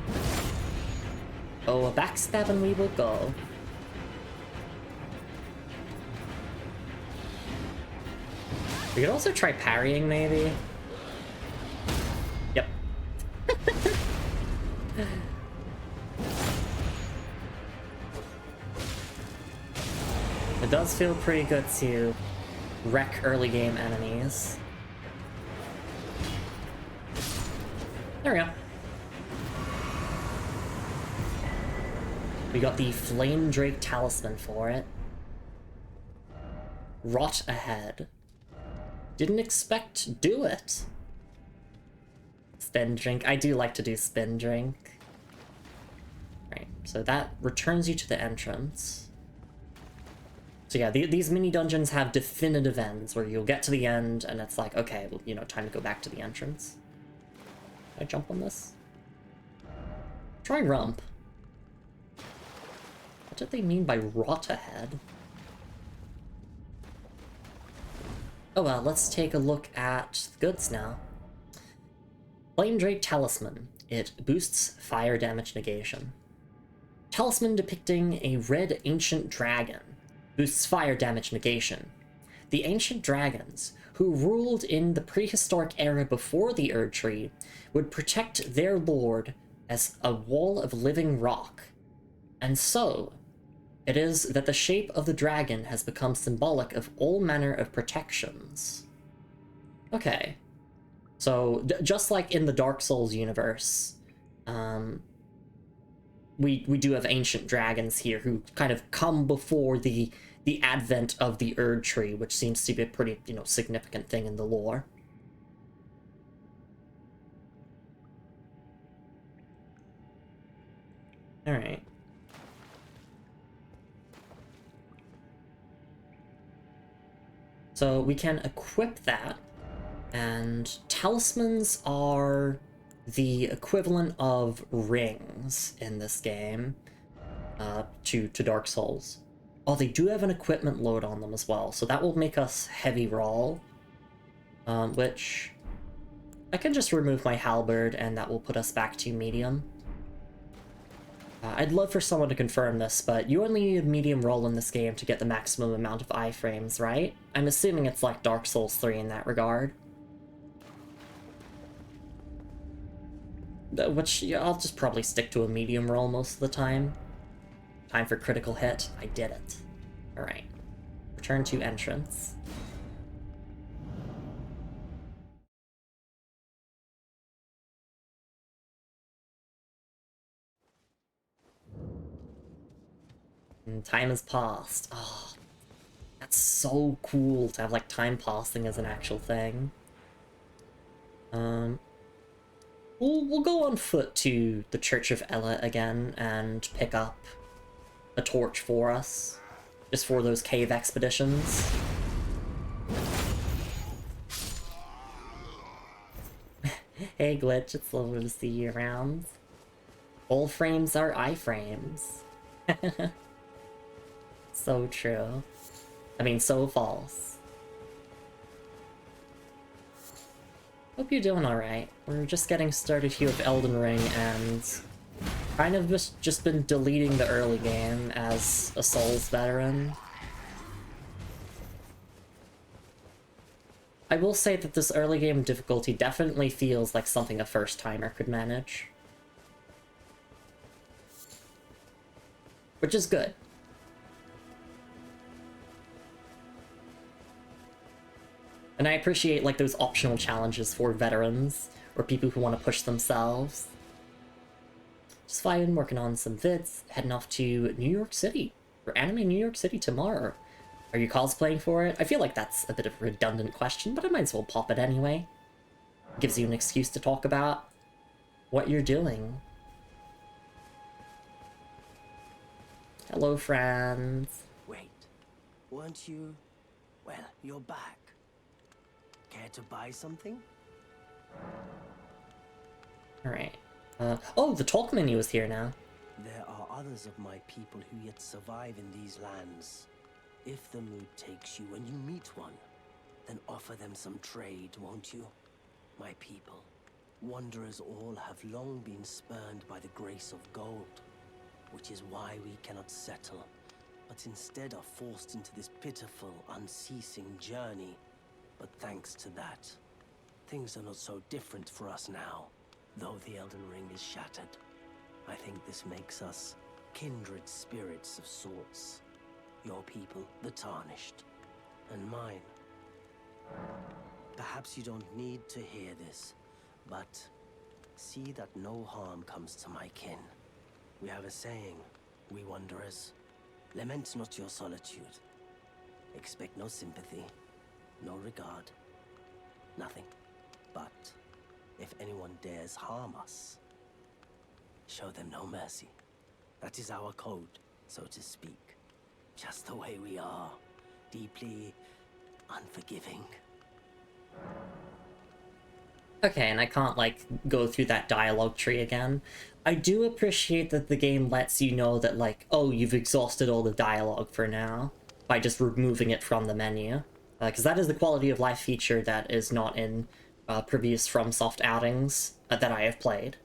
Oh, a backstab and we will go. We could also try parrying, maybe. Yep. It does feel pretty good to wreck early game enemies. There we go. We got the Flame Drake Talisman for it. Rot ahead. Didn't expect to do it. Spin drink. I do like to do spin drink. Right, so that returns you to the entrance. So yeah, these mini dungeons have definitive ends where you'll get to the end and it's like, okay, well, you know, time to go back to the entrance. Can I jump on this? Try rump. What did they mean by rot ahead? Oh well, let's take a look at the goods now. Flame Drake Talisman. It boosts fire damage negation. Talisman depicting a red ancient dragon. Boosts fire damage negation. The ancient dragons, who ruled in the prehistoric era before the Erd Tree, would protect their lord as a wall of living rock. And so, it is that the shape of the dragon has become symbolic of all manner of protections. Okay. So, just like in the Dark Souls universe, we do have ancient dragons here who kind of come before the advent of the Erd Tree, which seems to be a pretty, you know, significant thing in the lore. Alright. So we can equip that, and talismans are the equivalent of rings in this game to Dark Souls. Oh, they do have an equipment load on them as well, so that will make us heavy roll, which I can just remove my halberd and that will put us back to medium. I'd love for someone to confirm this, but you only need medium roll in this game to get the maximum amount of iframes, right? I'm assuming it's like Dark Souls 3 in that regard. Which, yeah, I'll just probably stick to a medium roll most of the time. Time for critical hit. I did it. Alright. Return to entrance. And time has passed. Oh, that's so cool to have, like, time passing as an actual thing. We'll go on foot to the Church of Ella again and pick up a torch for us, just for those cave expeditions. Hey Glitch, it's lovely to see you around. Old frames are iframes. So true. I mean, so false. Hope you're doing alright. We're just getting started here with Elden Ring, and kind of just been deleting the early game as a Souls veteran. I will say that this early game difficulty definitely feels like something a first-timer could manage. Which is good. And I appreciate, like, those optional challenges for veterans, or people who want to push themselves. Just fine, working on some vids, heading off to New York City, for Anime New York City tomorrow. Are you cosplaying for it? I feel like that's a bit of a redundant question, but I might as well pop it anyway. Gives you an excuse to talk about what you're doing. Hello, friends. Wait, weren't you... Well, you're back. Care to buy something? Alright. Oh, the talk menu is here now. There are others of my people who yet survive in these lands. If the mood takes you and you meet one, then offer them some trade, won't you? My people, wanderers all have long been spurned by the grace of gold, which is why we cannot settle, but instead are forced into this pitiful, unceasing journey. But thanks to that, things are not so different for us now, though the Elden Ring is shattered. I think this makes us kindred spirits of sorts. Your people, the Tarnished, and mine. Perhaps you don't need to hear this, but see that no harm comes to my kin. We have a saying, we wanderers, lament not your solitude. Expect no sympathy, no regard, nothing. But if anyone dares harm us, show them no mercy. That is our code, so to speak. Just the way we are, deeply unforgiving. Okay, and I can't, like, go through that dialogue tree again. I do appreciate that the game lets you know that, like, oh, you've exhausted all the dialogue for now, by just removing it from the menu. Because that is the quality of life feature that is not in previous FromSoft outings that I have played.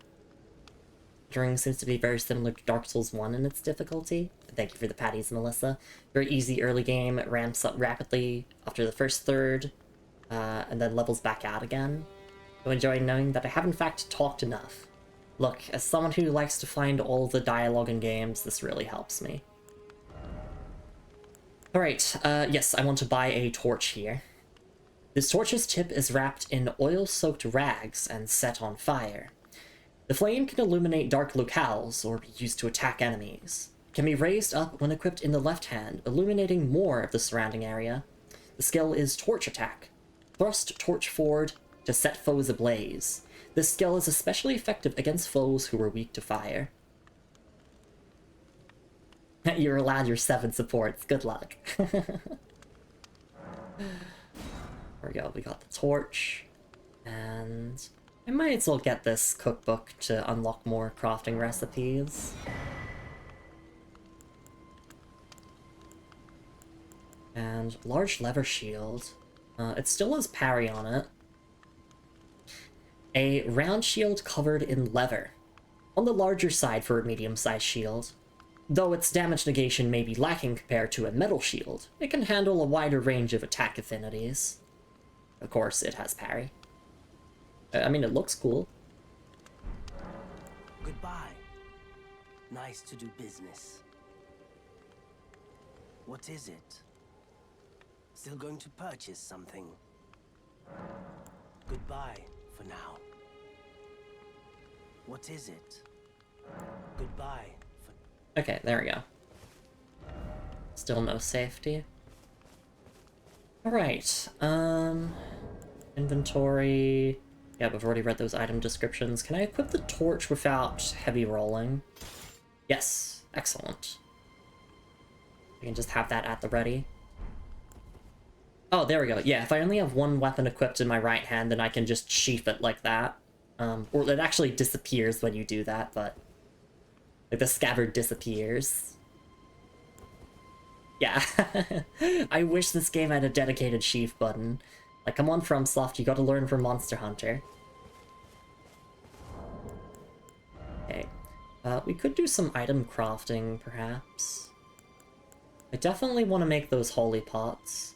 Ring seems to be very similar to Dark Souls 1 in its difficulty. Thank you for the patties, Melissa. Very easy early game, it ramps up rapidly after the first third, and then levels back out again. I'm enjoying knowing that I have in fact talked enough. Look, as someone who likes to find all the dialogue in games, this really helps me. Alright, yes, I want to buy a torch here. This torch's tip is wrapped in oil-soaked rags and set on fire. The flame can illuminate dark locales or be used to attack enemies. It can be raised up when equipped in the left hand, illuminating more of the surrounding area. The skill is Torch Attack. Thrust torch forward to set foes ablaze. This skill is especially effective against foes who are weak to fire. You're allowed your 7 supports. Good luck. There we go. We got the torch. And I might as well get this cookbook to unlock more crafting recipes. And large lever shield. It still has parry on it. A round shield covered in leather. On the larger side for a medium-sized shield. Though its damage negation may be lacking compared to a metal shield, it can handle a wider range of attack affinities. Of course, it has parry. I mean, it looks cool. Goodbye. Nice to do business. What is it? Still going to purchase something? Goodbye for now. What is it? Goodbye for... Okay, there we go. Still no safety. Alright, inventory... Yep, I've already read those item descriptions. Can I equip the torch without heavy rolling? Yes, excellent. You can just have that at the ready. Oh, there we go. Yeah, if I only have one weapon equipped in my right hand, then I can just sheath it like that. Or it actually disappears when you do that, but... like, the scabbard disappears. Yeah. I wish this game had a dedicated sheath button. Like, come on, FromSoft, you gotta learn from Monster Hunter. Okay. We could do some item crafting, perhaps. I definitely want to make those holy pots.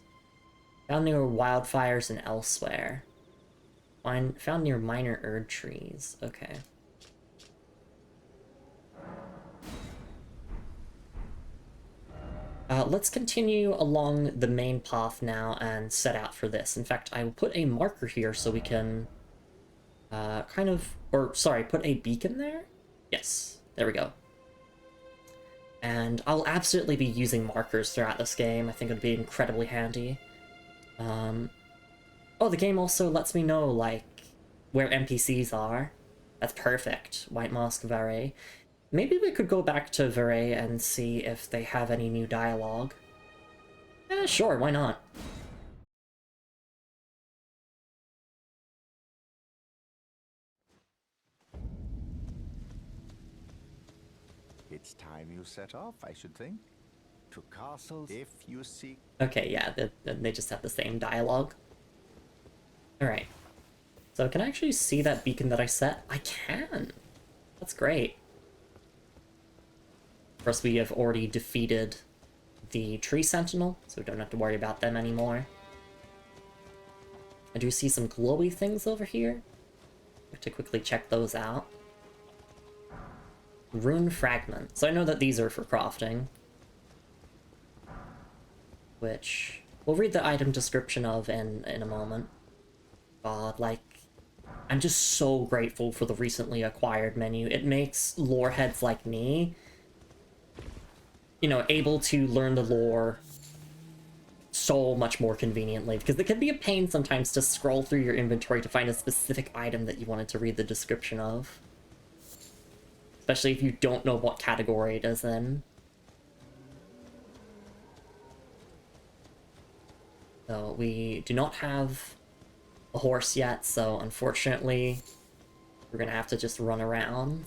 Found near wildfires and elsewhere. Found near minor Erd trees. Okay. Let's continue along the main path now and set out for this. In fact, I will put a marker here so we can put a beacon there? Yes, there we go. And I'll absolutely be using markers throughout this game. I think it would be incredibly handy. Oh, the game also lets me know, like, where NPCs are. That's perfect. White Mask Varay. Maybe we could go back to Varay and see if they have any new dialogue. Sure, why not? It's time you set off, I should think. To castles if you seek... Okay, yeah, they just have the same dialogue. Alright. So can I actually see that beacon that I set? I can! That's great. Of course, we have already defeated the Tree Sentinel, so we don't have to worry about them anymore. I do see some glowy things over here. I have to quickly check those out. Rune Fragment. So I know that these are for crafting. Which we'll read the item description of in a moment. God, like, I'm just so grateful for the recently acquired menu. It makes loreheads like me, you know, able to learn the lore so much more conveniently, because it can be a pain sometimes to scroll through your inventory to find a specific item that you wanted to read the description of. Especially if you don't know what category it is in. So we do not have a horse yet, so unfortunately we're gonna have to just run around.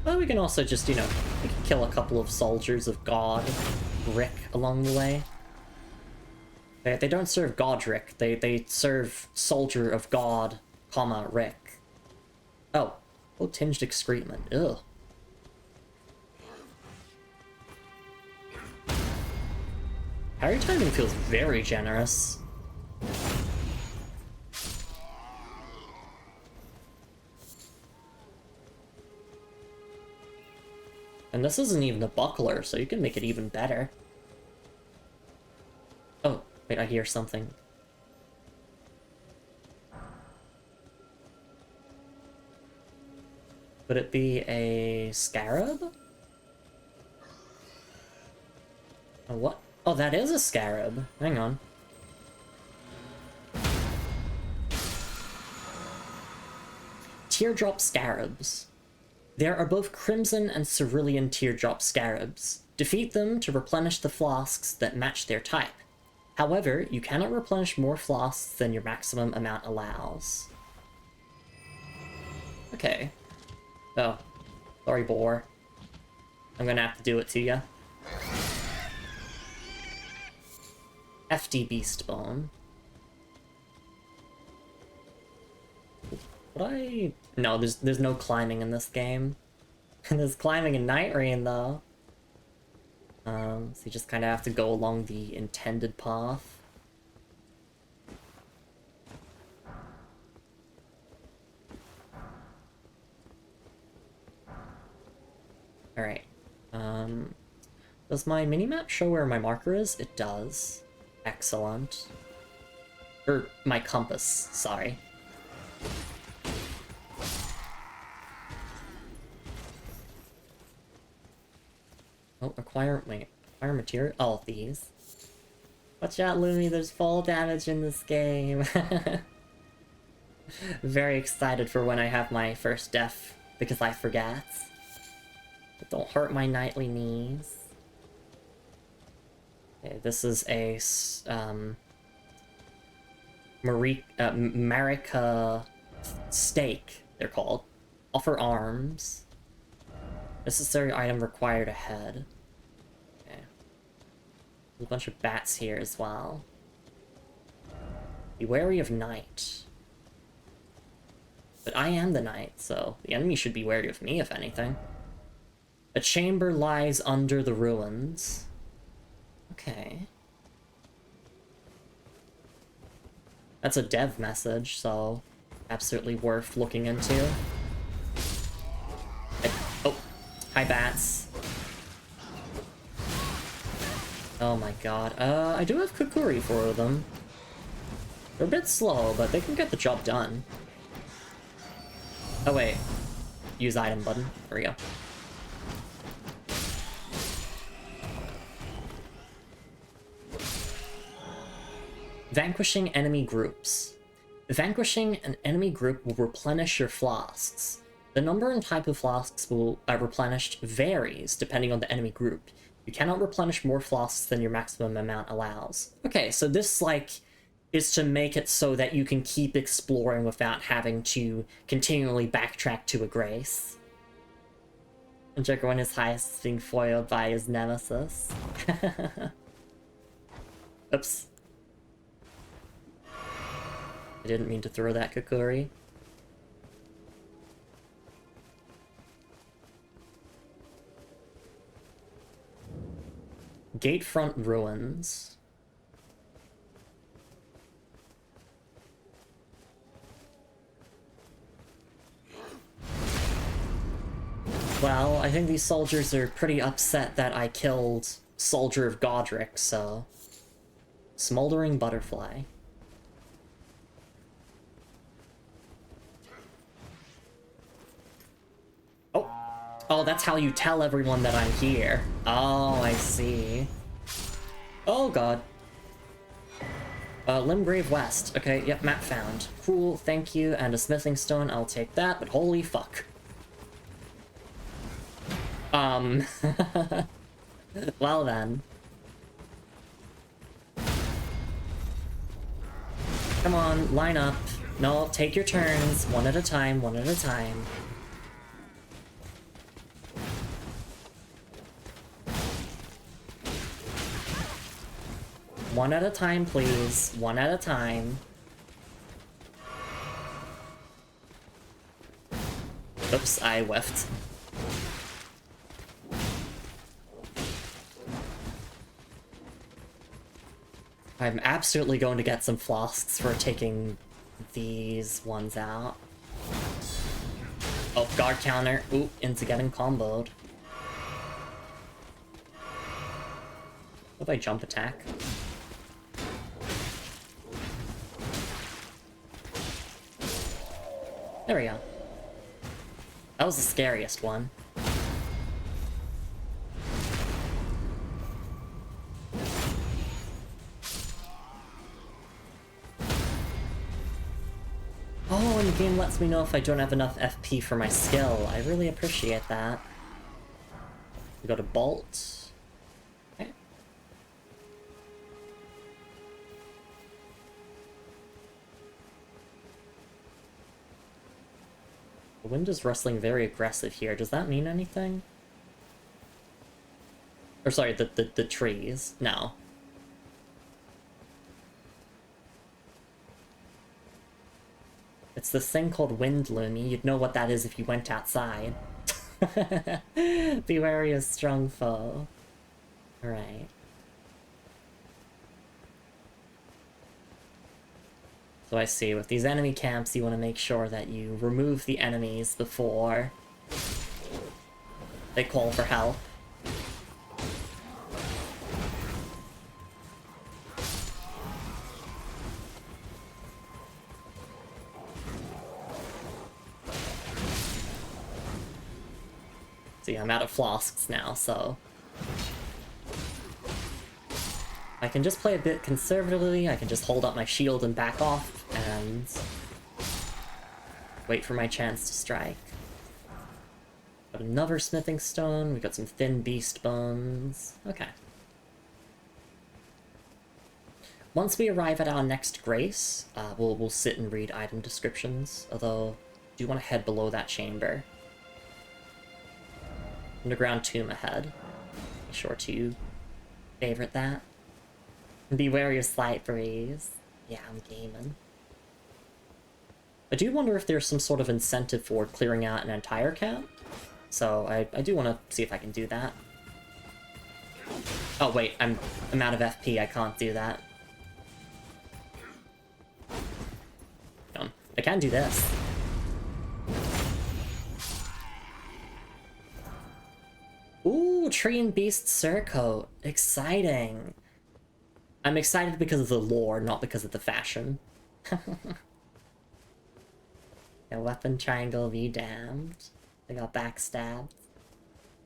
Well, we can also just, you know, we can kill a couple of soldiers of God Rick along the way. They don't serve Godric, they serve Soldier of God, comma, Rick. Oh, tinged excrement, ugh. Parry timing feels very generous. And this isn't even a buckler, so you can make it even better. Oh, wait, I hear something. Would it be a scarab? Oh, what? Oh, that is a scarab. Hang on. Teardrop scarabs. There are both crimson and cerulean teardrop scarabs. Defeat them to replenish the flasks that match their type. However, you cannot replenish more flasks than your maximum amount allows. Okay. Oh. Sorry, boar. I'm gonna have to do it to ya. FD Beast Bone. Would I... No, there's no climbing in this game. There's climbing in Night Rain, though. So you just kind of have to go along the intended path. Alright. Does my minimap show where my marker is? It does. Excellent. Or my compass, sorry. Oh, acquire material? Oh, these. Watch out, Lumi, there's fall damage in this game. Very excited for when I have my first death, because I forget. But don't hurt my knightly knees. Okay, this is a, Marika steak, they're called. Offer arms. Necessary item required ahead. Okay. There's a bunch of bats here as well. Be wary of night. But I am the knight, so the enemy should be wary of me, if anything. A chamber lies under the ruins. Okay. That's a dev message, so absolutely worth looking into. Oh, hi bats. Oh my god. I do have Kukuri for them. They're a bit slow, but they can get the job done. Oh wait. Use item button. There we go. Vanquishing enemy groups. Vanquishing an enemy group will replenish your flasks. The number and type of flasks will replenished varies depending on the enemy group. You cannot replenish more flasks than your maximum amount allows. Okay, so this, like, is to make it so that you can keep exploring without having to continually backtrack to a grace. And Joker, when his highest is being foiled by his nemesis. Oops. I didn't mean to throw that Kukuri. Gatefront ruins. Well, I think these soldiers are pretty upset that I killed Soldier of Godric, so... Smoldering Butterfly. Oh, that's how you tell everyone that I'm here. Oh, I see. Oh, God. Limgrave West. Okay, yep, map found. Cool, thank you, and a smithing stone, I'll take that, but holy fuck. Well then. Come on, line up. No, take your turns, one at a time, one at a time. One at a time, please. One at a time. Oops, I whiffed. I'm absolutely going to get some flasks for taking these ones out. Oh, guard counter. Ooh, into getting comboed. What if I jump attack? There we go. That was the scariest one. Oh, and the game lets me know if I don't have enough FP for my skill. I really appreciate that. We go to Bolt. Okay. The wind is rustling very aggressive here. Does that mean anything? Or sorry, the trees. No. It's this thing called wind, Lumi. You'd know what that is if you went outside. Be wary of strong foe. Alright. So I see, with these enemy camps, you want to make sure that you remove the enemies before they call for help. See, I'm out of flasks now, so... I can just play a bit conservatively, I can just hold up my shield and back off, and... Wait for my chance to strike. Got another smithing stone. We got some thin beast bones. Okay. Once we arrive at our next grace, we'll sit and read item descriptions. Although, I do want to head below that chamber. Underground tomb ahead. Be sure to favorite that. Be wary of slight breeze. Yeah, I'm gaming. I do wonder if there's some sort of incentive for clearing out an entire camp. So I do want to see if I can do that. Oh wait, I'm out of FP, I can't do that. I can do this. Ooh, Tree and Beast Surcoat. Exciting. I'm excited because of the lore, not because of the fashion. A weapon triangle be damned. I got backstabbed.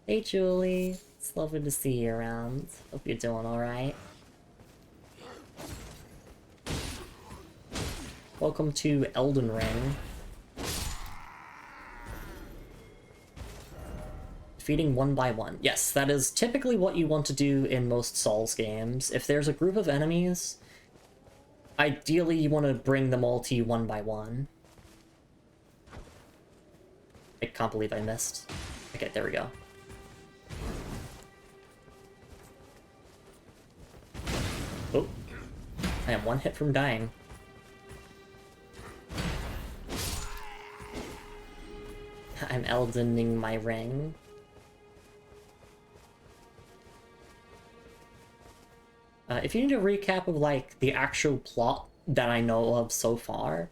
Hey Julie, it's lovely to see you around. Hope you're doing alright. Welcome to Elden Ring. Defeating one by one. Yes, that is typically what you want to do in most Souls games. If there's a group of enemies, ideally you want to bring them all to you one by one. I can't believe I missed. Okay, there we go. Oh. I am one hit from dying. I'm Eldening my ring. If you need a recap of, like, the actual plot that I know of so far,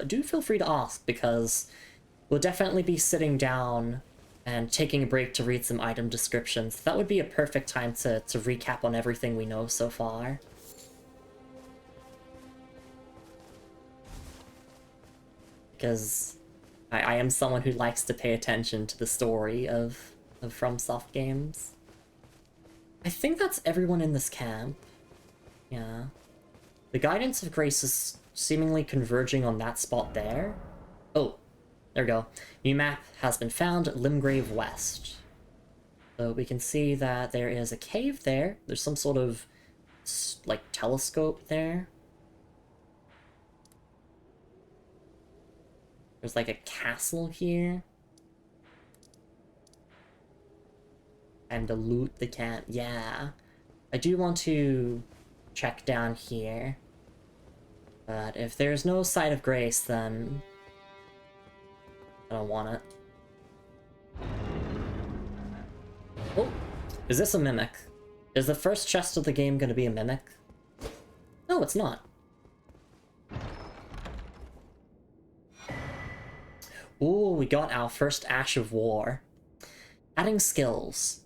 do feel free to ask, because we'll definitely be sitting down and taking a break to read some item descriptions. That would be a perfect time to recap on everything we know so far. Because I am someone who likes to pay attention to the story of FromSoft games. I think that's everyone in this camp. Yeah. The Guidance of Grace is seemingly converging on that spot there. Oh, there we go. New map has been found at Limgrave West. So we can see that there is a cave there. There's some sort of, like, telescope there. There's like a castle here. And to loot the camp. Yeah. I do want to check down here. But if there's no Sight of Grace, then I don't want it. Oh! Is this a mimic? Is the first chest of the game gonna be a mimic? No, it's not. Ooh, we got our first Ash of War. Adding skills.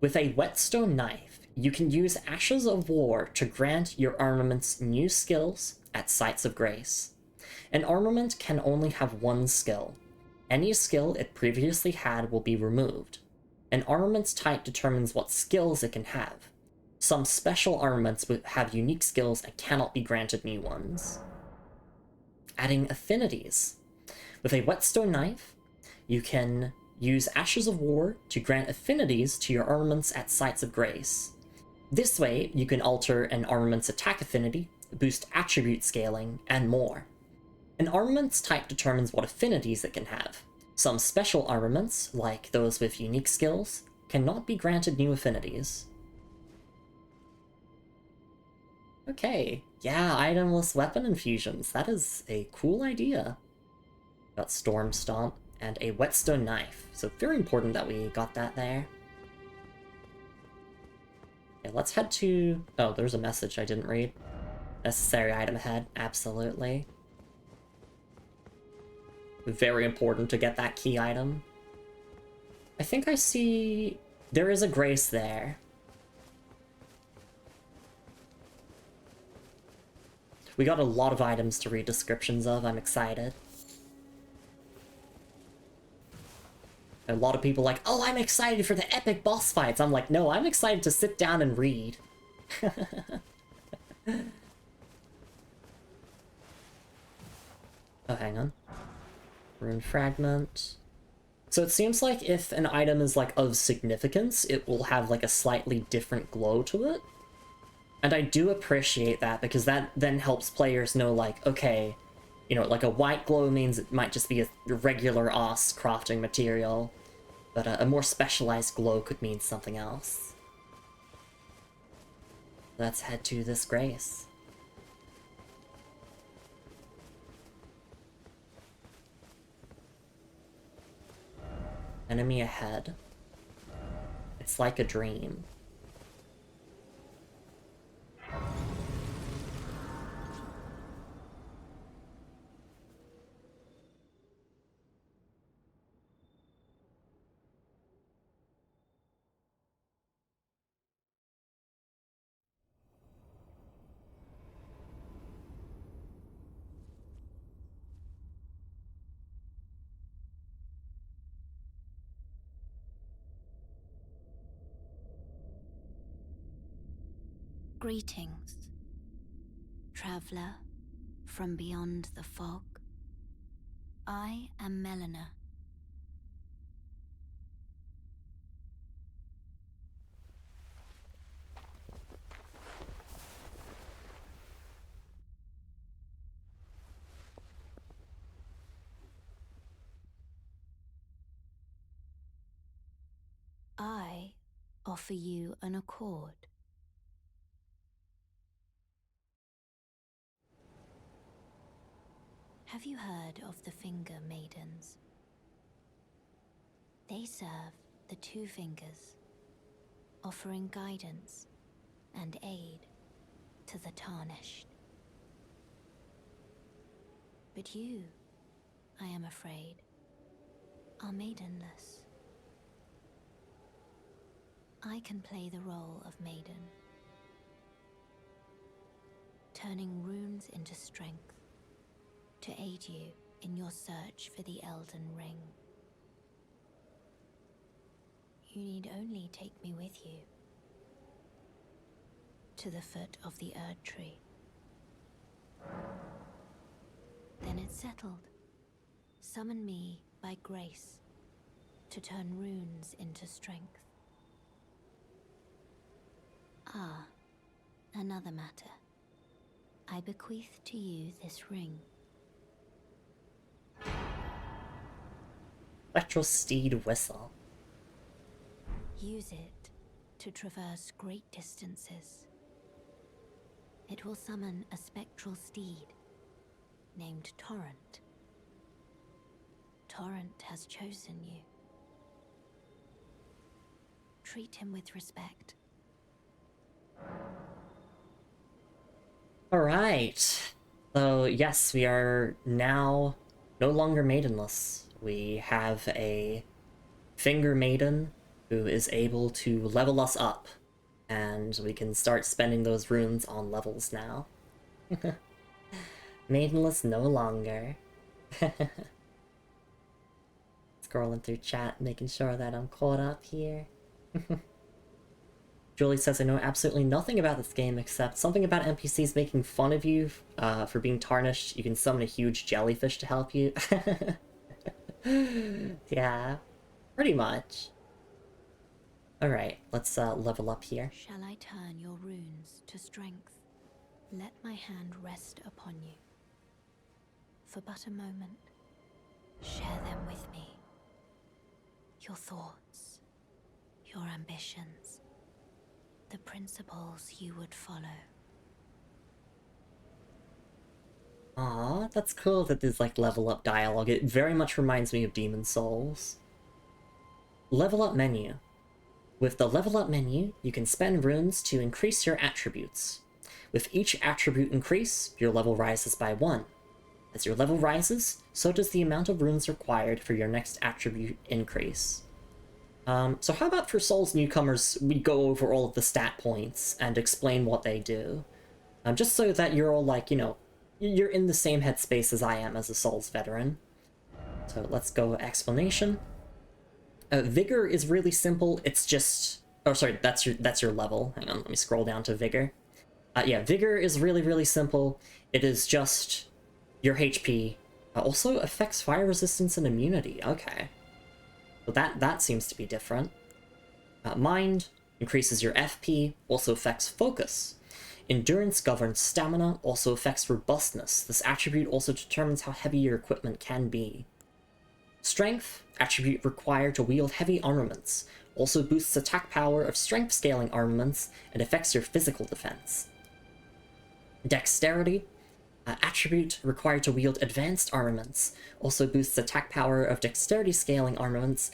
With a whetstone knife, you can use Ashes of War to grant your armaments new skills at Sights of Grace. An armament can only have one skill. Any skill it previously had will be removed. An armament's type determines what skills it can have. Some special armaments have unique skills and cannot be granted new ones. Adding affinities. With a whetstone knife, you can use Ashes of War to grant affinities to your armaments at Sights of Grace. This way, you can alter an armament's attack affinity, boost attribute scaling, and more. An armament's type determines what affinities it can have. Some special armaments, like those with unique skills, cannot be granted new affinities. Okay, yeah, itemless weapon infusions. That is a cool idea. Got Storm Stomp and a whetstone knife, so very important that we got that there. Okay, let's head to... oh, there's a message I didn't read. Necessary item ahead, absolutely. Very important to get that key item. I think I see... there is a grace there. We got a lot of items to read descriptions of, I'm excited. A lot of people like, oh, I'm excited for the epic boss fights. I'm like, no, I'm excited to sit down and read. Oh, hang on. Rune fragment. So it seems like if an item is like of significance, it will have like a slightly different glow to it. And I do appreciate that, because that then helps players know, like, okay, you know, like a white glow means it might just be a regular OS crafting material, but a more specialized glow could mean something else. Let's head to this Grace. Enemy ahead. It's like a dream. Greetings, traveler from beyond the fog. I am Melina. I offer you an accord. Have you heard of the Finger Maidens? They serve the Two Fingers, offering guidance and aid to the Tarnished. But you, I am afraid, are maidenless. I can play the role of maiden, turning runes into strength to aid you in your search for the Elden Ring. You need only take me with you to the foot of the Erd Tree. Then it's settled. Summon me by grace to turn runes into strength. Ah, another matter. I bequeath to you this ring. Spectral Steed Whistle. Use it to traverse great distances. It will summon a spectral steed named Torrent. Torrent has chosen you. Treat him with respect. Alright. So, yes, we are now no longer maidenless. We have a Finger Maiden who is able to level us up, and we can start spending those runes on levels now. Maidenless no longer. Scrolling through chat, making sure that I'm caught up here. Julie says, I know absolutely nothing about this game except something about NPCs making fun of you for being tarnished. You can summon a huge jellyfish to help you. Yeah, pretty much. Alright, let's level up here. Shall I turn your runes to strength? Let my hand rest upon you. For but a moment, share them with me. Your thoughts, your ambitions, the principles you would follow. Aw, that's cool that there's like level up dialogue. It very much reminds me of Demon Souls. Level up menu. With the level up menu, you can spend runes to increase your attributes. With each attribute increase, your level rises by 1. As your level rises, so does the amount of runes required for your next attribute increase. So how about for Souls newcomers, we go over all of the stat points and explain what they do. Just so that you're all like, you know, you're in the same headspace as I am as a Souls veteran. So let's go explanation. Vigor is really simple. It's just... Oh, sorry, that's your level. Hang on, let me scroll down to Vigor. Yeah, Vigor is really, really simple. It is just your HP Also affects fire resistance and immunity. Okay. So that seems to be different. Mind increases your FP, also affects focus. Endurance governs stamina, also affects robustness. This attribute also determines how heavy your equipment can be. Strength, attribute required to wield heavy armaments, also boosts attack power of strength scaling armaments and affects your physical defense. Dexterity, attribute required to wield advanced armaments, also boosts attack power of dexterity scaling armaments,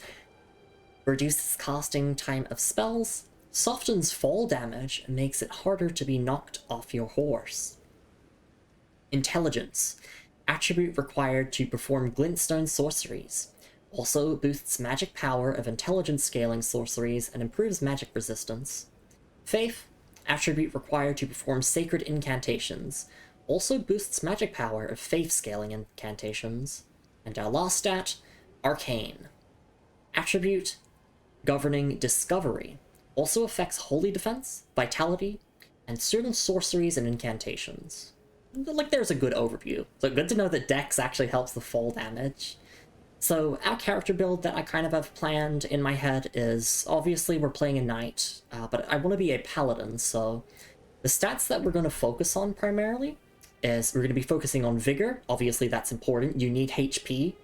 reduces casting time of spells, softens fall damage, and makes it harder to be knocked off your horse. Intelligence, attribute required to perform glintstone sorceries, also boosts magic power of intelligence scaling sorceries and improves magic resistance. Faith, attribute required to perform sacred incantations, also boosts magic power of faith scaling incantations. And our last stat, Arcane, attribute governing discovery, also affects holy defense, vitality, and certain sorceries and incantations. Like, there's a good overview. So good to know that Dex actually helps the fall damage. So our character build that I kind of have planned in my head is, obviously we're playing a knight, but I want to be a paladin, so the stats that we're going to focus on primarily is we're going to be focusing on vigor. Obviously that's important. You need HP,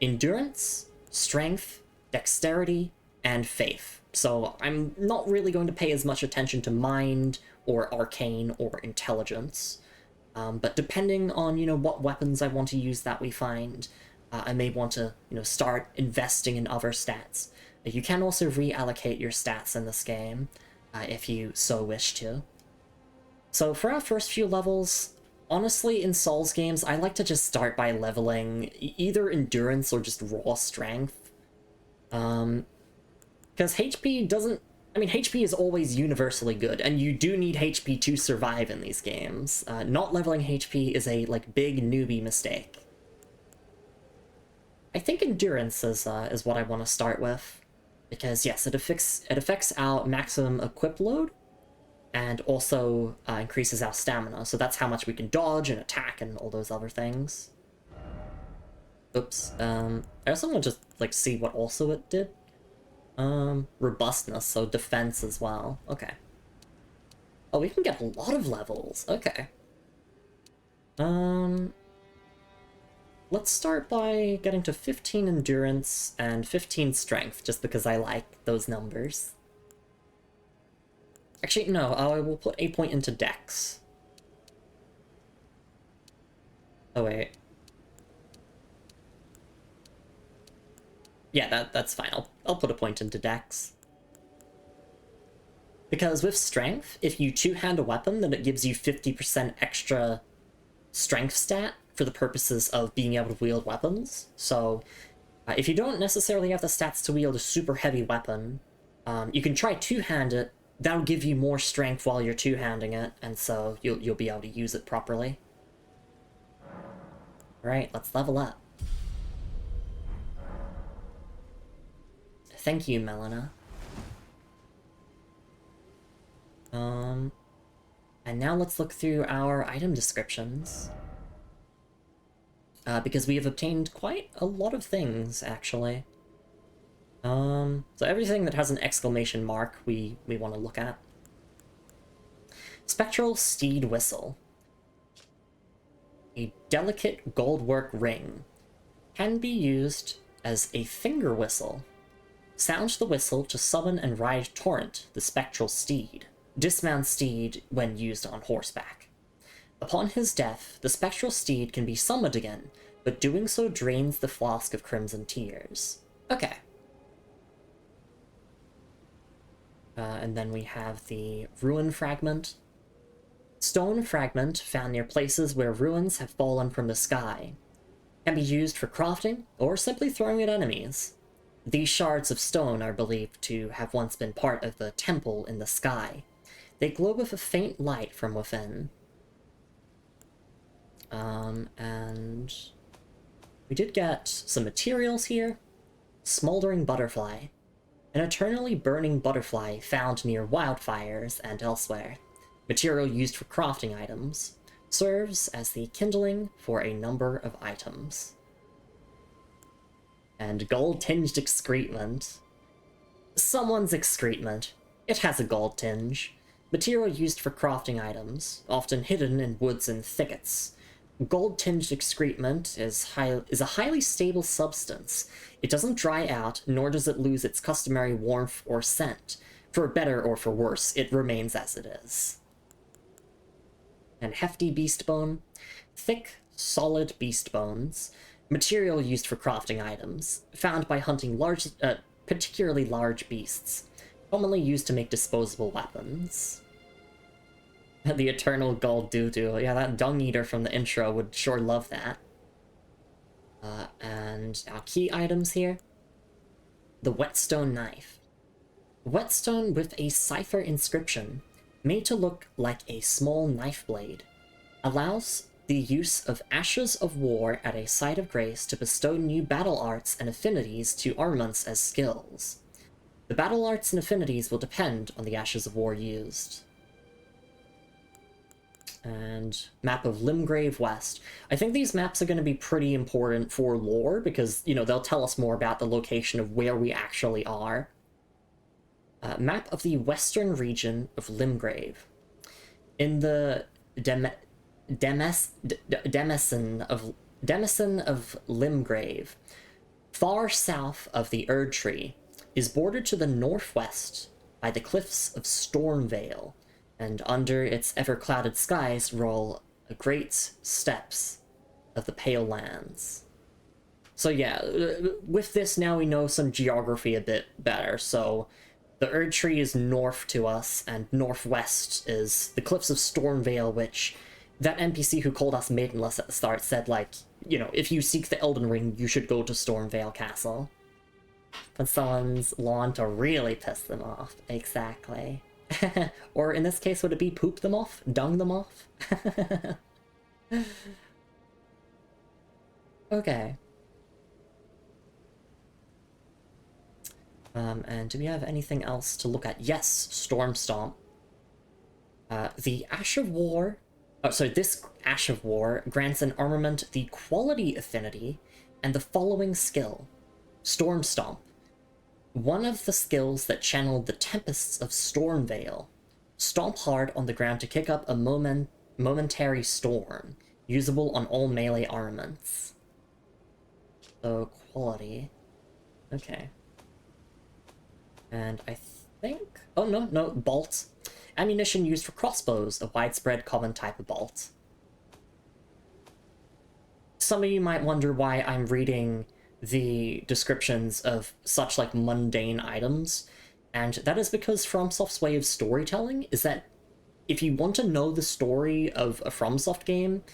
endurance, strength, dexterity, and faith. So I'm not really going to pay as much attention to mind or arcane or intelligence. But depending on, what weapons I want to use that we find, I may want to, start investing in other stats. You can also reallocate your stats in this game, if you so wish to. So for our first few levels, honestly, in Souls games, I like to just start by leveling either endurance or just raw strength. Because HP doesn't... HP is always universally good, and you do need HP to survive in these games. Not leveling HP is a, big newbie mistake. I think endurance is what I want to start with, because yes, it affects our maximum equip load, and also increases our stamina, so that's how much we can dodge and attack and all those other things. Oops, I also want to just, see what also it did. Robustness, so defense as well. Okay. Oh, we can get a lot of levels. Okay. Let's start by getting to 15 endurance and 15 strength, just because I like those numbers. Actually, no, I will put a point into Dex. Oh, wait. Yeah, that's fine. I'll put a point into Dex. Because with strength, if you two-hand a weapon, then it gives you 50% extra strength stat for the purposes of being able to wield weapons. So if you don't necessarily have the stats to wield a super heavy weapon, you can try two-hand it. That'll give you more strength while you're two-handing it, and so you'll be able to use it properly. Alright, let's level up. Thank you, Melina. And now let's look through our item descriptions. Because we have obtained quite a lot of things, actually. So everything that has an exclamation mark we want to look at. Spectral Steed Whistle. A delicate goldwork ring. Can be used as a finger whistle. Sound the whistle to summon and ride Torrent, the spectral steed. Dismount steed when used on horseback. Upon his death, the spectral steed can be summoned again, but doing so drains the flask of crimson tears. Okay. And then we have the ruin fragment. Stone fragment found near places where ruins have fallen from the sky. Can be used for crafting, or simply throwing at enemies. These shards of stone are believed to have once been part of the temple in the sky. They glow with a faint light from within. And we did get some materials here. Smoldering butterfly. An eternally burning butterfly found near wildfires and elsewhere. Material used for crafting items. serves as the kindling for a number of items. And gold-tinged excrement. Someone's excrement. It has a gold tinge. Material used for crafting items, often hidden in woods and thickets. Gold-tinged excrement is a highly stable substance. It doesn't dry out, nor does it lose its customary warmth or scent. For better or for worse, it remains as it is. And hefty beast bone. Thick, solid beast bones. Material used for crafting items, found by hunting particularly large beasts. Commonly used to make disposable weapons. The eternal gold doo-doo. Yeah, that dung eater from the intro would sure love that. And our key items here. The whetstone knife. Whetstone with a cipher inscription, made to look like a small knife blade, allows the use of ashes of war at a site of grace to bestow new battle arts and affinities to armaments as skills. The battle arts and affinities will depend on the ashes of war used. And map of Limgrave West. I think these maps are going to be pretty important for lore because, you know, they'll tell us more about the location of where we actually are. Map of the western region of Limgrave. In the Demesne of Limgrave, far south of the Erd Tree, is bordered to the northwest by the cliffs of Stormvale, and under its ever-clouded skies roll great steppes of the Pale Lands. So yeah, with this now we know some geography a bit better, so the Erd Tree is north to us, and northwest is the cliffs of Stormvale, which that NPC who called us maidenless at the start said, like, you know, if you seek the Elden Ring, you should go to Stormvale Castle. But someone's lawn to really piss them off. Exactly. Or in this case, would it be poop them off? Dung them off? Okay. And do we have anything else to look at? Yes, Storm Stomp. The Ash of War... Oh, sorry, this Ash of War grants an armament the Quality Affinity and the following skill. Storm Stomp. One of the skills that channeled the Tempests of Stormvale. Stomp hard on the ground to kick up a momentary storm, usable on all melee armaments. So, quality. Okay. And I think... Oh, no, bolt. Ammunition used for crossbows, a widespread common type of bolt. Some of you might wonder why I'm reading the descriptions of such, like, mundane items, and that is because FromSoft's way of storytelling is that if you want to know the story of a FromSoft game,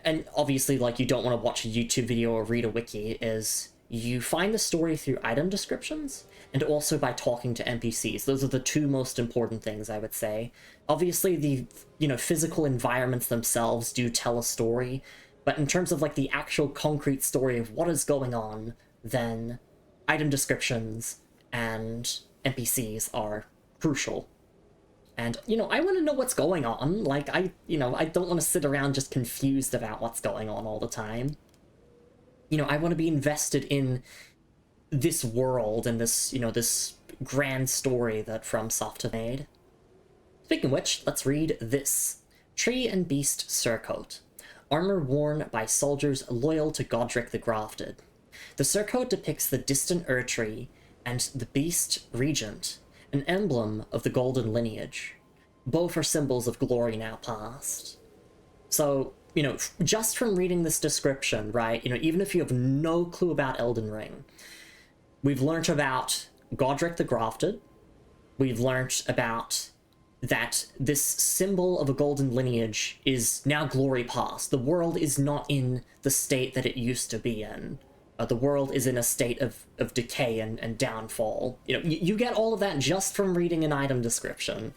and obviously, like, you don't want to watch a YouTube video or read a wiki, is you find the story through item descriptions, and also by talking to NPCs. Those are the two most important things, I would say. Obviously, the, you know, physical environments themselves do tell a story, but in terms of, like, the actual concrete story of what is going on, then item descriptions and NPCs are crucial. And, you know, I want to know what's going on. Like, I don't want to sit around just confused about what's going on all the time. You know, I want to be invested in this world and this, you know, this grand story that FromSoft have made. Speaking of which, let's read this. Tree and Beast Surcoat. Armor worn by soldiers loyal to Godric the Grafted. The surcoat depicts the distant Erdtree and the Beast Regent, an emblem of the Golden Lineage. Both are symbols of glory now past. So, you know, just from reading this description, right, you know, even if you have no clue about Elden Ring, we've learnt about Godric the Grafted, we've learnt about that this symbol of a golden lineage is now glory past. The world is not in the state that it used to be in. The world is in a state of decay and downfall. You know, you get all of that just from reading an item description.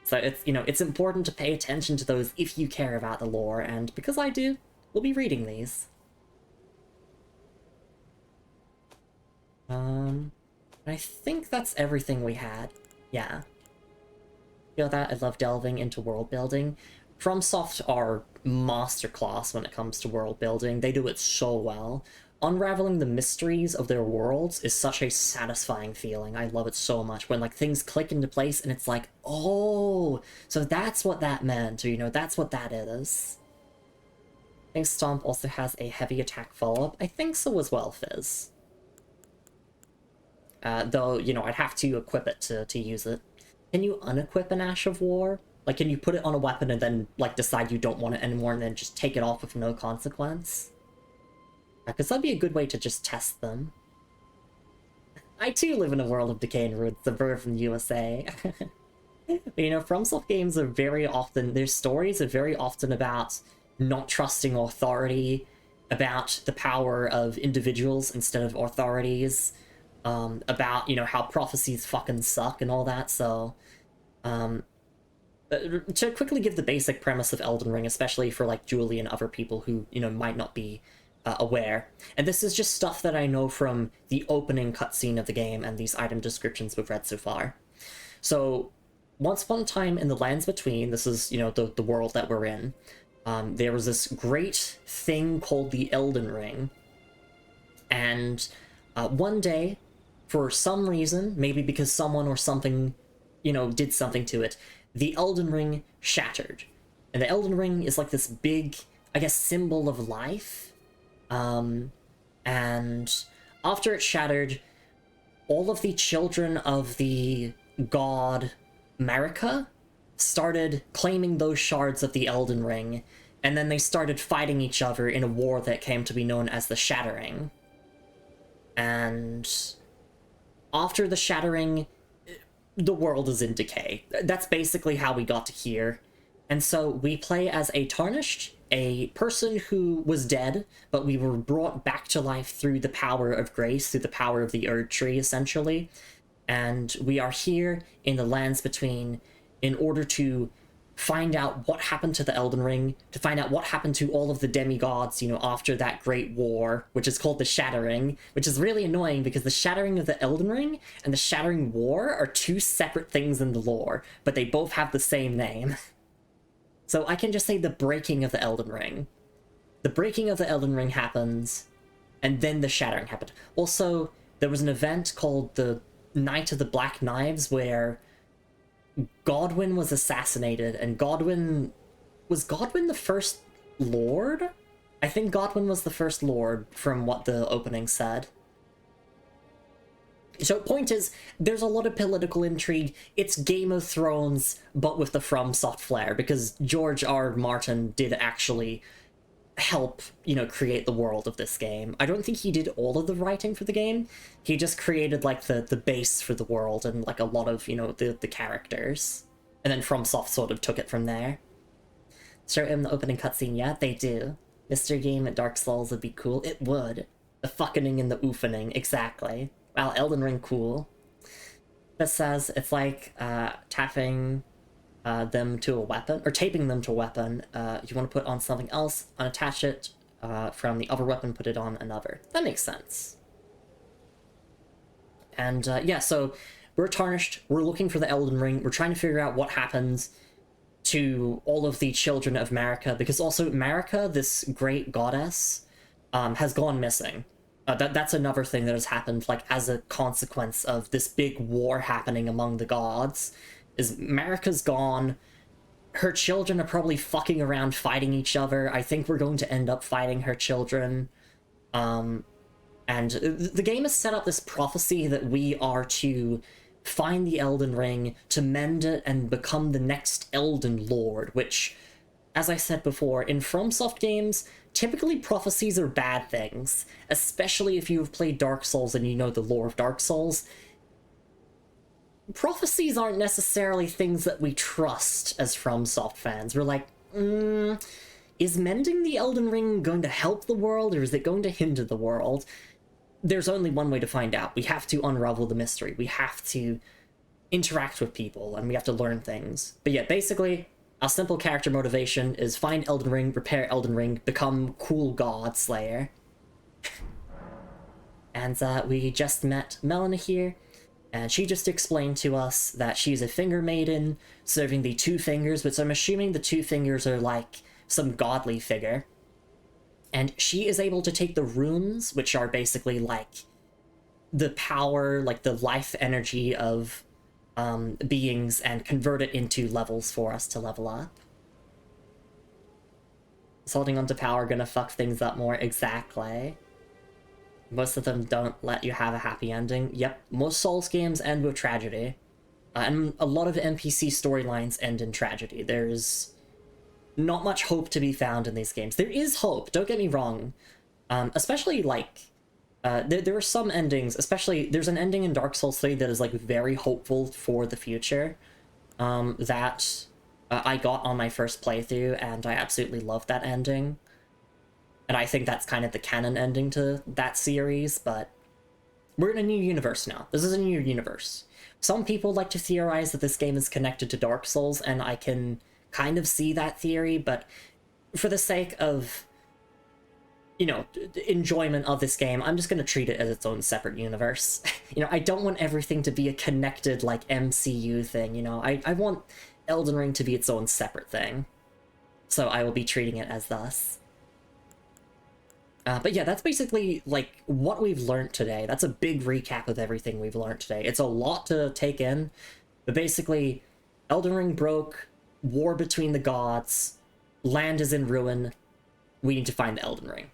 So it's, you know, it's important to pay attention to those if you care about the lore, and because I do, we'll be reading these. I think that's everything we had. Yeah. Feel that? I love delving into world building. FromSoft are masterclass when it comes to world building. They do it so well. Unraveling the mysteries of their worlds is such a satisfying feeling. I love it so much when like things click into place and it's like, oh, so that's what that meant, or you know, that's what that is. I think Stomp also has a heavy attack follow-up. I think so as well, Fizz. Though, you know, I'd have to equip it to use it. Can you unequip an Ash of War? Like, can you put it on a weapon and then, like, decide you don't want it anymore and then just take it off with no consequence? Because that'd be a good way to just test them. I too live in a world of decay and ruin, suburban USA. But, you know, FromSoft games are very often, their stories are very often about not trusting authority, about the power of individuals instead of authorities, about, you know, how prophecies fucking suck and all that, so... to quickly give the basic premise of Elden Ring, especially for, like, Julie and other people who, you know, might not be aware. And this is just stuff that I know from the opening cutscene of the game and these item descriptions we've read so far. So, once upon a time in the Lands Between, this is, you know, the world that we're in, there was this great thing called the Elden Ring. And one day, for some reason, maybe because someone or something, you know, did something to it, the Elden Ring shattered. And the Elden Ring is like this big, I guess, symbol of life. And after it shattered, all of the children of the god Marika started claiming those shards of the Elden Ring, and then they started fighting each other in a war that came to be known as the Shattering. And after the Shattering, the world is in decay. That's basically how we got to here. And so we play as a Tarnished, a person who was dead, but we were brought back to life through the power of grace, through the power of the Erd Tree, essentially. And we are here in the Lands Between in order to find out what happened to the Elden Ring, to find out what happened to all of the demigods, you know, after that great war, which is called the Shattering, which is really annoying because the Shattering of the Elden Ring and the Shattering War are two separate things in the lore, but they both have the same name. So I can just say the breaking of the Elden Ring. The breaking of the Elden Ring happens, and then the Shattering happened. Also, there was an event called the Night of the Black Knives where Godwyn was assassinated, and Godwyn... Was Godwyn the first lord? I think Godwyn was the first lord, from what the opening said. So point is, there's a lot of political intrigue. It's Game of Thrones, but with the FromSoft flair, because George R. Martin did actually help, you know, create the world of this game. I don't think he did all of the writing for the game. He just created, like, the base for the world and, like, a lot of, you know, the characters. And then FromSoft sort of took it from there. Show him the opening cutscene, yeah, they do. Mr. Game at Dark Souls would be cool. It would. The fucking and the oofaning, exactly. Wow, Elden Ring, cool. This says it's like tapping them to a weapon, or taping them to a weapon. You want to put on something else, unattach it from the other weapon, put it on another. That makes sense. And yeah, so we're Tarnished, we're looking for the Elden Ring, we're trying to figure out what happens to all of the children of Marika, because also Marika, this great goddess, has gone missing. That's another thing that has happened, like, as a consequence of this big war happening among the gods, is Marika's gone, her children are probably fucking around fighting each other. I think we're going to end up fighting her children. And the game has set up this prophecy that we are to find the Elden Ring, to mend it, and become the next Elden Lord, which, as I said before, in FromSoft games, typically prophecies are bad things, especially if you have played Dark Souls and you know the lore of Dark Souls. Prophecies aren't necessarily things that we trust as FromSoft fans. We're like, is mending the Elden Ring going to help the world, or is it going to hinder the world? There's only one way to find out. We have to unravel the mystery. We have to interact with people, and we have to learn things. But yeah, basically, our simple character motivation is find Elden Ring, repair Elden Ring, become cool god slayer. And we just met Melina here. And she just explained to us that she's a finger maiden serving the two fingers, which I'm assuming the two fingers are like some godly figure. And she is able to take the runes, which are basically like the power, like the life energy of beings, and convert it into levels for us to level up. Is holding onto power gonna fuck things up more? Exactly. Most of them don't let you have a happy ending. Yep, most Souls games end with tragedy. And a lot of NPC storylines end in tragedy. There's not much hope to be found in these games. There is hope, don't get me wrong. Especially, like, there are some endings, especially, there's an ending in Dark Souls 3 that is, like, very hopeful for the future, that I got on my first playthrough, and I absolutely loved that ending. And I think that's kind of the canon ending to that series, but we're in a new universe now. This is a new universe. Some people like to theorize that this game is connected to Dark Souls, and I can kind of see that theory, but for the sake of, you know, enjoyment of this game, I'm just going to treat it as its own separate universe. You know, I don't want everything to be a connected, like, MCU thing, you know? I want Elden Ring to be its own separate thing. So I will be treating it as thus. But yeah, that's basically, like, what we've learned today. That's a big recap of everything we've learned today. It's a lot to take in, but basically, Elden Ring broke, war between the gods, land is in ruin, we need to find the Elden Ring.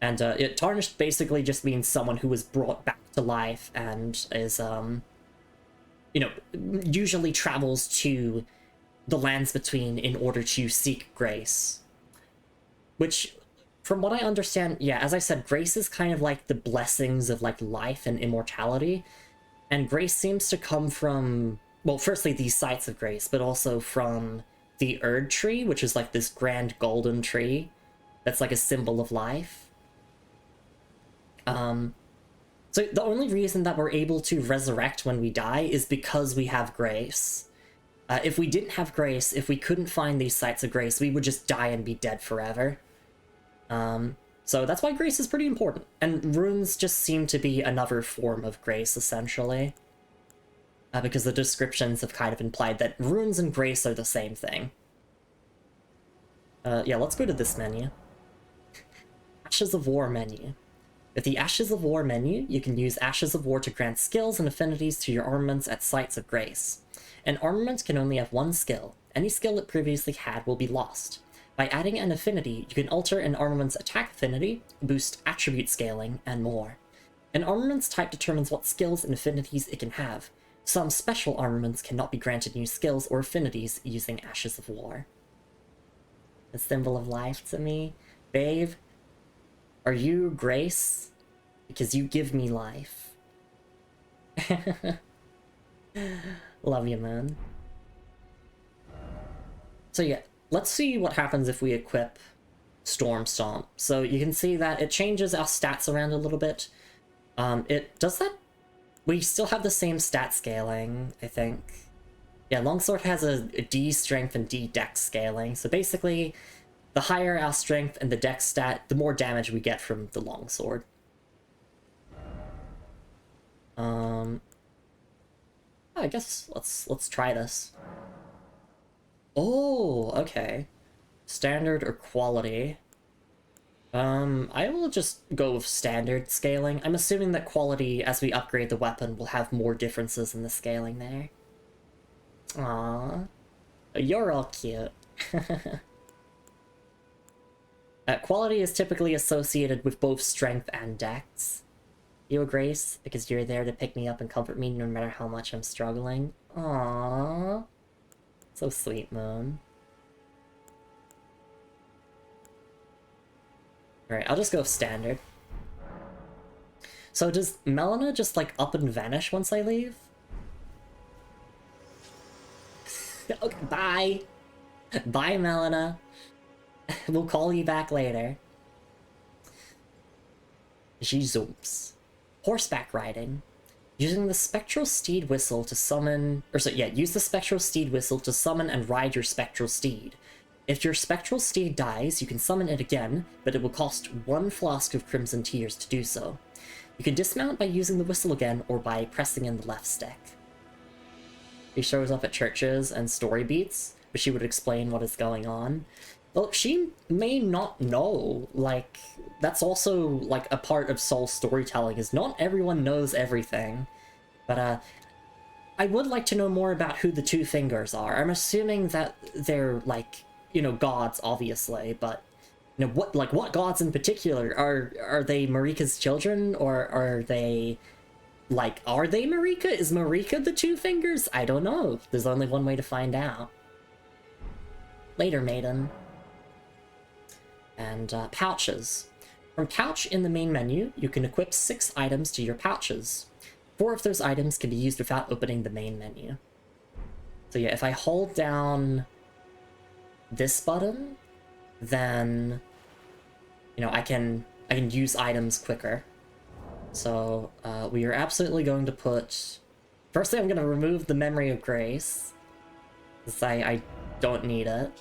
And Tarnished basically just means someone who was brought back to life and is, you know, usually travels to the lands between in order to seek grace. Which, from what I understand, yeah, as I said, grace is kind of like the blessings of, like, life and immortality. And grace seems to come from, well, firstly, these sites of grace, but also from the Erd tree, which is like this grand golden tree that's like a symbol of life. So the only reason that we're able to resurrect when we die is because we have grace. If we didn't have grace, if we couldn't find these sites of grace, we would just die and be dead forever. So that's why grace is pretty important. And runes just seem to be another form of grace, essentially. Because the descriptions have kind of implied that runes and grace are the same thing. Yeah, let's go to this menu. Ashes of War menu. With the Ashes of War menu, you can use Ashes of War to grant skills and affinities to your armaments at sites of grace. An armament can only have one skill. Any skill it previously had will be lost. By adding an affinity, you can alter an armament's attack affinity, boost attribute scaling, and more. An armament's type determines what skills and affinities it can have. Some special armaments cannot be granted new skills or affinities using Ashes of War. A symbol of life to me. Babe, are you Grace? Because you give me life. Love you, man. So yeah, let's see what happens if we equip Storm Stomp. So you can see that it changes our stats around a little bit. It does that. We still have the same stat scaling, I think. Yeah, Longsword has a D strength and D dex scaling. So basically, the higher our strength and the dex stat, the more damage we get from the Longsword. I guess let's try this. Oh, okay. Standard or quality. I will just go with standard scaling. I'm assuming that quality, as we upgrade the weapon, will have more differences in the scaling there. Aww. You're all cute. Quality is typically associated with both strength and dex. You, Grace, because you're there to pick me up and comfort me no matter how much I'm struggling. Aww. So sweet, Moon. Alright, I'll just go with standard. So does Melina just, like, up and vanish once I leave? Okay, bye! Bye, Melina. We'll call you back later. She zooms. Horseback riding. Using the spectral steed whistle to summon... use the spectral steed whistle to summon and ride your spectral steed. If your spectral steed dies, you can summon it again, but it will cost 1 flask of Crimson Tears to do so. You can dismount by using the whistle again or by pressing in the left stick. She shows up at churches and story beats, but she would explain what is going on. Well, she may not know, like, that's also, like, a part of soul storytelling, is not everyone knows everything. But, I would like to know more about who the Two Fingers are. I'm assuming that they're, like, you know, gods, obviously, but, you know, what gods in particular? Are they Marika's children, or are they, like, are they Marika? Is Marika the Two Fingers? I don't know. There's only one way to find out. Later, maiden. And pouches. From pouch in the main menu, you can equip 6 items to your pouches. 4 of those items can be used without opening the main menu. So yeah, if I hold down this button, then, you know, I can use items quicker. So we are absolutely going to put... Firstly, I'm going to remove the Memory of Grace, because I don't need it.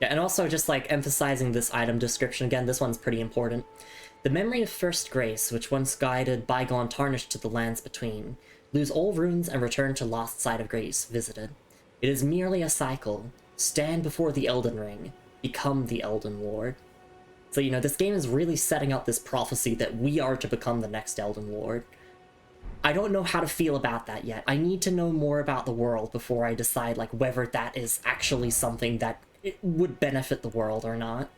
Yeah, and also just, like, emphasizing this item description again, this one's pretty important. The Memory of First Grace, which once guided bygone Tarnished to the lands between. Lose all runes and return to lost side of Grace visited. It is merely a cycle. Stand before the Elden Ring. Become the Elden Lord. So, you know, this game is really setting up this prophecy that we are to become the next Elden Lord. I don't know how to feel about that yet. I need to know more about the world before I decide, like, whether that is actually something that it would benefit the world or not.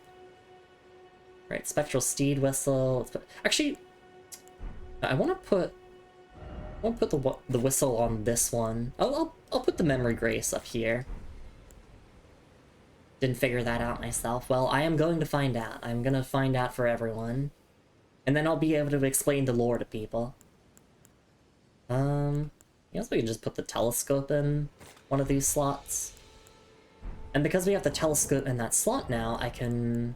Right, Spectral Steed Whistle. Actually, I want to put the whistle on this one. I'll put the Memory Grace up here. Didn't figure that out myself. Well, I am going to find out. I'm gonna find out for everyone. And then I'll be able to explain the lore to people. I guess we can just put the telescope in one of these slots. And because we have the telescope in that slot now, I can...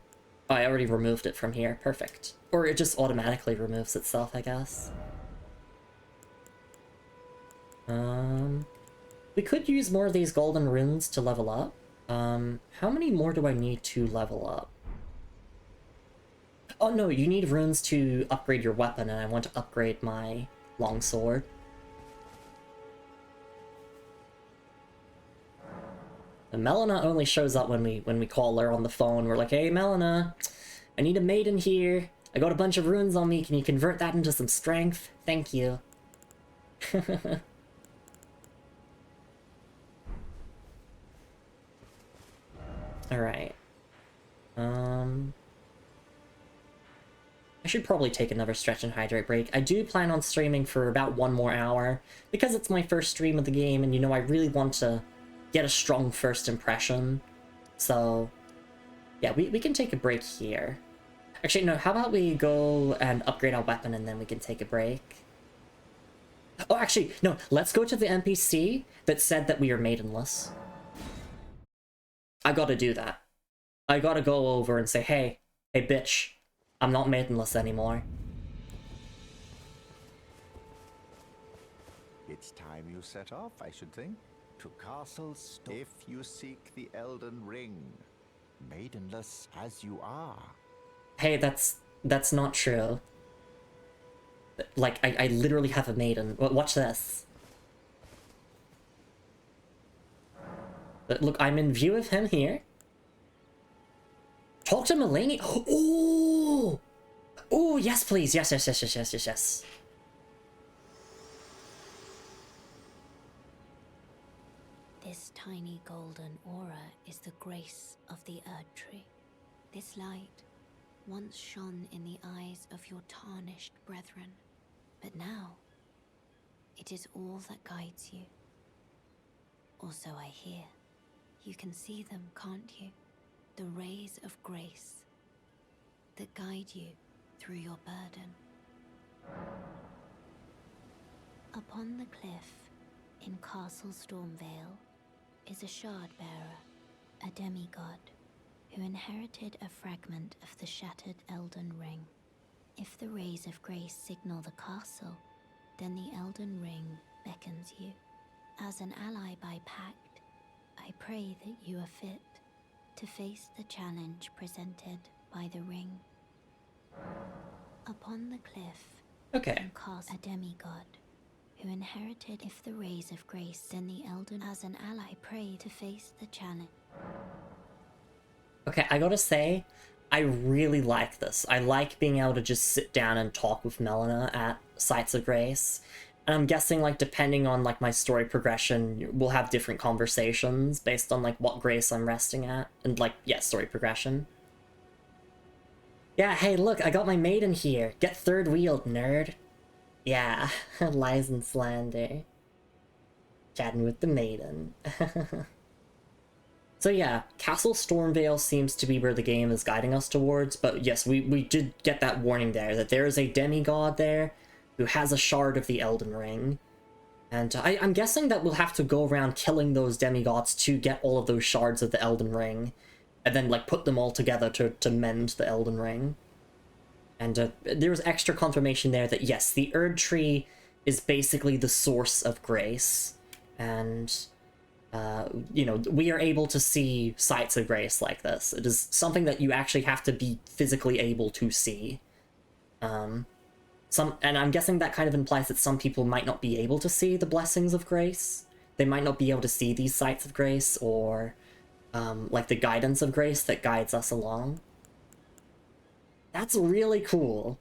Oh, I already removed it from here. Perfect. Or it just automatically removes itself, I guess. We could use more of these golden runes to level up. How many more do I need to level up? Oh no, you need runes to upgrade your weapon, and I want to upgrade my longsword. And Melina only shows up when we call her on the phone. We're like, hey Melina, I need a maiden here. I got a bunch of runes on me. Can you convert that into some strength? Thank you. Alright. I should probably take another stretch and hydrate break. I do plan on streaming for about 1 more hour, because it's my first stream of the game, and you know, I really want to get a strong first impression. So, yeah, we can take a break here. Actually, no, how about we go and upgrade our weapon and then we can take a break? Oh, actually, no, let's go to the NPC that said that we are maidenless. I gotta do that. I gotta go over and say, hey bitch, I'm not maidenless anymore. It's time you set off, I should think. To Castle Storm. If you seek the Elden Ring, maidenless as you are. Hey, that's not true. Like, I literally have a maiden. Watch this. Look, I'm in view of him here. Talk to Mulaney. Ooh! Ooh, yes, please. Yes. This tiny golden aura is the grace of the Erd Tree. This light once shone in the eyes of your tarnished brethren, but now it is all that guides you. Or so I hear. You can see them, can't you? The rays of grace that guide you through your burden. Upon the cliff in Castle Stormvale is a shard bearer, a demigod, who inherited a fragment of the shattered Elden Ring. If the rays of grace signal the castle, then the Elden Ring beckons you. As an ally by pact, I pray that you are fit to face the challenge presented by the ring. Upon the cliff, Okay. you cast a demigod who inherited if the rays of grace send the Elden as an ally prey to face the challenge. Okay, I gotta say, I really like this. I like being able to just sit down and talk with Melina at Sites of Grace. And I'm guessing, like, depending on, like, my story progression, we'll have different conversations based on, like, what grace I'm resting at. And, like, yeah, story progression. Yeah, hey, look, I got my maiden here. Get third wheeled, nerd. Yeah, lies and slander. Chatting with the maiden. So yeah, Castle Stormvale seems to be where the game is guiding us towards, but yes, we did get that warning there, that there is a demigod there who has a shard of the Elden Ring. And I'm guessing that we'll have to go around killing those demigods to get all of those shards of the Elden Ring, and then, like, put them all together to mend the Elden Ring. And there's extra confirmation there that yes, the Erd Tree is basically the source of grace, and you know, we are able to see sites of grace like this. It is something that you actually have to be physically able to see. And I'm guessing that kind of implies that some people might not be able to see the blessings of grace. They might not be able to see these sites of grace, or like the guidance of grace that guides us along. That's really cool.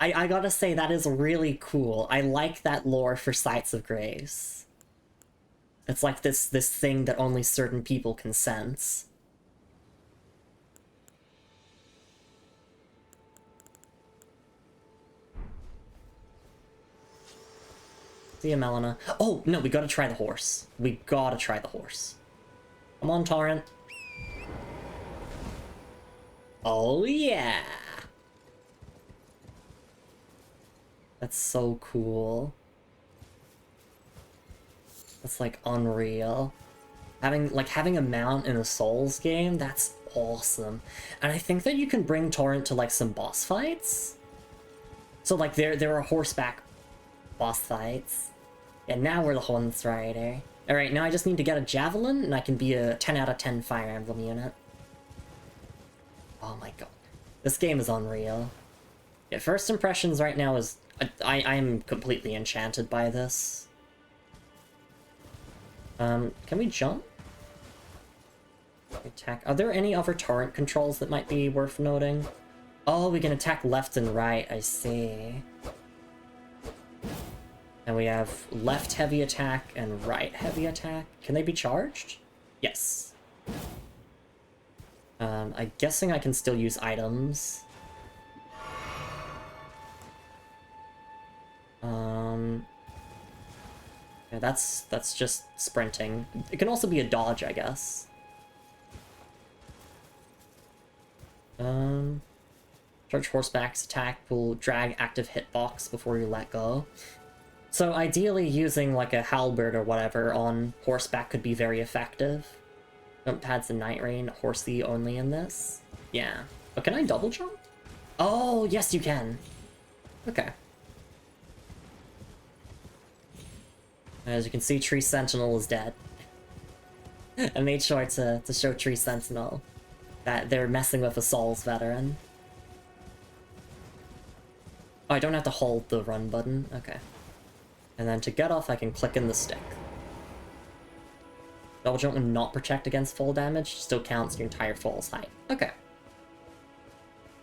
I gotta say, that is really cool. I like that lore for sites of grace. It's like this thing that only certain people can sense. See ya, Melina. Oh, no, we gotta try the horse. We gotta try the horse. Come on, Torrent. Oh, yeah! That's so cool. That's, like, unreal. Having a mount in a Souls game, that's awesome. And I think that you can bring Torrent to, like, some boss fights. So, like, there are horseback boss fights. And now we're the Horns Rider. Alright, now I just need to get a Javelin, and I can be a 10 out of 10 Fire Emblem unit. Oh my god. This game is unreal. Yeah, first impressions right now is... I'm completely enchanted by this. Can we jump? Attack. Are there any other torrent controls that might be worth noting? Oh, we can attack left and right, I see. And we have left heavy attack and right heavy attack. Can they be charged? Yes. I'm guessing I can still use items. Yeah, that's just sprinting. It can also be a dodge, I guess. Charge horseback's attack will drag active hitbox before you let go. So ideally using like a halberd or whatever on horseback could be very effective. Jump pads and night rain, horsey only in this. Yeah. Oh, can I double jump? Oh, yes you can. Okay. As you can see, Tree Sentinel is dead. I made sure to show Tree Sentinel that they're messing with a Souls veteran. Oh, I don't have to hold the run button? Okay. And then to get off, I can click in the stick. Double jump will not protect against fall damage, still counts your entire fall's height. Okay.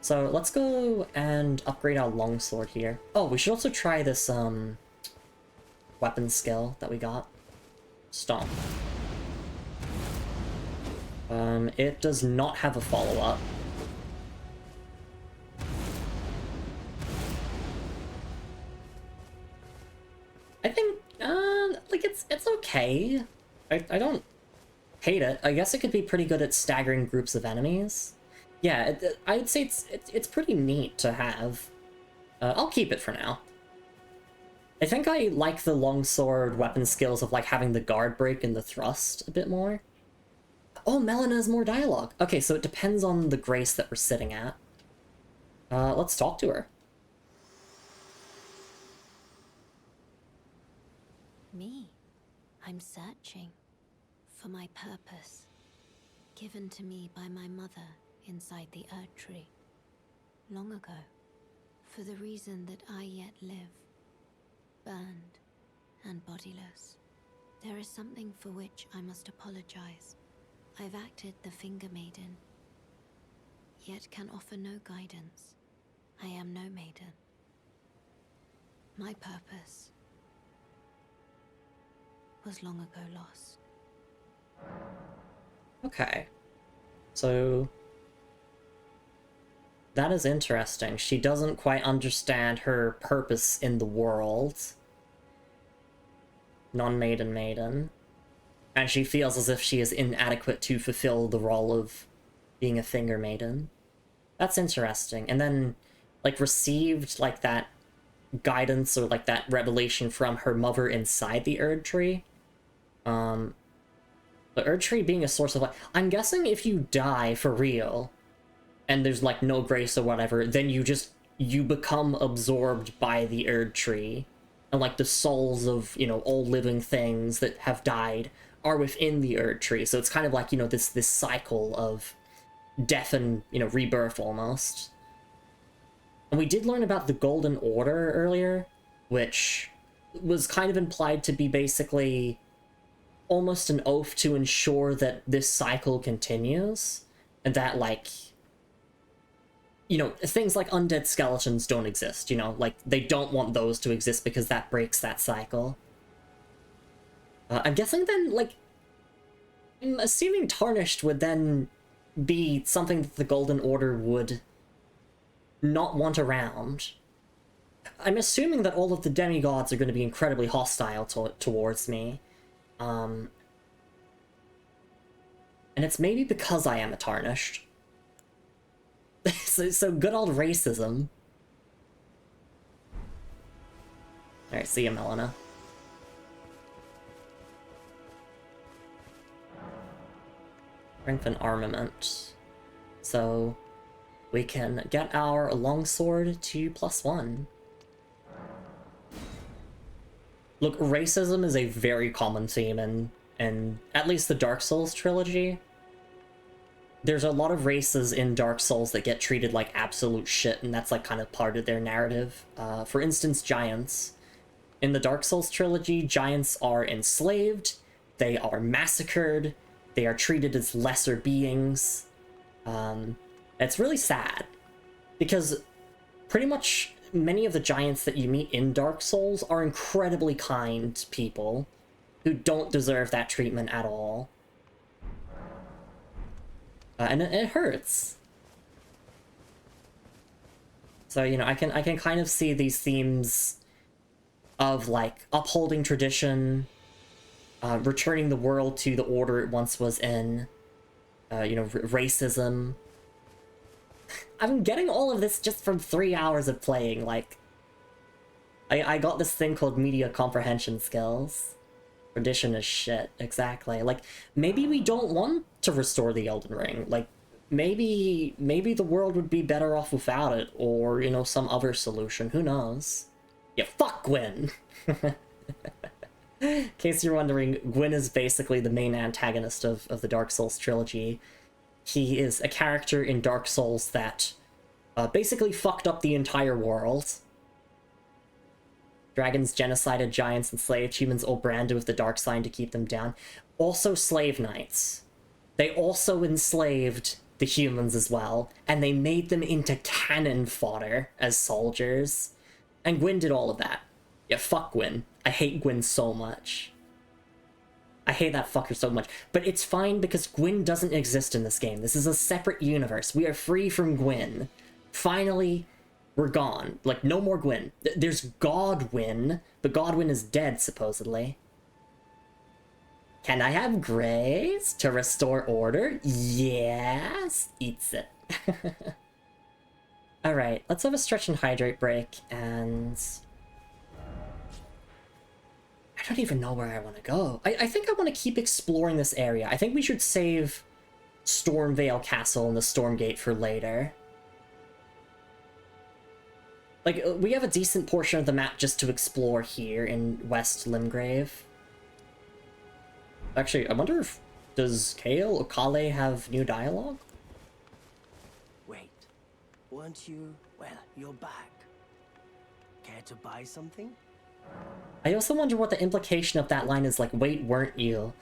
So let's go and upgrade our longsword here. Oh, we should also try this, weapon skill that we got. Stomp. It does not have a follow-up. I think, like, it's okay. I don't hate it. I guess it could be pretty good at staggering groups of enemies. Yeah, I'd say it's pretty neat to have. I'll keep it for now. I think I like the longsword weapon skills of, like, having the guard break and the thrust a bit more. Oh, Melina has more dialogue. Okay, so it depends on the grace that we're sitting at. Let's talk to her. Me. I'm searching for my purpose, given to me by my mother inside the Erd Tree. long ago, for the reason that I yet live, burned and bodiless. There is something for which I must apologize. I've acted the Finger Maiden, yet can offer no guidance. I am no maiden. My purpose was long ago lost. Okay. So that is interesting. She doesn't quite understand her purpose in the world. Non-maiden maiden. And she feels as if she is inadequate to fulfill the role of being a finger maiden. That's interesting. And then, like, received, like, that guidance or, like, that revelation from her mother inside the Erd Tree. The Erd Tree being a source of life. I'm guessing if you die for real, and there's, like, no grace or whatever, then you become absorbed by the Erd Tree. And, like, the souls of, you know, all living things that have died are within the Erd Tree. So it's kind of like, you know, this cycle of death and, you know, rebirth almost. And we did learn about the Golden Order earlier, which was kind of implied to be basically almost an oath to ensure that this cycle continues, and that, like, you know, things like undead skeletons don't exist, you know, like, they don't want those to exist because that breaks that cycle. I'm guessing then, like, I'm assuming Tarnished would then be something that the Golden Order would not want around. I'm assuming that all of the demigods are going to be incredibly hostile towards me. And it's maybe because I am a Tarnished. so good old racism. Alright, see ya, Melina. Strength and armament. So we can get our longsword to +1. Look, racism is a very common theme in at least the Dark Souls trilogy. There's a lot of races in Dark Souls that get treated like absolute shit, and that's like kind of part of their narrative. For instance, giants. In the Dark Souls trilogy, giants are enslaved, they are massacred, they are treated as lesser beings. It's really sad, because pretty much many of the giants that you meet in Dark Souls are incredibly kind people who don't deserve that treatment at all. And it hurts. So, you know, I can kind of see these themes of, like, upholding tradition, returning the world to the order it once was in, you know, racism. I'm getting all of this just from 3 hours of playing, like... I got this thing called media comprehension skills. Tradition is shit, exactly. Like, maybe we don't want to restore the Elden Ring. Like, maybe the world would be better off without it, or, you know, some other solution. Who knows? Yeah, fuck Gwyn! In case you're wondering, Gwyn is basically the main antagonist of the Dark Souls trilogy. He is a character in Dark Souls that basically fucked up the entire world. Dragons genocided giants, enslaved humans, all branded with the dark sign to keep them down. Also slave knights. They also enslaved the humans as well, and they made them into cannon fodder as soldiers. And Gwyn did all of that. Yeah, fuck Gwyn. I hate Gwyn so much. I hate that fucker so much. But it's fine because Gwyn doesn't exist in this game. This is a separate universe. We are free from Gwyn. Finally, we're gone. Like, no more Gwyn. There's Godwyn, but Godwyn is dead, supposedly. Can I have grace to restore order? Yes! Eats it. Alright, let's have a stretch and hydrate break, and... I don't even know where I want to go. I think I want to keep exploring this area. I think we should save Stormvale Castle and the Stormgate for later. Like, we have a decent portion of the map just to explore here in West Limgrave. Actually, I wonder if... Does Kale or Kale have new dialogue? Wait. weren't you? Well, you're back. Care to buy something? I also wonder what the implication of that line is, like, wait, weren't you?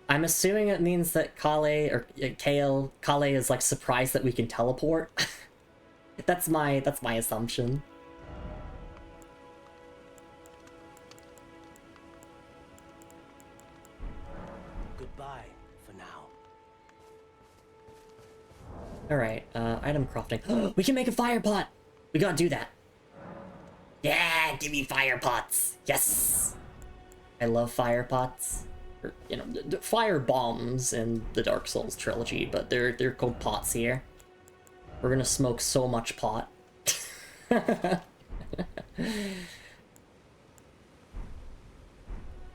I'm assuming it means that Kale is like surprised that we can teleport. That's my assumption. Goodbye for now. Alright, item crafting. We can make a fire pot! We gotta do that. Yeah, give me fire pots! Yes! I love fire pots. Or, you know, fire bombs in the Dark Souls trilogy, but they're called pots here. We're gonna smoke so much pot.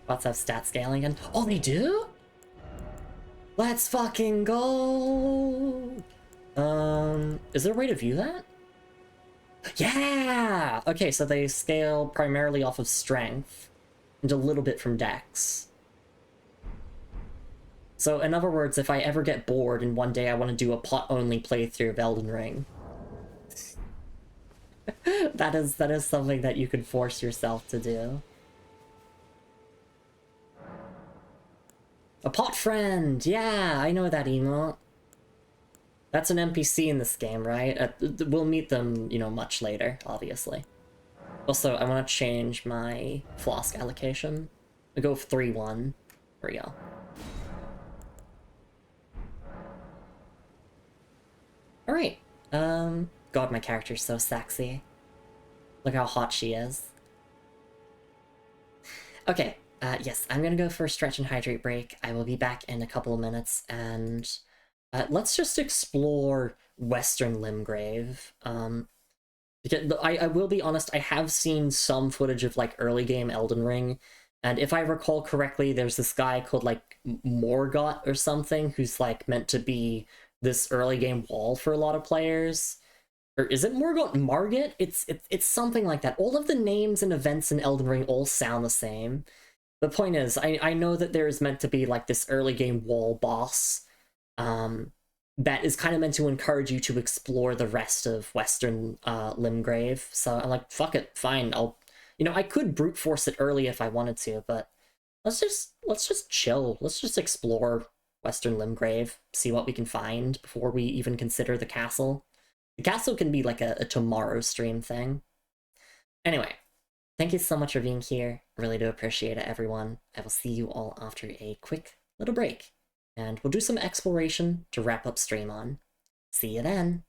Pots have stat scaling again. Oh, they do? Let's fucking go! Is there a way to view that? Yeah! Okay, so they scale primarily off of strength, and a little bit from dex. So, in other words, if I ever get bored and one day I want to do a pot-only playthrough of Elden Ring, that is something that you can force yourself to do. A pot friend! Yeah, I know that emote. That's an NPC in this game, right? We'll meet them, you know, much later, obviously. Also, I want to change my flask allocation. I go 3-1. There we go. Alright. God, my character's so sexy. Look how hot she is. Okay, yes, I'm gonna go for a stretch and hydrate break. I will be back in a couple of minutes, and let's just explore Western Limgrave. Because I will be honest, I have seen some footage of, like, early game Elden Ring, and if I recall correctly, there's this guy called, like, Morgott or something, who's, like, meant to be this early game wall for a lot of players. Or is it Morgott Margit? It's something like that. All of the names and events in Elden Ring all sound the same. The point is, I know that there is meant to be, like, this early game wall boss, that is kind of meant to encourage you to explore the rest of Western Limgrave. So I'm like, fuck it, fine. You know, I could brute force it early if I wanted to, but let's just chill. Let's just explore Western Limgrave, see what we can find before we even consider the castle. The castle can be like a tomorrow stream thing. Anyway, thank you so much for being here. Really do appreciate it, everyone. I will see you all after a quick little break. And we'll do some exploration to wrap up stream on. See you then!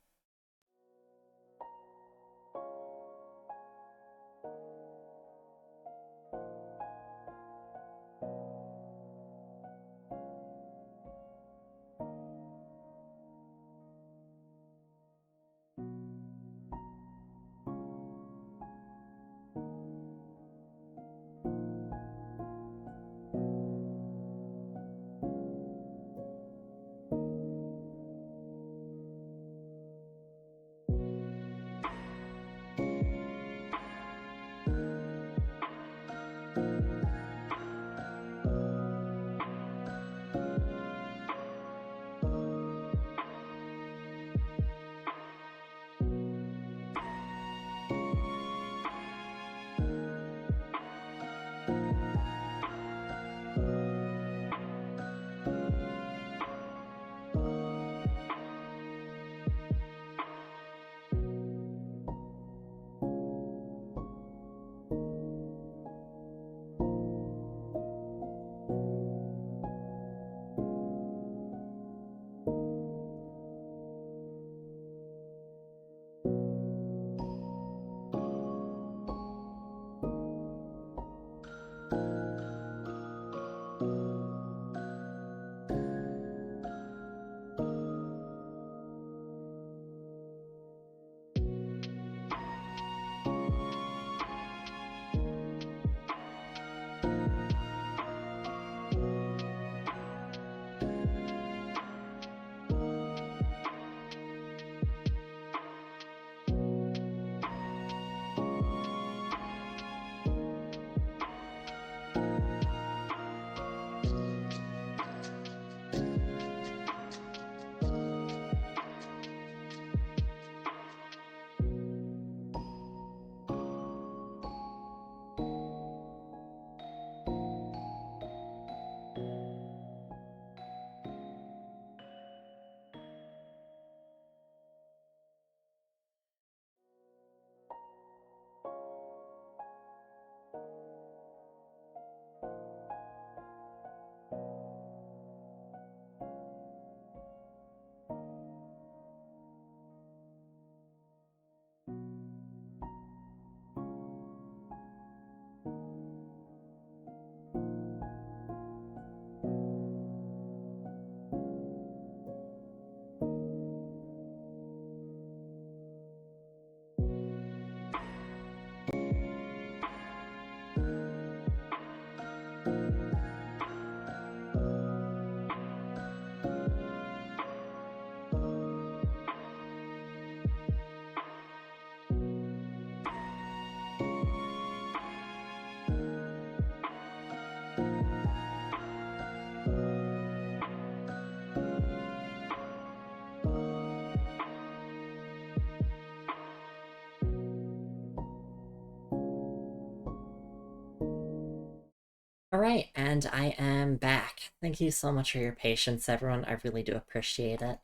Alright, and I am back. Thank you so much for your patience, everyone. I really do appreciate it.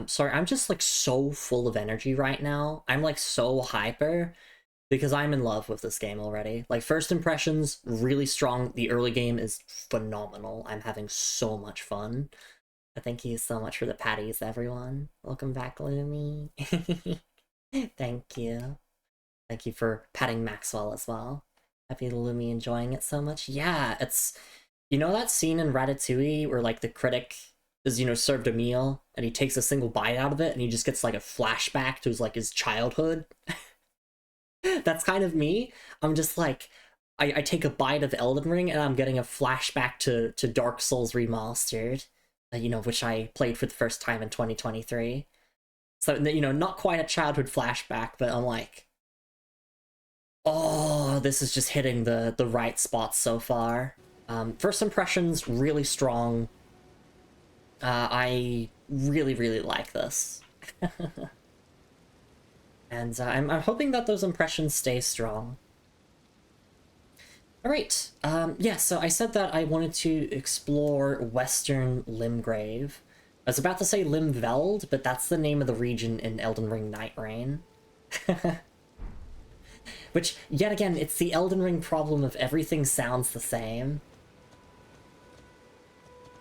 Sorry, I'm just like so full of energy right now. I'm like so hyper because I'm in love with this game already. Like, first impressions, really strong. The early game is phenomenal. I'm having so much fun. Thank you so much for the patties, everyone. Welcome back, Lumi. Thank you. Thank you for patting Maxwell as well. Happy Lumi enjoying it so much. Yeah, it's... You know that scene in Ratatouille where, like, the critic is, you know, served a meal, and he takes a single bite out of it, and he just gets, like, a flashback to his, like, his childhood? That's kind of me. I'm just, like... I take a bite of Elden Ring, and I'm getting a flashback to Dark Souls Remastered, you know, which I played for the first time in 2023. So, you know, not quite a childhood flashback, but I'm like... Oh, this is just hitting the right spots so far. First impressions, really strong. I really like this. And I'm hoping that those impressions stay strong. Alright, yeah, so I said that I wanted to explore Western Limgrave. I was about to say Limveld, but that's the name of the region in Elden Ring Night Rain. Which, yet again, it's the Elden Ring problem of everything sounds the same.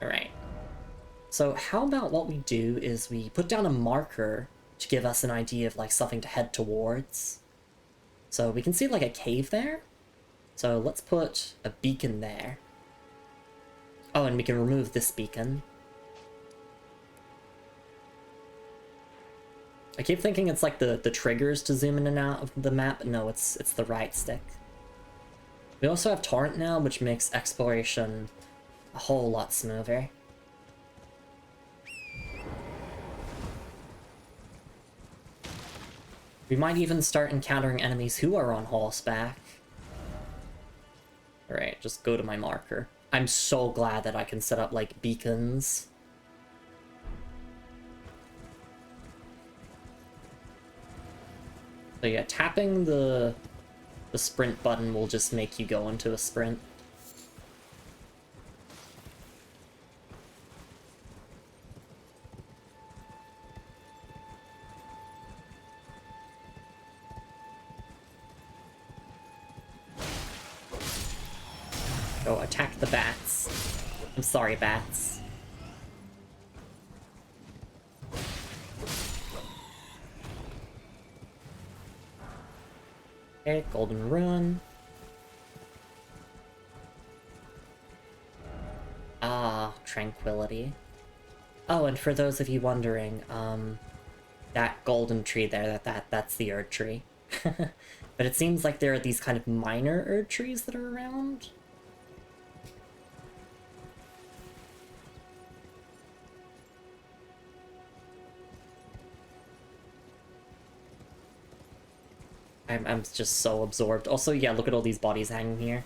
Alright. So how about what we do is we put down a marker to give us an idea of, like, something to head towards. So we can see, like, a cave there. So let's put a beacon there. Oh, and we can remove this beacon. I keep thinking it's like the triggers to zoom in and out of the map, but no, it's the right stick. We also have Torrent now, which makes exploration a whole lot smoother. We might even start encountering enemies who are on horseback. Alright, just go to my marker. I'm so glad that I can set up, like, beacons. So yeah, tapping the sprint button will just make you go into a sprint. Oh, attack the bats. I'm sorry, bats. Okay, golden rune. Ah, tranquility. Oh, and for those of you wondering, that golden tree there, that's the Erd tree. But it seems like there are these kind of minor Erd trees that are around. I'm just so absorbed. Also, yeah, look at all these bodies hanging here.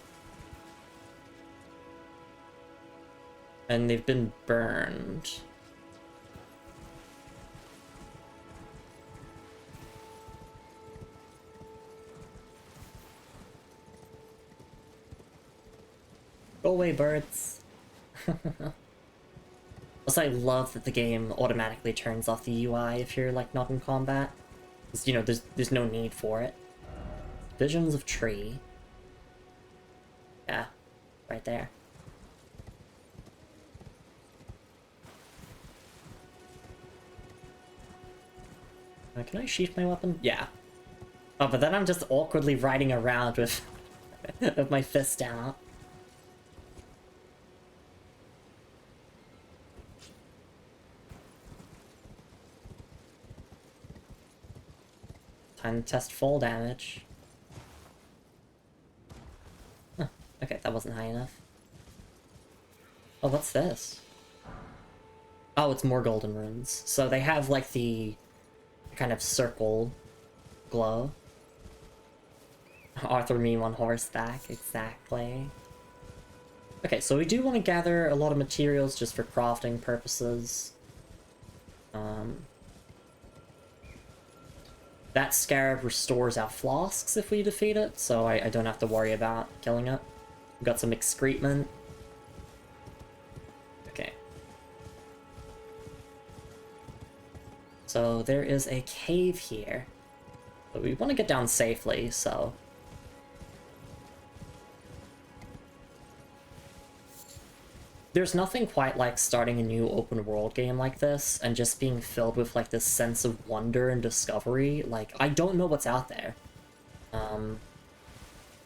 And they've been burned. Go away, birds. Also, I love that the game automatically turns off the UI if you're, like, not in combat. Because, you know, there's no need for it. Visions of tree. Yeah, right there. Can I sheath my weapon? Yeah. Oh, but then I'm just awkwardly riding around with, with my fist out. Time to test fall damage. Huh, okay, that wasn't high enough. Oh, what's this? Oh, it's more golden runes. So they have, like, the kind of circle glow. Arthur meme on horseback, exactly. Okay, so we do want to gather a lot of materials just for crafting purposes. That scarab restores our flasks if we defeat it, so I don't have to worry about killing it. We've got some excrement. So there is a cave here. But we want to get down safely, so... There's nothing quite like starting a new open world game like this and just being filled with like this sense of wonder and discovery. Like, I don't know what's out there.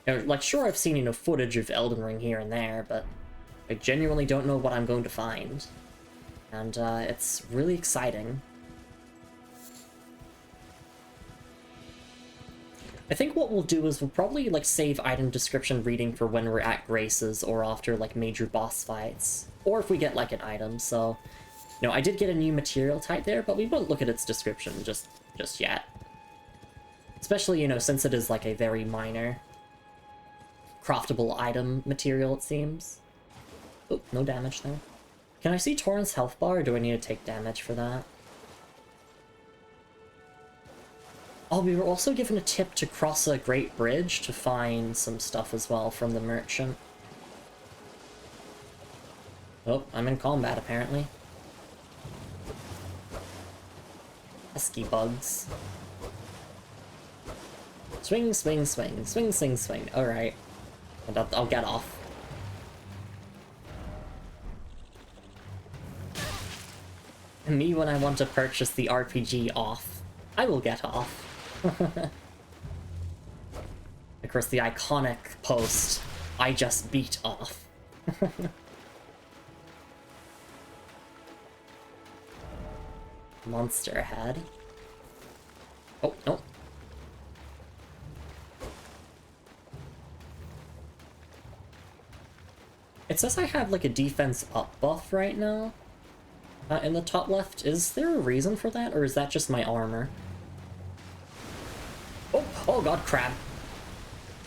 Like, sure, I've seen, you know, footage of Elden Ring here and there, but I genuinely don't know what I'm going to find. And it's really exciting. I think what we'll do is we'll probably, like, save item description reading for when we're at Graces or after, like, major boss fights. Or if we get, like, an item, so... You know, I did get a new material type there, but we won't look at its description just yet. Especially, you know, since it is, like, a very minor craftable item material, it seems. Oh, no damage there. Can I see Torrent's health bar, or do I need to take damage for that? Oh, we were also given a tip to cross a great bridge to find some stuff as well from the merchant. Oh, I'm in combat, apparently. Pesky bugs. Swing, swing, swing. Swing, swing, swing. Alright. I'll get off. And me when I want to purchase the RPG off. I will get off. Of course, the iconic post, I just beat off. Monster ahead. Oh, no. It says I have like a defense up buff right now. In the top left. Is there a reason for that, or is that just my armor? Oh, oh god, crab.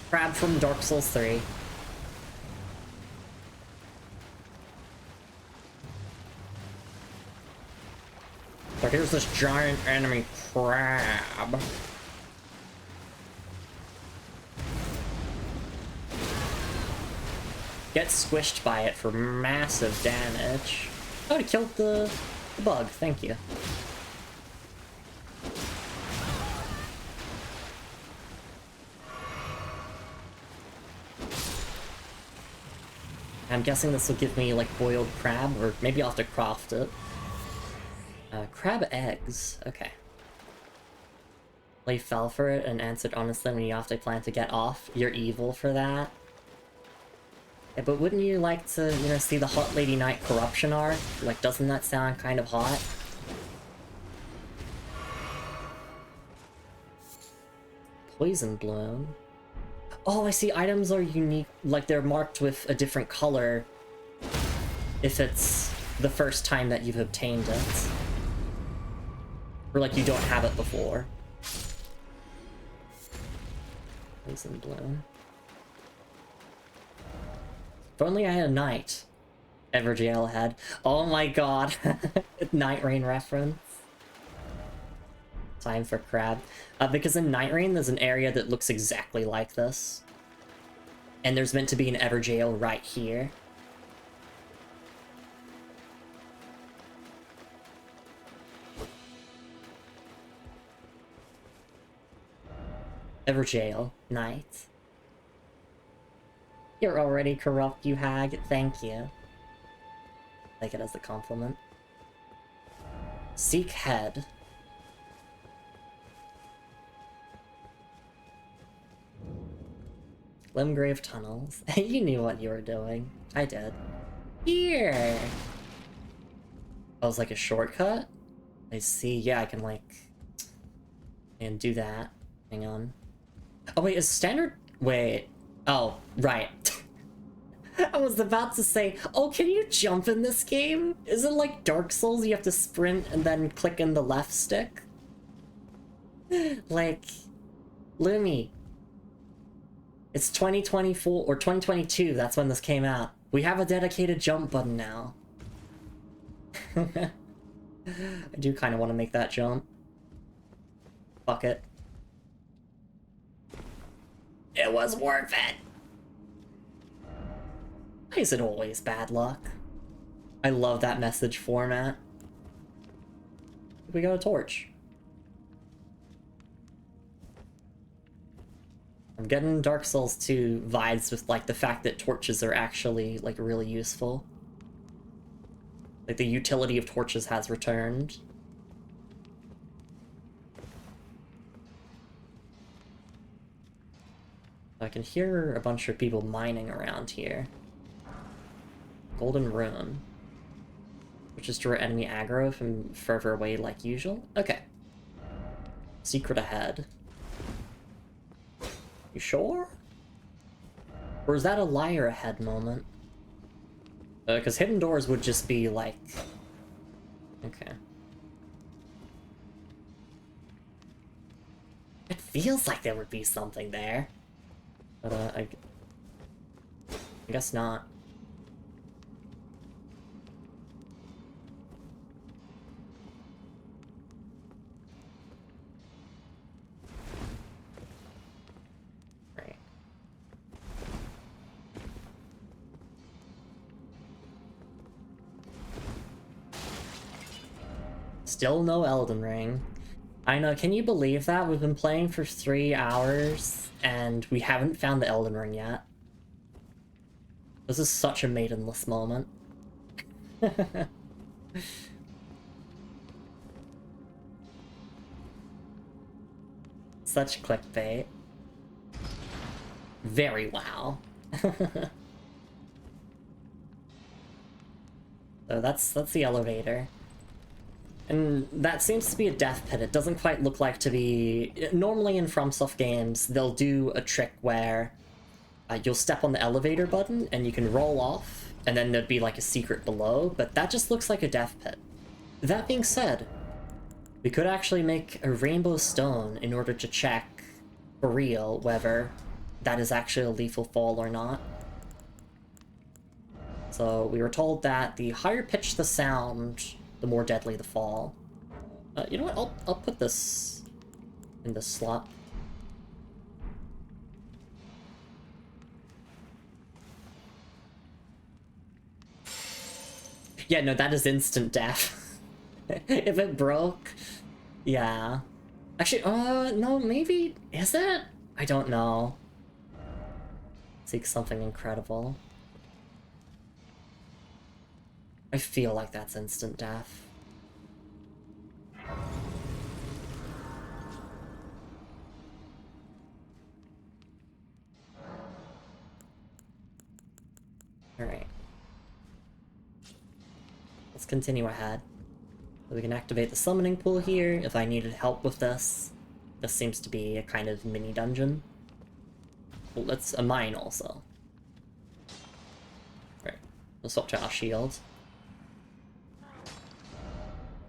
Crab from Dark Souls 3. So here's this giant enemy crab. Get squished by it for massive damage. Oh, it killed the bug, thank you. I'm guessing this will give me, like, boiled crab, or maybe I'll have to craft it. Crab eggs, okay. Lee fell for it and answered honestly when you have to plan to get off. You're evil for that. Yeah, but wouldn't you like to, you know, see the Hot Lady Knight corruption arc? Like, doesn't that sound kind of hot? Poison Bloom. Oh, I see items are unique, like they're marked with a different color if it's the first time that you've obtained it. Or like you don't have it before. Poison Bloom. If only I had a knight. Everjail had. Oh my god. Night Rain reference. Time for crab. Because in Night Rain there's an area that looks exactly like this. And there's meant to be an Everjail right here. Everjail, knight. You're already corrupt, you hag. Thank you. Take it as a compliment. Seek head. Limgrave tunnels. You knew what you were doing. I did. Here! Oh, it's like a shortcut? I see. Yeah, I can like... and do that. Hang on. Oh wait, is standard... Wait. Oh, right. I was about to say, oh, can you jump in this game? Is it like Dark Souls? You have to sprint and then click in the left stick? Like... Lumi. It's 2024, or 2022, that's when this came out. We have a dedicated jump button now. I do kind of want to make that jump. Fuck it. It was worth it! Why is it always bad luck? I love that message format. we got a torch. I'm getting Dark Souls 2 vibes with, like, the fact that torches are actually, like, really useful. Like, the utility of torches has returned. I can hear a bunch of people mining around here. Golden Rune. Which is to enemy aggro from further away like usual. Okay. Secret ahead. You sure? Or is that a liar ahead moment? Because hidden doors would just be like... Okay. It feels like there would be something there. But, I guess not. Right. Still no Elden Ring. I know, can you believe that? We've been playing for 3 hours, and we haven't found the Elden Ring yet. This is such a maidenless moment. Such clickbait. Very wow. So that's the elevator. And that seems to be a death pit. It doesn't quite look like to be... Normally in FromSoft games, they'll do a trick where you'll step on the elevator button and you can roll off, and then there'd be like a secret below, but that just looks like a death pit. That being said, we could actually make a rainbow stone in order to check for real whether that is actually a lethal fall or not. So we were told that the higher pitch the sound, the more deadly the fall. You know what? I'll put this in this slot. Yeah, no, that is instant death. If it broke, yeah. Actually, no, maybe, is it? I don't know. Seek something incredible. I feel like that's instant death. Alright. Let's continue ahead. So we can activate the summoning pool here if I needed help with this. This seems to be a kind of mini dungeon. Well, that's a mine also. Right. Let's swap to our shield.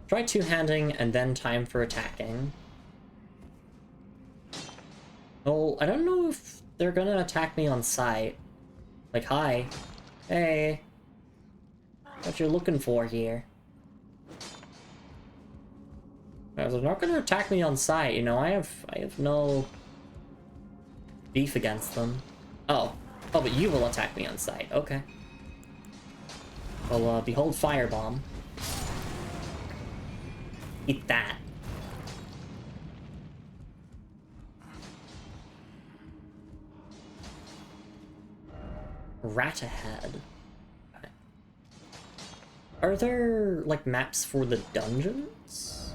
Try two-handing and then time for attacking. Well, I don't know if they're gonna attack me on sight. Like, hi. Hey. What you looking for here? They're not gonna attack me on sight, you know, I have no beef against them. Oh, but you will attack me on sight, okay. Well, behold Firebomb. Eat that. Rat ahead. Okay. Are there, like, maps for the dungeons?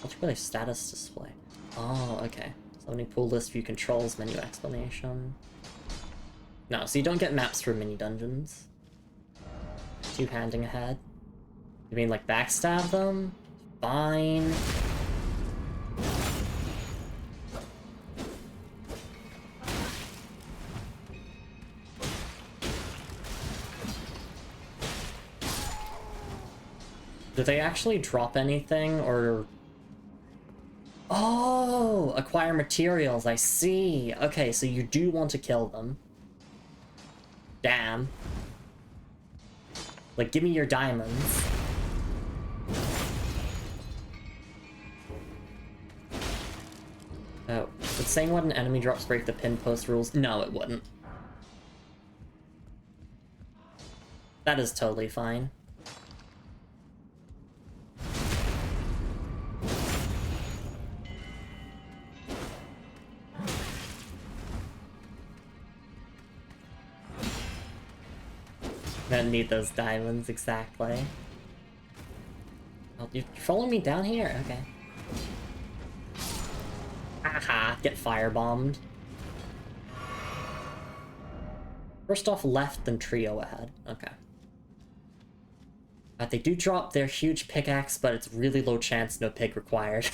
Multiplayer status display. Oh, okay. Summoning pool list view controls menu explanation. No, so you don't get maps for mini dungeons. Two-handing ahead. You mean like backstab them? Fine. Did they actually drop anything, or... Oh! Acquire materials, I see! Okay, so you do want to kill them. Damn. Like, give me your diamonds. Oh, would saying what an enemy drops break the pin post rules? No, it wouldn't. That is totally fine. I need those diamonds, exactly. Oh, you're following me down here? Okay. Aha! Get firebombed. First off left, then trio ahead. Okay. They do drop their huge pickaxe, but it's really low chance, no pig required.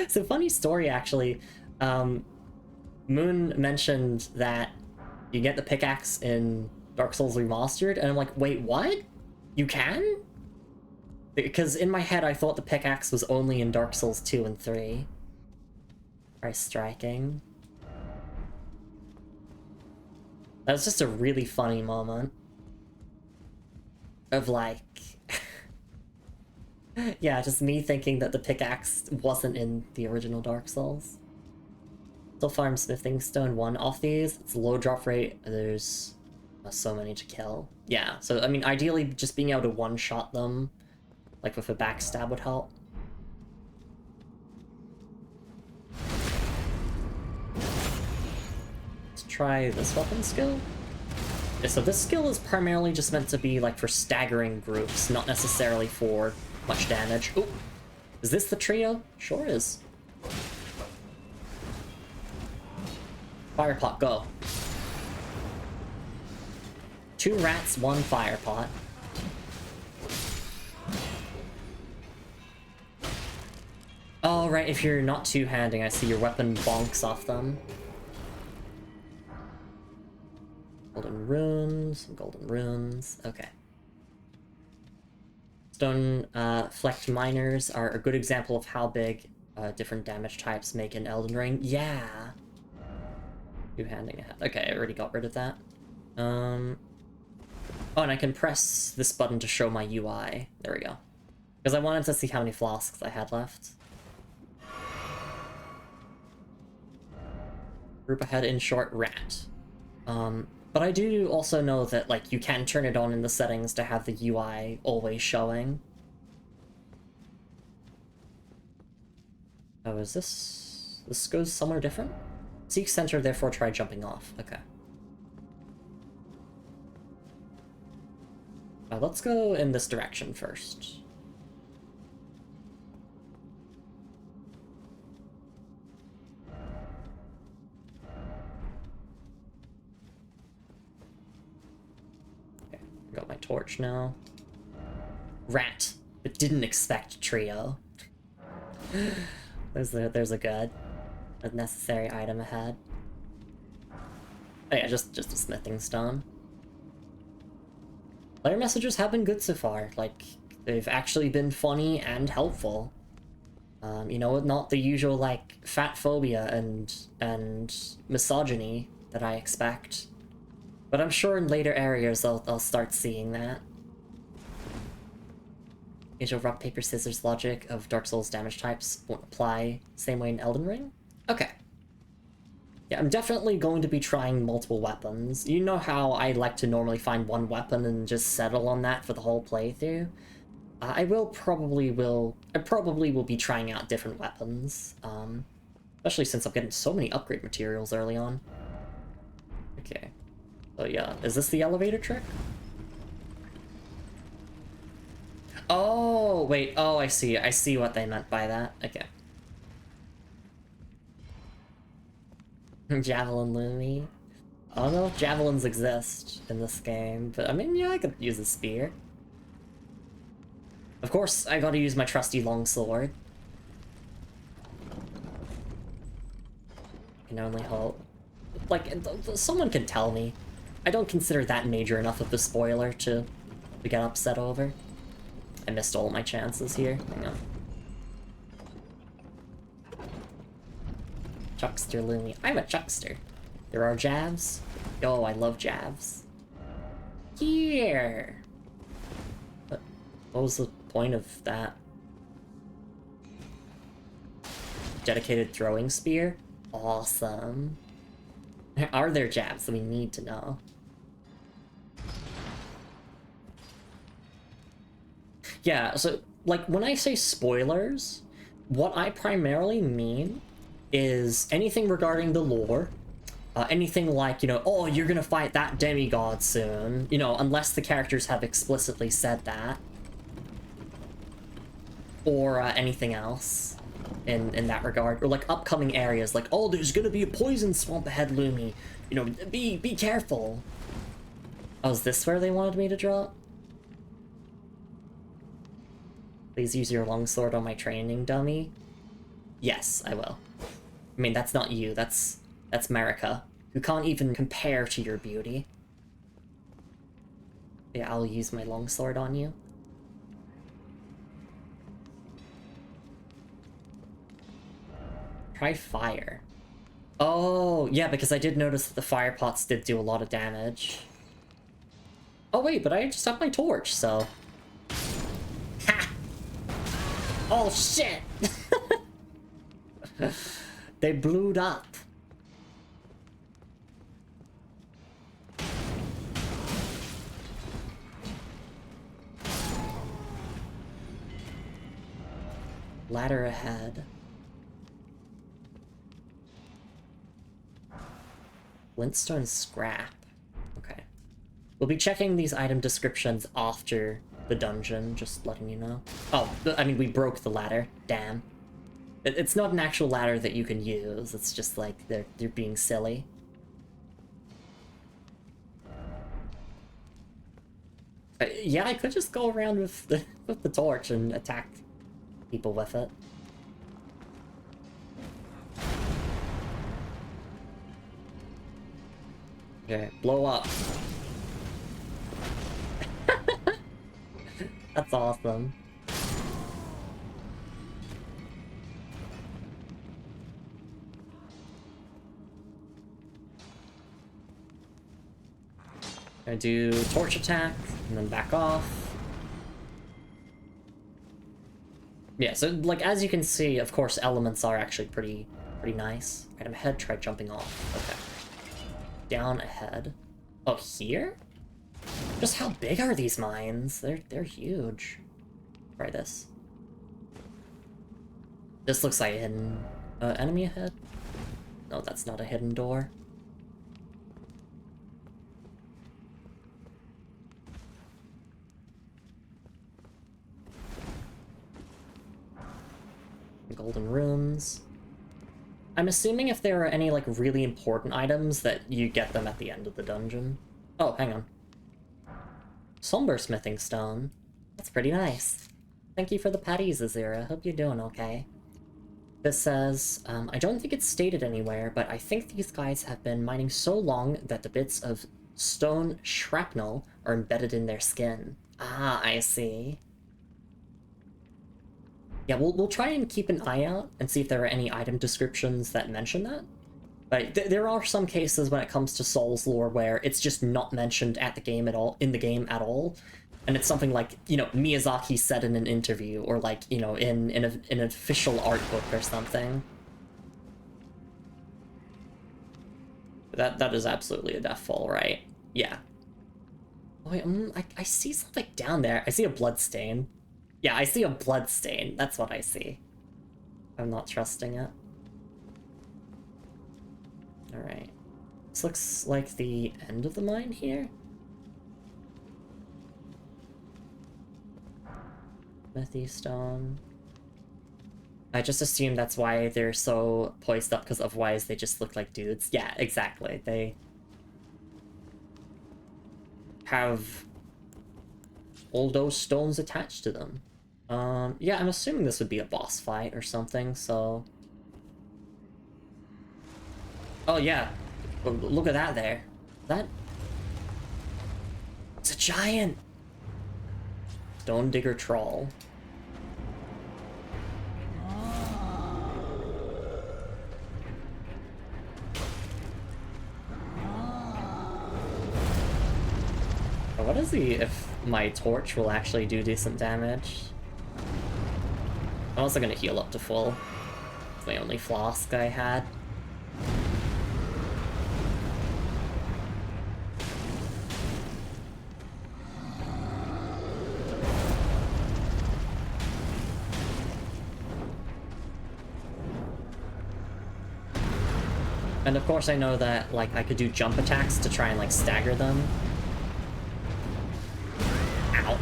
So funny story, actually. Moon mentioned that you get the pickaxe in Dark Souls Remastered, and I'm like, wait, what? You can? Because in my head, I thought the pickaxe was only in Dark Souls 2 and 3. Try striking. That was just a really funny moment. Of like... yeah, just me thinking that the pickaxe wasn't in the original Dark Souls. Still farm smithing stone 1 off these. It's low drop rate. There's so many to kill. Yeah, so I mean, ideally just being able to one-shot them, like with a backstab, would help. Let's try this weapon skill. Yeah, so this skill is primarily just meant to be like for staggering groups, not necessarily for much damage. Oh, is this the trio? Sure is. Fire pot, go. 2 rats, 1 fire pot. Oh, right, if you're not two-handing, I see your weapon bonks off them. Golden runes, golden runes, okay. Stone flecked miners are a good example of how big different damage types make in Elden Ring. Yeah! Two-handing ahead. Okay, I already got rid of that. Oh, and I can press this button to show my UI. There we go. Because I wanted to see how many flasks I had left. Group ahead in short, rat. But I do also know that, like, you can turn it on in the settings to have the UI always showing. Oh, is this... This goes somewhere different? Seek center, therefore try jumping off. Okay. Let's go in this direction first. Okay, got my torch now. Rat, but didn't expect trio. There's a good, a necessary item ahead. Oh yeah, just a smithing stone. Player messages have been good so far. Like, they've actually been funny and helpful. You know, not the usual, like, fat phobia and misogyny that I expect. But I'm sure in later areas I'll start seeing that. Usual rock, paper, scissors logic of Dark Souls damage types won't apply same way in Elden Ring? Okay. Yeah, I'm definitely going to be trying multiple weapons. You know how I like to normally find one weapon and just settle on that for the whole playthrough? I probably will be trying out different weapons, especially since I'm getting so many upgrade materials early on. Okay. So yeah, is this the elevator trick? Oh, wait, oh, I see what they meant by that. Okay. Javelin Lumi. I don't know if javelins exist in this game, but I mean, yeah, I could use a spear. Of course, I gotta use my trusty longsword. I can only hope. Like, someone can tell me. I don't consider that major enough of a spoiler to get upset over. I missed all my chances here. Hang on. Chuckster Lumi. I'm a chuckster. There are jabs. Oh, I love jabs. Here! What was the point of that? Dedicated throwing spear? Awesome. Are there jabs that we need to know? Yeah, so, like, when I say spoilers, what I primarily mean is anything regarding the lore, Anything like, you know, oh, you're gonna fight that demigod soon, you know, unless the characters have explicitly said that. Or anything else in that regard. Or like upcoming areas, like, oh, there's gonna be a poison swamp ahead, Lumi. You know, be careful. Oh, is this where they wanted me to drop? Please use your longsword on my training dummy. Yes, I will. I mean, that's not you, that's Marika, who can't even compare to your beauty. Yeah, I'll use my longsword on you. Try fire. Oh, yeah, because I did notice that the fire pots did do a lot of damage. Oh wait, but I just have my torch, so... Ha! Oh shit! They blewed up. Ladder ahead. Flintstone scrap. Okay. We'll be checking these item descriptions after the dungeon, just letting you know. Oh, I mean, we broke the ladder. Damn. It's not an actual ladder that you can use. It's just like they're being silly. Yeah, I could just go around with the torch and attack people with it. Okay, blow up. That's awesome. Gonna do torch attack, and then back off. Yeah, so, like, as you can see, of course, elements are actually pretty nice. Item ahead, try jumping off. Okay. Down ahead. Oh, here? Just how big are these mines? They're huge. Try this. This looks like a hidden enemy ahead. No, that's not a hidden door. Golden runes. I'm assuming if there are any, like, really important items that you get them at the end of the dungeon. Oh, hang on. Somber smithing stone. That's pretty nice. Thank you for the patties, Azira. Hope you're doing okay. This says, I don't think it's stated anywhere, but I think these guys have been mining so long that the bits of stone shrapnel are embedded in their skin. Ah, I see. Yeah, we'll try and keep an eye out and see if there are any item descriptions that mention that. But there are some cases when it comes to Souls lore where it's just not mentioned at the game at all, in the game at all. And it's something like, you know, Miyazaki said in an interview, or like, you know, in an official art book or something. That is absolutely a death fall, right? Yeah. Oh, wait, I see something down there. I see a blood stain. Yeah, I see a blood stain. That's what I see. I'm not trusting it. Alright. This looks like the end of the mine here. Smithy stone. I just assume that's why they're so poised up, because otherwise they just look like dudes. Yeah, exactly. They have all those stones attached to them. Yeah, I'm assuming this would be a boss fight or something, so... Oh, yeah. Look at that there. That... It's a giant! Stone Digger Troll. What is he if my torch will actually do decent damage? I'm also gonna heal up to full. It's my only flask I had. And of course I know that, like, I could do jump attacks to try and, like, stagger them. Ow.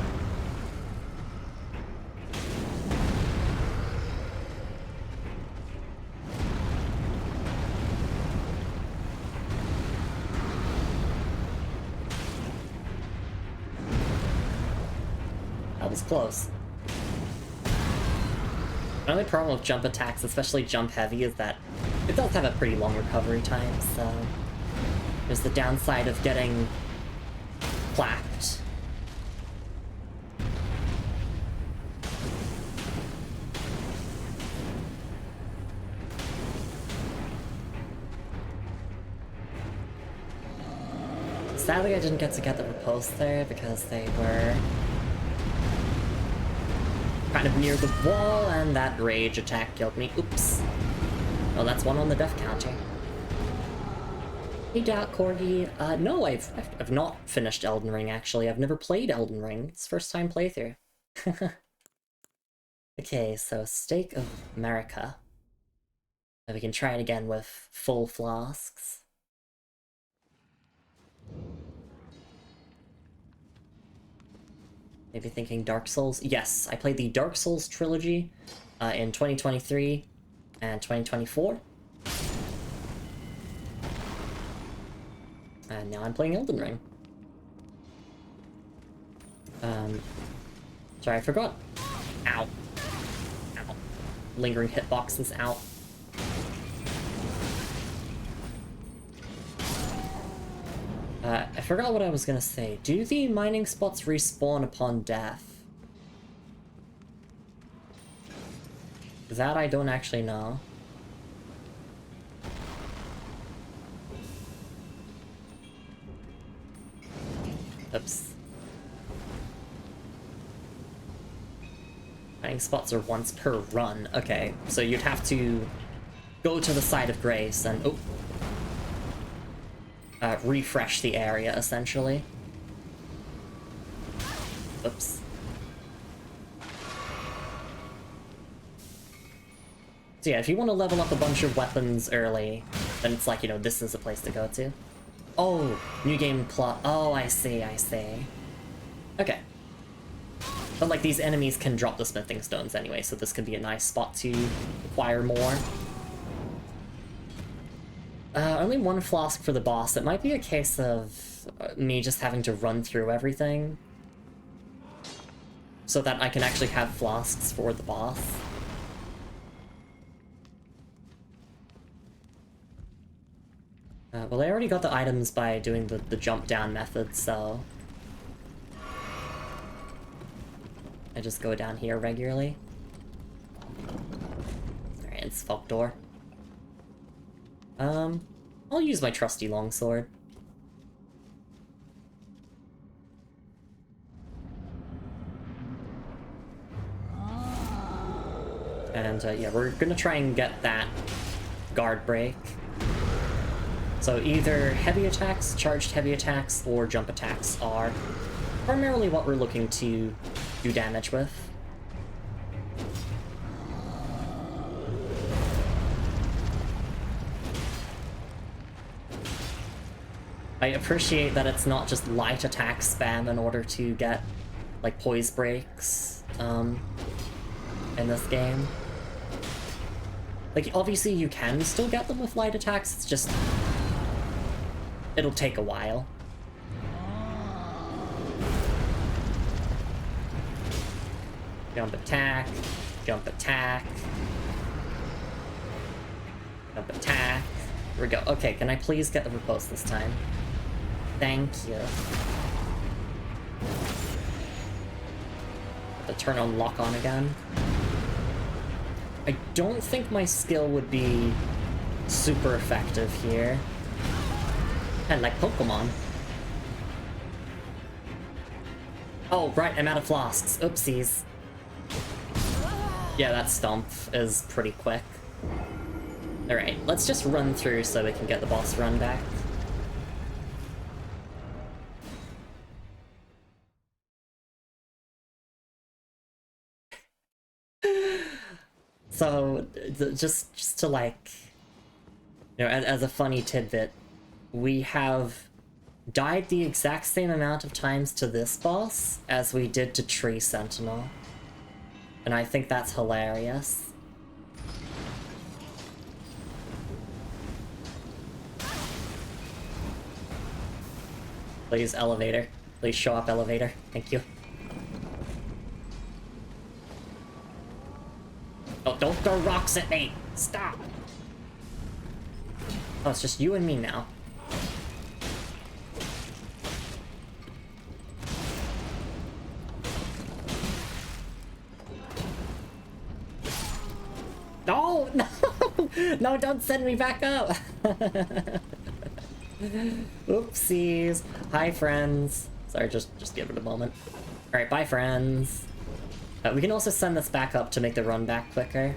That was close. The only problem with jump attacks, especially jump heavy, is that it does have a pretty long recovery time, so there's the downside of getting clapped. Sadly, I didn't get to get the riposte there because they were kind of near the wall, and that rage attack killed me. Oops. Oh, that's one on the death counter. Hey, Dark Corgi. No, I've not finished Elden Ring, actually. I've never played Elden Ring. It's first time playthrough. Okay, so Stake of America. And we can try it again with full flasks. Maybe thinking Dark Souls. Yes, I played the Dark Souls trilogy in 2023 and 2024. And now I'm playing Elden Ring. Sorry, I forgot. Ow. Ow. Lingering hitboxes out. I forgot what I was gonna say. Do the mining spots respawn upon death? That I don't actually know. Oops. Mining spots are once per run. Okay, so you'd have to go to the side of grace and... oh. Refresh the area, essentially. Oops. So yeah, if you want to level up a bunch of weapons early, then it's like, you know, this is the place to go to. Oh, new game plot. Oh, I see, I see. Okay. But, like, these enemies can drop the smithing stones anyway, so this could be a nice spot to acquire more. Only one flask for the boss. It might be a case of me just having to run through everything so that I can actually have flasks for the boss. Well, I already got the items by doing the jump down method, so I just go down here regularly. Alright, it's Folk Door. I'll use my trusty longsword. And, yeah, we're gonna try and get that guard break. So either heavy attacks, charged heavy attacks, or jump attacks are primarily what we're looking to do damage with. I appreciate that it's not just light attack spam in order to get, like, poise breaks, in this game. Like, obviously you can still get them with light attacks, it's just... it'll take a while. Jump attack, jump attack, jump attack. Here we go. Okay, can I please get the riposte this time? Thank you. The turn on lock on again. I don't think my skill would be super effective here. And like Pokemon. Oh, right, I'm out of flasks. Oopsies. Yeah, that stomp is pretty quick. Alright, let's just run through so we can get the boss run back. So, just to, like, You know, as a funny tidbit, we have died the exact same amount of times to this boss as we did to Tree Sentinel. And I think that's hilarious. Please, elevator. Please show up, elevator. Thank you. Oh, don't throw rocks at me! Stop! Oh, it's just you and me now. No! No! No, don't send me back up! Oopsies. Hi, friends. Sorry, just give it a moment. Alright, bye, friends. We can also send this back up to make the run back quicker.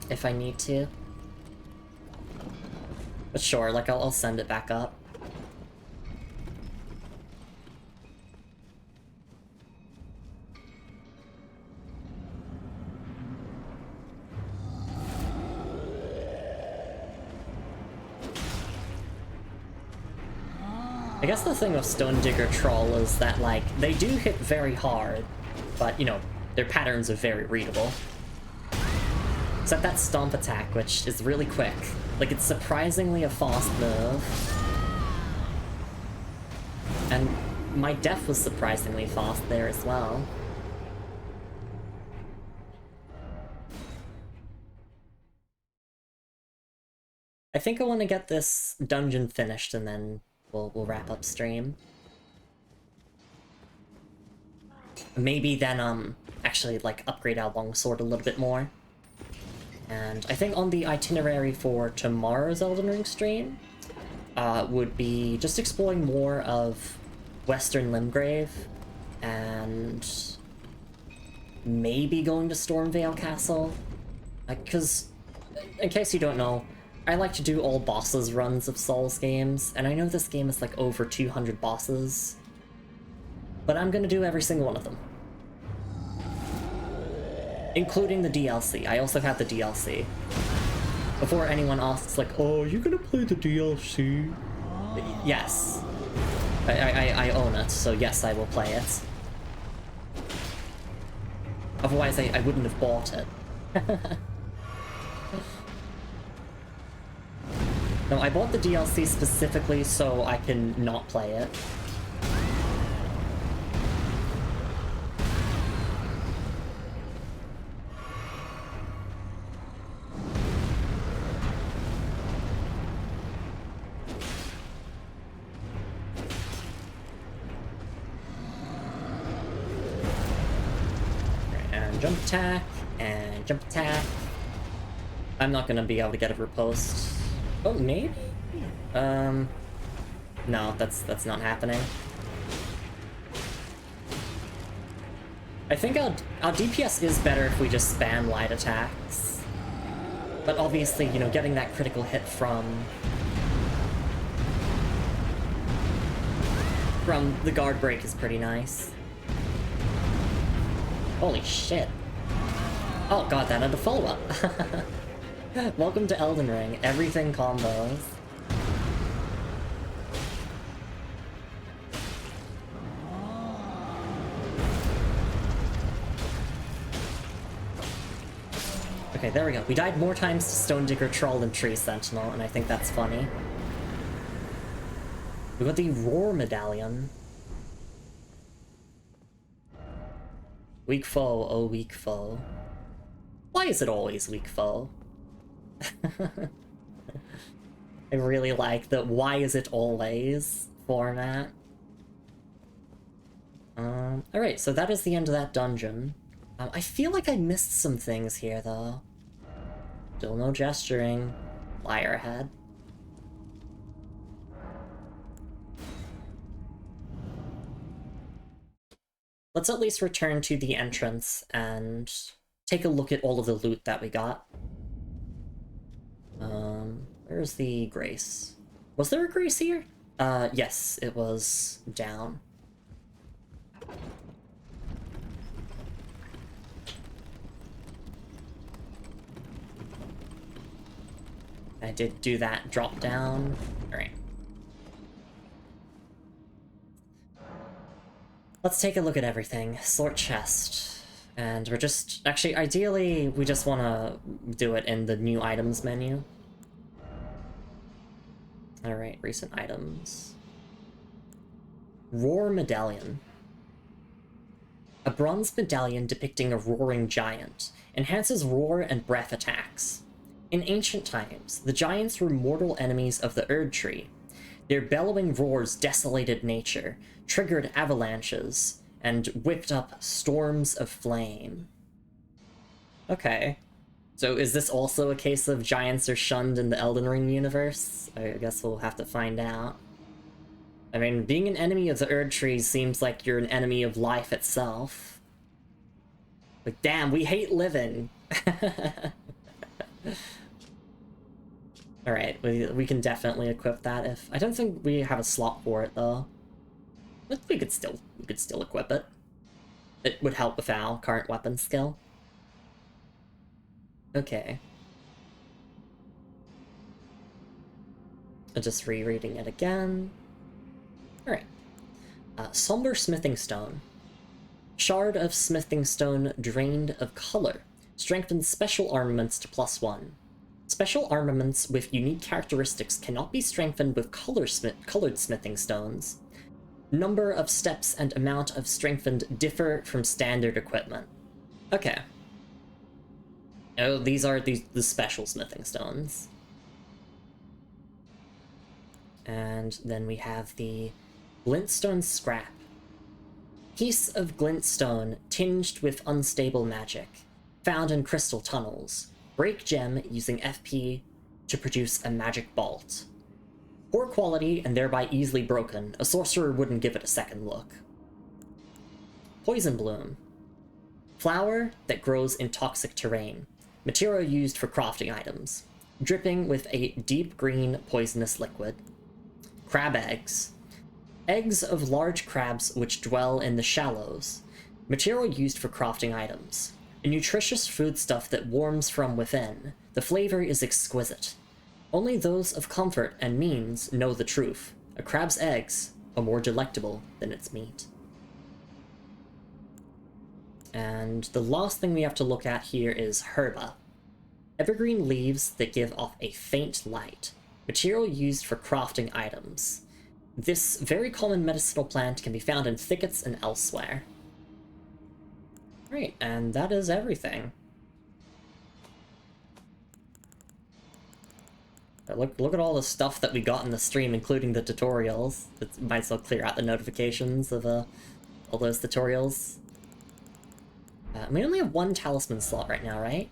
If I need to. But sure, like, I'll send it back up. I guess the thing with Stone Digger Troll is that, like, they do hit very hard, but, you know, their patterns are very readable. Except that Stomp attack, which is really quick. Like, it's surprisingly a fast move. And my death was surprisingly fast there as well. I think I want to get this dungeon finished and then we'll wrap up stream. Maybe then, actually, like, upgrade our longsword a little bit more. And I think on the itinerary for tomorrow's Elden Ring stream would be just exploring more of Western Limgrave and maybe going to Stormvale Castle. Because, in case you don't know, I like to do all bosses runs of Souls games, and I know this game is like over 200 bosses, but I'm gonna do every single one of them. Including the DLC. I also have the DLC. Before anyone asks, like, oh, are you gonna play the DLC? Yes. I own it, so yes, I will play it. Otherwise, I wouldn't have bought it. No, I bought the DLC specifically so I can not play it. And jump attack, and jump attack. I'm not gonna be able to get a riposte. Oh, maybe? No, that's not happening. I think our DPS is better if we just spam light attacks. But obviously, you know, getting that critical hit from the guard break is pretty nice. Holy shit. Oh god, that had a follow-up. Welcome to Elden Ring, everything combos. Okay, there we go. We died more times to Stone Digger Troll than Tree Sentinel, and I think that's funny. We got the Roar Medallion. Weak foe, oh weak foe. Why is it always weak foe? I really like the why is it always format. Alright, so that is the end of that dungeon. I feel like I missed some things here, though. Still no gesturing. Liar ahead. Let's at least return to the entrance and take a look at all of the loot that we got. Where's the Grace? Was there a Grace here? Yes, it was down. I did do that drop down. Alright. Let's take a look at everything. Sort chest. And we're just... Actually, ideally, we just want to do it in the new items menu. Alright, recent items. Roar Medallion. A bronze medallion depicting a roaring giant. Enhances roar and breath attacks. In ancient times, the giants were mortal enemies of the Erd Tree. Their bellowing roars desolated nature, triggered avalanches, and whipped up storms of flame. Okay. So is this also a case of giants are shunned in the Elden Ring universe? I guess we'll have to find out. I mean, being an enemy of the Erd Tree seems like you're an enemy of life itself. Like, damn, we hate living! Alright, we can definitely equip that if... I don't think we have a slot for it, though. But we could still equip it. It would help with our current weapon skill. Okay. I'm just rereading it again. Alright. Somber Smithing Stone. Shard of Smithing Stone drained of color. Strengthens special armaments to +1. Special armaments with unique characteristics cannot be strengthened with colored smithing stones. Number of steps and amount of strengthened differ from standard equipment. Okay. Oh, these are the special smithing stones. And then we have the Glintstone Scrap. Piece of glintstone tinged with unstable magic. Found in crystal tunnels. Break gem using FP to produce a magic bolt. Poor quality and thereby easily broken, a sorcerer wouldn't give it a second look. Poison Bloom. Flower that grows in toxic terrain. Material used for crafting items. Dripping with a deep green poisonous liquid. Crab Eggs. Eggs of large crabs which dwell in the shallows. Material used for crafting items. A nutritious foodstuff that warms from within. The flavor is exquisite. Only those of comfort and means know the truth. A crab's eggs are more delectable than its meat. And the last thing we have to look at here is Herba. Evergreen leaves that give off a faint light. Material used for crafting items. This very common medicinal plant can be found in thickets and elsewhere. Right, and that is everything. Look at all the stuff that we got in the stream, including the tutorials. It might as well clear out the notifications of all those tutorials. We only have one talisman slot right now, right?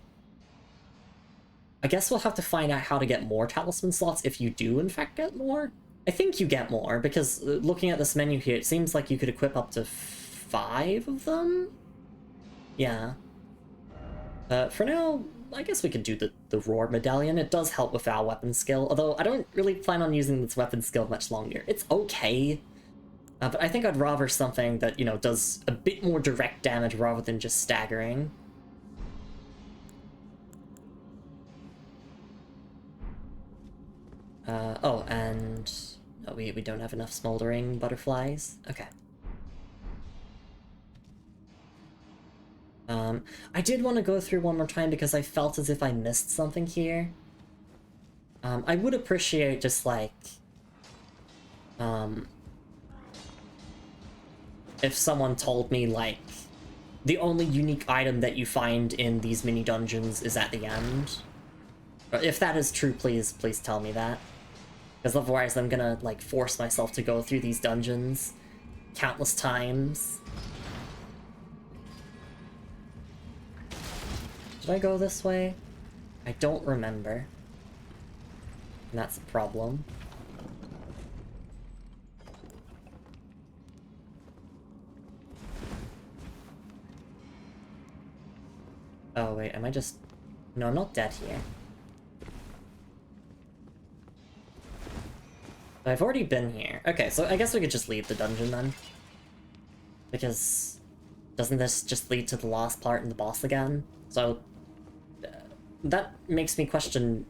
I guess we'll have to find out how to get more talisman slots if you do in fact get more. I think you get more, because looking at this menu here, it seems like you could equip up to 5 of them? Yeah. For now, I guess we could do the Roar Medallion. It does help with our weapon skill, although I don't really plan on using this weapon skill much longer. It's okay, but I think I'd rather something that, you know, does a bit more direct damage rather than just staggering. Oh, and... Oh, we don't have enough smoldering butterflies? Okay. I did want to go through one more time because I felt as if I missed something here. I would appreciate just, like... if someone told me, like, the only unique item that you find in these mini-dungeons is at the end. If that is true, please tell me that. Because otherwise I'm gonna, like, force myself to go through these dungeons countless times. Did I go this way? I don't remember. And that's a problem. Oh wait, am I just... No, I'm not dead here. I've already been here. Okay, so I guess we could just leave the dungeon then. Because... doesn't this just lead to the last part in the boss again? So... that makes me question...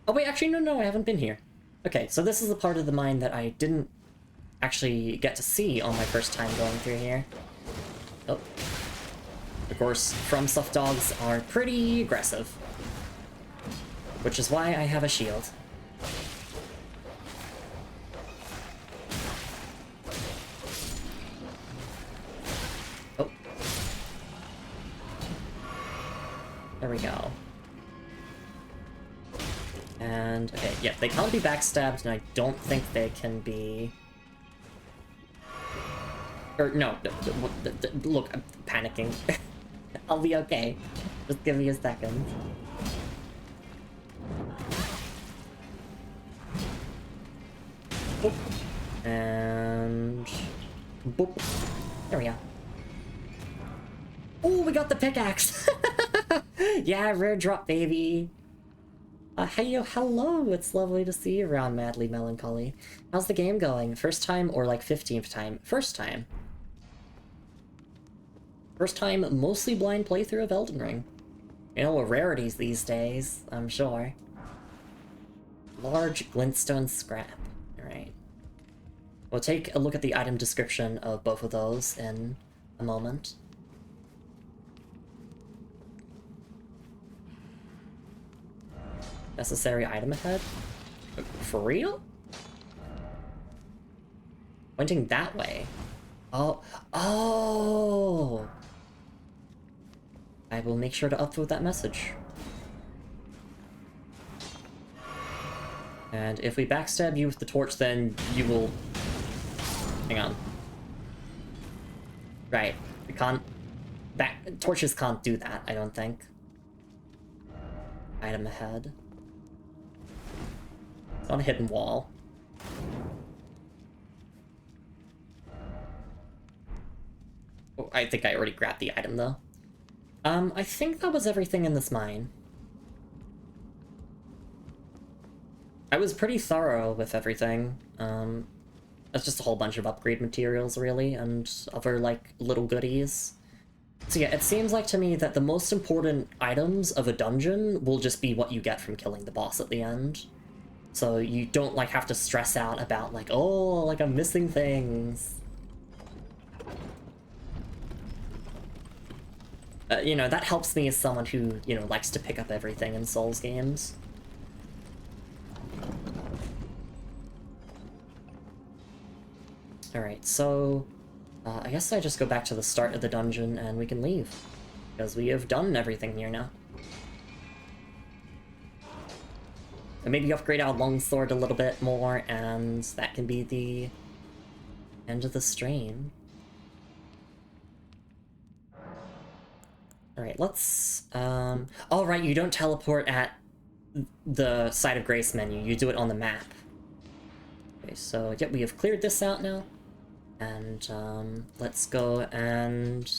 Oh wait, actually, no, I haven't been here. Okay, so this is the part of the mine that I didn't actually get to see on my first time going through here. Oh. Of course, FromSoft dogs are pretty aggressive. Which is why I have a shield. Oh. There we go. And, okay, yeah, they can't be backstabbed, and I don't think they can be... Or, no, look, I'm panicking. I'll be okay. Just give me a second. Boop. And... boop. There we go. Oh, we got the pickaxe! Yeah, rare drop, baby! Hey, hello! It's lovely to see you around Madly Melancholy. How's the game going? First time or like 15th time? First time. First time, mostly blind playthrough of Elden Ring. You know, rarities these days, I'm sure. Large glintstone scrap. Alright. We'll take a look at the item description of both of those in a moment. Necessary item ahead? For real? Pointing that way. Oh. Oh! I will make sure to upvote that message. And if we backstab you with the torch, then you will... Hang on. Right. We can't... Torches can't do that, I don't think. Item ahead. It's on a hidden wall. Oh, I think I already grabbed the item, though. I think that was everything in this mine. I was pretty thorough with everything. That's just a whole bunch of upgrade materials, really, and other, like, little goodies. So yeah, it seems like to me that the most important items of a dungeon will just be what you get from killing the boss at the end. So you don't, like, have to stress out about, like, oh, like, I'm missing things. You know, that helps me as someone who, you know, likes to pick up everything in Souls games. Alright, so... I guess I just go back to the start of the dungeon and we can leave. Because we have done everything here now. And maybe upgrade our longsword a little bit more, and that can be the end of the stream. Alright, let's... Oh, right, you don't teleport at the Site of Grace menu, you do it on the map. Okay, so, yep, we have cleared this out now. And, let's go and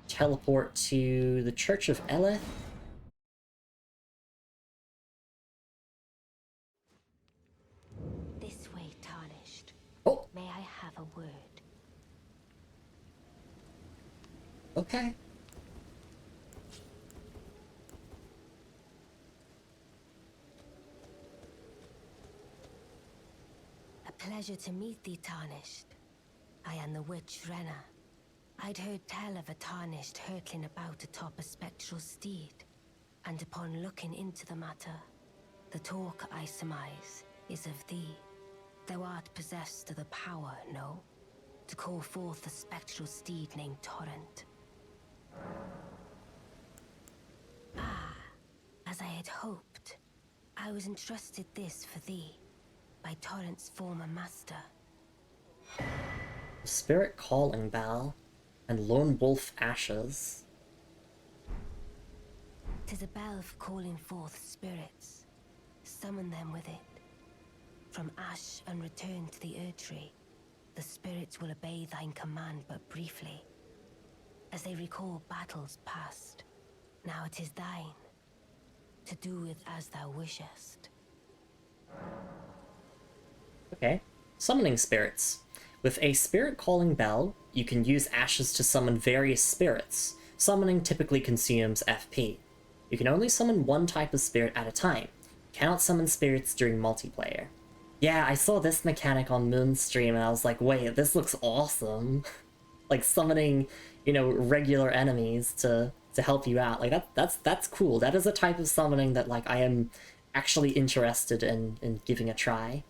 teleport to the Church of Eleth. This way, Tarnished. Oh! May I have a word? Okay. A pleasure to meet thee, Tarnished. I am the witch Renna. I'd heard tell of a Tarnished hurtling about atop a spectral steed, and upon looking into the matter, the talk I surmise is of thee. Thou art possessed of the power, no? To call forth a spectral steed named Torrent. Ah, as I had hoped, I was entrusted this for thee, by Torrent's former master. Spirit Calling Bell and Lone Wolf Ashes. 'Tis a bell for calling forth spirits. Summon them with it. From ash and return to the Erdtree, the spirits will obey thine command but briefly, as they recall battles past. Now it is thine, to do with as thou wishest. Okay. Summoning spirits. With a Spirit Calling Bell, you can use ashes to summon various spirits. Summoning typically consumes FP. You can only summon one type of spirit at a time. Cannot summon spirits during multiplayer. Yeah, I saw this mechanic on Moon's stream and I was like, wait, this looks awesome. Like summoning, you know, regular enemies to help you out. Like that's cool. That is a type of summoning that like I am actually interested in giving a try.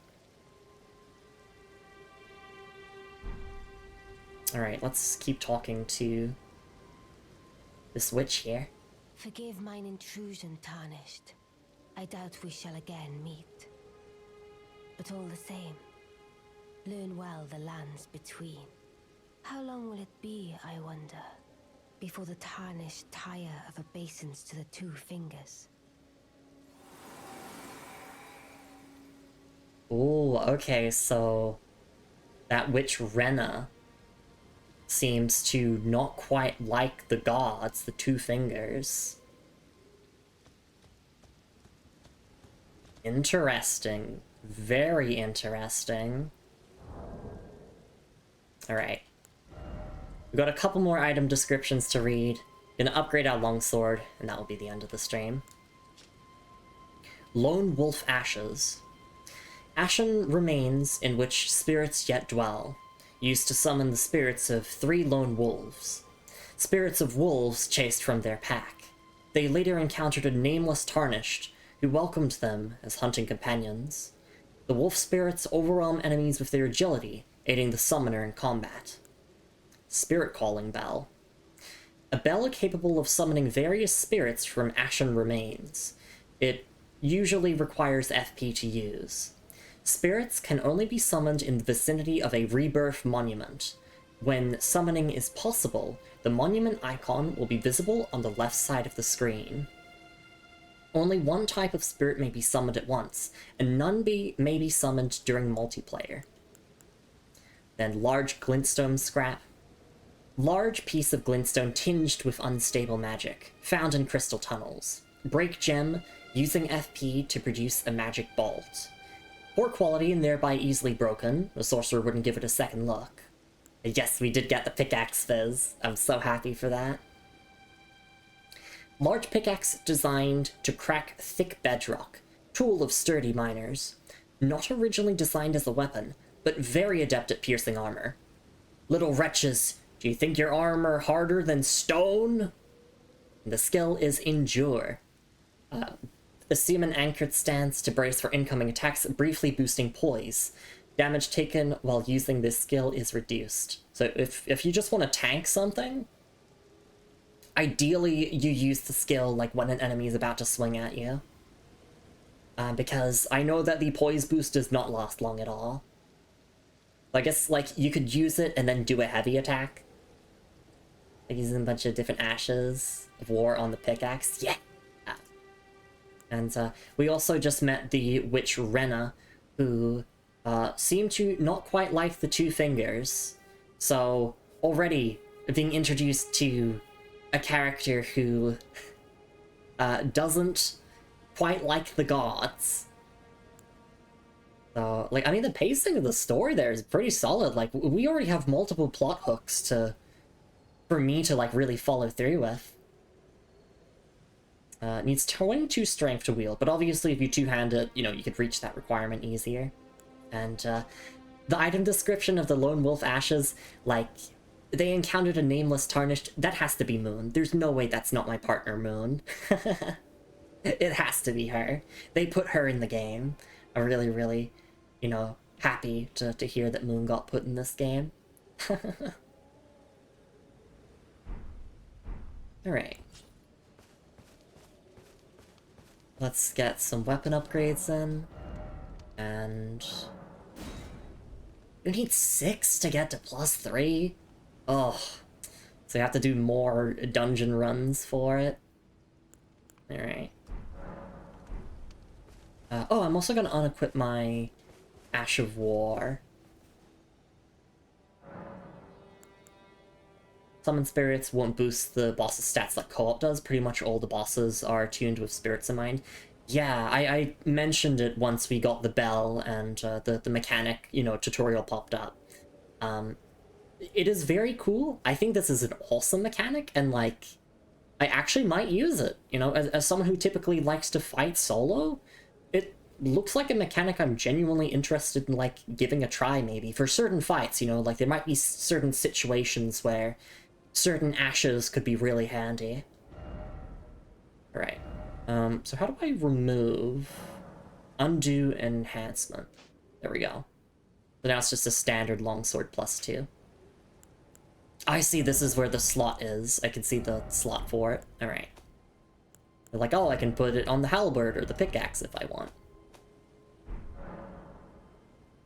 Alright, let's keep talking to this witch here. Forgive mine intrusion, Tarnished. I doubt we shall again meet. But all the same, learn well the lands between. How long will it be, I wonder, before the Tarnished tire of obeisance to the two fingers? Oh, okay, so that witch Renna seems to not quite like the gods, the two fingers. Interesting. Very interesting. Alright. We've got a couple more item descriptions to read. Gonna upgrade our longsword, and that will be the end of the stream. Lone Wolf Ashes. Ashen remains in which spirits yet dwell, used to summon the spirits of 3 lone wolves. Spirits of wolves chased from their pack. They later encountered a nameless Tarnished, who welcomed them as hunting companions. The wolf spirits overwhelm enemies with their agility, aiding the summoner in combat. Spirit Calling Bell. A bell capable of summoning various spirits from ashen remains. It usually requires FP to use. Spirits can only be summoned in the vicinity of a rebirth monument. When summoning is possible, the monument icon will be visible on the left side of the screen. Only one type of spirit may be summoned at once, and none may be summoned during multiplayer. Then Large Glintstone Scrap. Large piece of glintstone tinged with unstable magic, found in crystal tunnels. Break gem, using FP to produce a magic bolt. Poor quality and thereby easily broken, the sorcerer wouldn't give it a second look. Yes, we did get the pickaxe fizz. I'm so happy for that. Large pickaxe designed to crack thick bedrock, tool of sturdy miners. Not originally designed as a weapon, but very adept at piercing armor. Little wretches, do you think your armor harder than stone? The skill is Endure. Assume an anchored stance to brace for incoming attacks, briefly boosting poise. Damage taken while using this skill is reduced. So if you just want to tank something, ideally you use the skill like when an enemy is about to swing at you. Because I know that the poise boost does not last long at all. I guess like you could use it and then do a heavy attack. Like using a bunch of different ashes of war on the pickaxe. Yeah! And we also just met the witch Renna, who seemed to not quite like the two fingers. So already being introduced to a character who doesn't quite like the gods. So, like, I mean, the pacing of the story there is pretty solid. Like, we already have multiple plot hooks for me to, like, really follow through with. Needs 22 strength to wield, but obviously if you two-hand it, you know, you could reach that requirement easier. And the item description of the Lone Wolf Ashes, like, they encountered a nameless Tarnished. That has to be Moon. There's no way that's not my partner, Moon. It has to be her. They put her in the game. I'm really, really, you know, happy to hear that Moon got put in this game. Alright. Let's get some weapon upgrades in. And you need 6 to get to +3? Oh. So you have to do more dungeon runs for it. Alright. Oh, I'm also gonna unequip my Ash of War. Summon spirits won't boost the boss's stats like co-op does. Pretty much all the bosses are tuned with spirits in mind. Yeah, I mentioned it once we got the bell and the mechanic, you know, tutorial popped up. It is very cool. I think this is an awesome mechanic, and like, I actually might use it. You know, as someone who typically likes to fight solo, looks like a mechanic I'm genuinely interested in, like, giving a try, maybe, for certain fights, you know? Like, there might be certain situations where certain ashes could be really handy. Alright. So how do I remove... Undo enhancement? There we go. So now it's just a standard longsword +2. I see, this is where the slot is. I can see the slot for it. Alright. They're like, oh, I can put it on the halberd or the pickaxe if I want.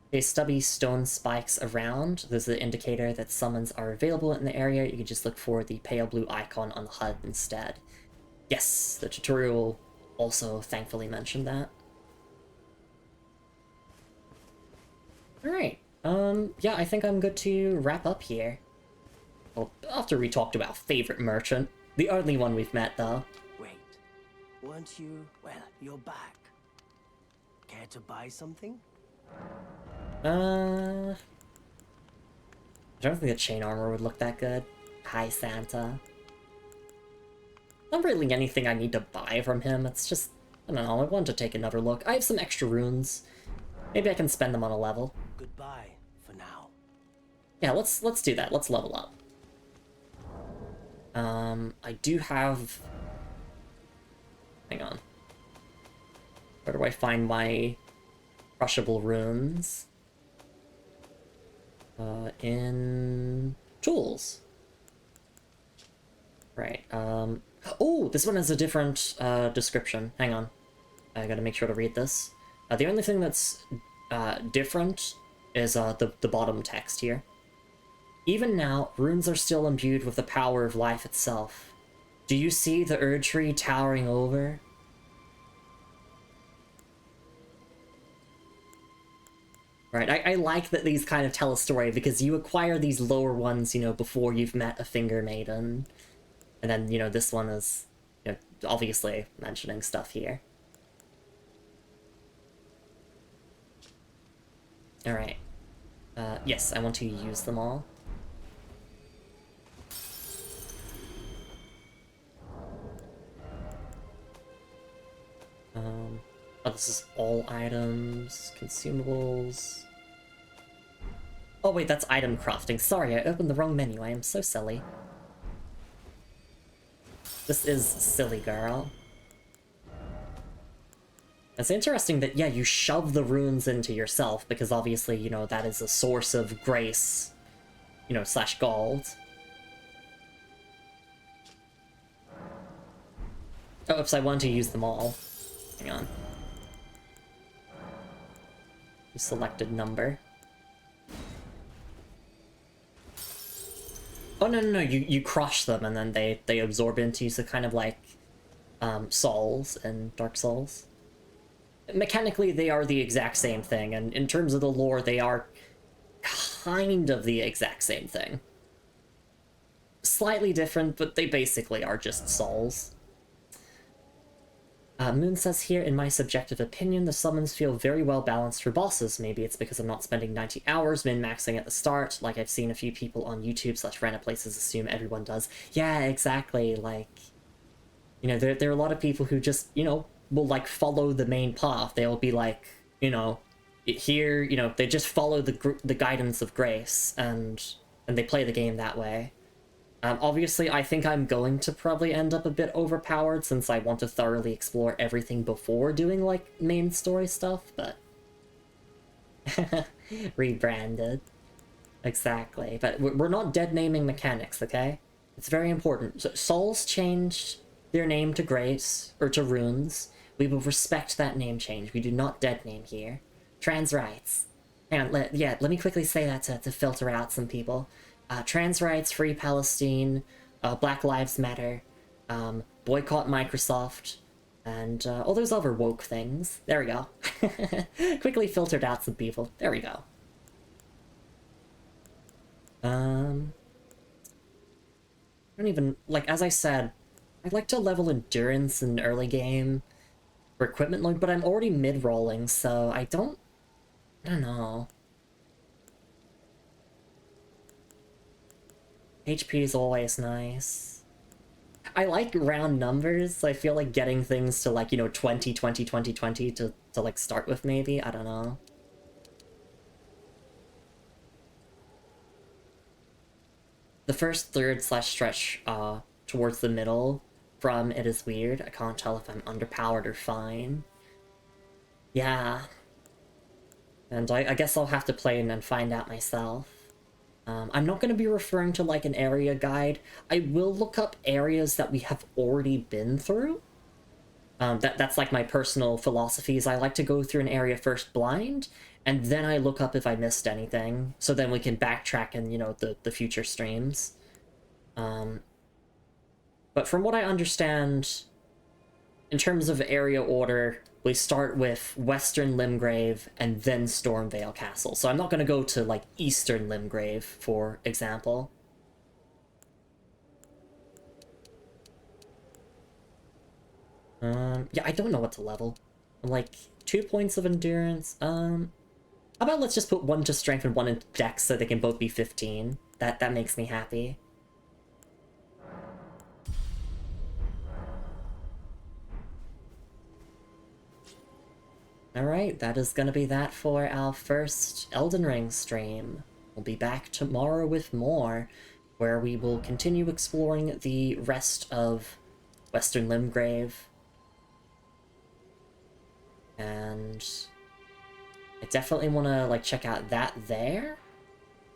Okay, stubby stone spikes around. There's the indicator that summons are available in the area. You can just look for the pale blue icon on the HUD instead. Yes, the tutorial also thankfully mentioned that. Alright, yeah, I think I'm good to wrap up here. Well, after we talked about favorite merchant. The only one we've met, though. Wait, weren't you... Well, you're back. Care to buy something? I don't think the chain armor would look that good. Hi, Santa. Not really anything I need to buy from him, it's just... I don't know, I wanted to take another look. I have some extra runes. Maybe I can spend them on a level. Goodbye, for now. Yeah, let's do that. Let's level up. I do have... Hang on. Where do I find my crushable runes? In tools. Right, oh, this one has a different, description. Hang on. I gotta make sure to read this. The only thing that's, different is, the bottom text here. Even now, runes are still imbued with the power of life itself. Do you see the Erd tree towering over? Right, I like that these kind of tell a story, because you acquire these lower ones, you know, before you've met a Finger Maiden. And then, you know, this one is, you know, obviously mentioning stuff here. Alright. Yes, I want to use them all. Oh, this is all items, consumables. Oh wait, that's item crafting. Sorry, I opened the wrong menu. I am so silly. This is silly, girl. It's interesting that, yeah, you shove the runes into yourself, because obviously, you know, that is a source of grace, you know, / gold. Oh, oops, I wanted to use them all. Hang on. You selected number. Oh, no, you crush them and then they absorb into you, so kind of like, souls and Dark Souls. Mechanically, they are the exact same thing, and in terms of the lore, they are kind of the exact same thing. Slightly different, but they basically are just souls. Moon says here, in my subjective opinion, the summons feel very well balanced for bosses. Maybe it's because I'm not spending 90 hours min-maxing at the start, like I've seen a few people on YouTube / random places assume everyone does. Yeah, exactly, like... You know, there are a lot of people who just, you know, will, like, follow the main path. They'll be like, you know, here, you know, they just follow the guidance of grace, and they play the game that way. Obviously, I think I'm going to probably end up a bit overpowered, since I want to thoroughly explore everything before doing, like, main story stuff, but... Rebranded. Exactly. But we're not dead-naming mechanics, okay? It's very important. So, Souls changed their name to Grace, or to Runes. We will respect that name change. We do not dead-name here. Trans rights. Hang on, let me quickly say that to filter out some people. Trans rights, free Palestine, Black Lives Matter, boycott Microsoft, and all those other woke things. There we go. Quickly filtered out some people. There we go. I don't even, like, as I said, I'd like to level endurance in early game for equipment load, but I'm already mid-rolling, so I don't know. HP is always nice. I like round numbers, so I feel like getting things to like, you know, 20, 20, 20, 20 to like start with maybe, I don't know. The first third slash stretch towards the middle from It Is Weird, I can't tell if I'm underpowered or fine. Yeah. And I guess I'll have to play and then find out myself. I'm not going to be referring to like an area guide. I will look up areas that we have already been through. That's like my personal philosophy is I like to go through an area first blind, and then I look up if I missed anything, so then we can backtrack in, you know, the future streams. But from what I understand, in terms of area order, we start with Western Limgrave and then Stormvale Castle. So I'm not going to go to, like, Eastern Limgrave, for example. Yeah, I don't know what to level. Like, 2 points of endurance. How about let's just put 1 to strength and 1 into dex so they can both be 15. That makes me happy. Alright, that is gonna be that for our first Elden Ring stream. We'll be back tomorrow with more, where we will continue exploring the rest of Western Limgrave. And I definitely want to like check out that there,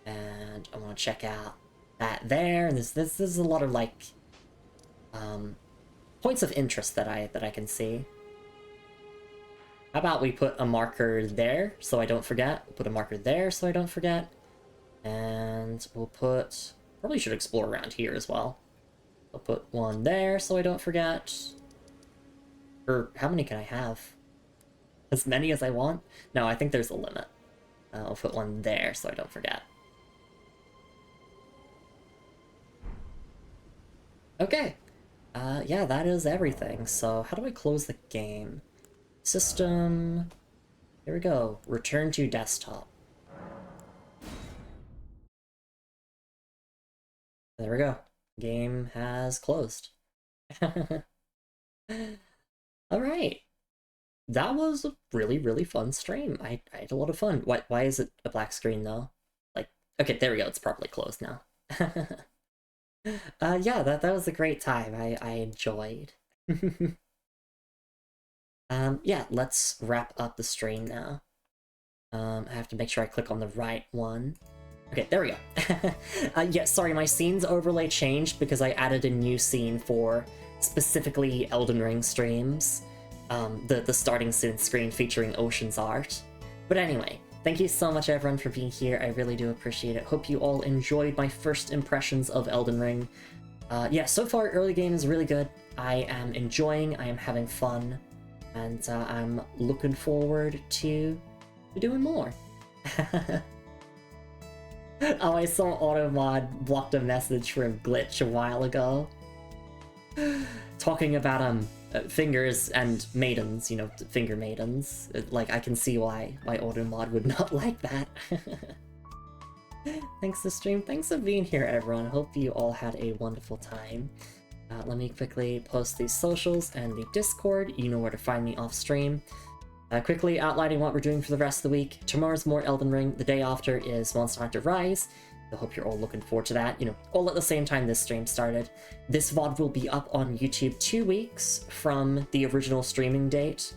and I want to check out that there, and this is a lot of like points of interest that I can see. How about we put a marker there so I don't forget? We'll put a marker there so I don't forget, and we'll put, probably should explore around here as well. I'll put 1 there so I don't forget. Or how many can I have? As many as I want? No, I think there's a limit. I'll put 1 there so I don't forget. Okay. Yeah, that is everything. So how do I close the game? System... Here we go. Return to desktop. There we go. Game has closed. Alright. That was a really, really fun stream. I had a lot of fun. Why is it a black screen, though? Like, okay, there we go. It's properly closed now. Yeah, that was a great time. I enjoyed. Yeah, let's wrap up the stream now. I have to make sure I click on the right one. Okay, there we go. Yeah, sorry, my scenes overlay changed because I added a new scene for specifically Elden Ring streams. The starting soon screen featuring Ocean's art. But anyway, thank you so much everyone for being here. I really do appreciate it. Hope you all enjoyed my first impressions of Elden Ring. Yeah, so far early game is really good. I am enjoying, I am having fun, and I'm looking forward to doing more. Oh, I saw Automod blocked a message from Glitch a while ago. Talking about fingers and maidens, you know, finger maidens. Like, I can see why Automod would not like that. Thanks for stream. Thanks for being here, everyone. Hope you all had a wonderful time. Let me quickly post these socials and the Discord. You know where to find me off stream. Quickly outlining what we're doing for the rest of the week. Tomorrow's more Elden Ring. The day after is Monster Hunter Rise. I hope you're all looking forward to that. You know, all at the same time this stream started. This VOD will be up on YouTube 2 weeks from the original streaming date,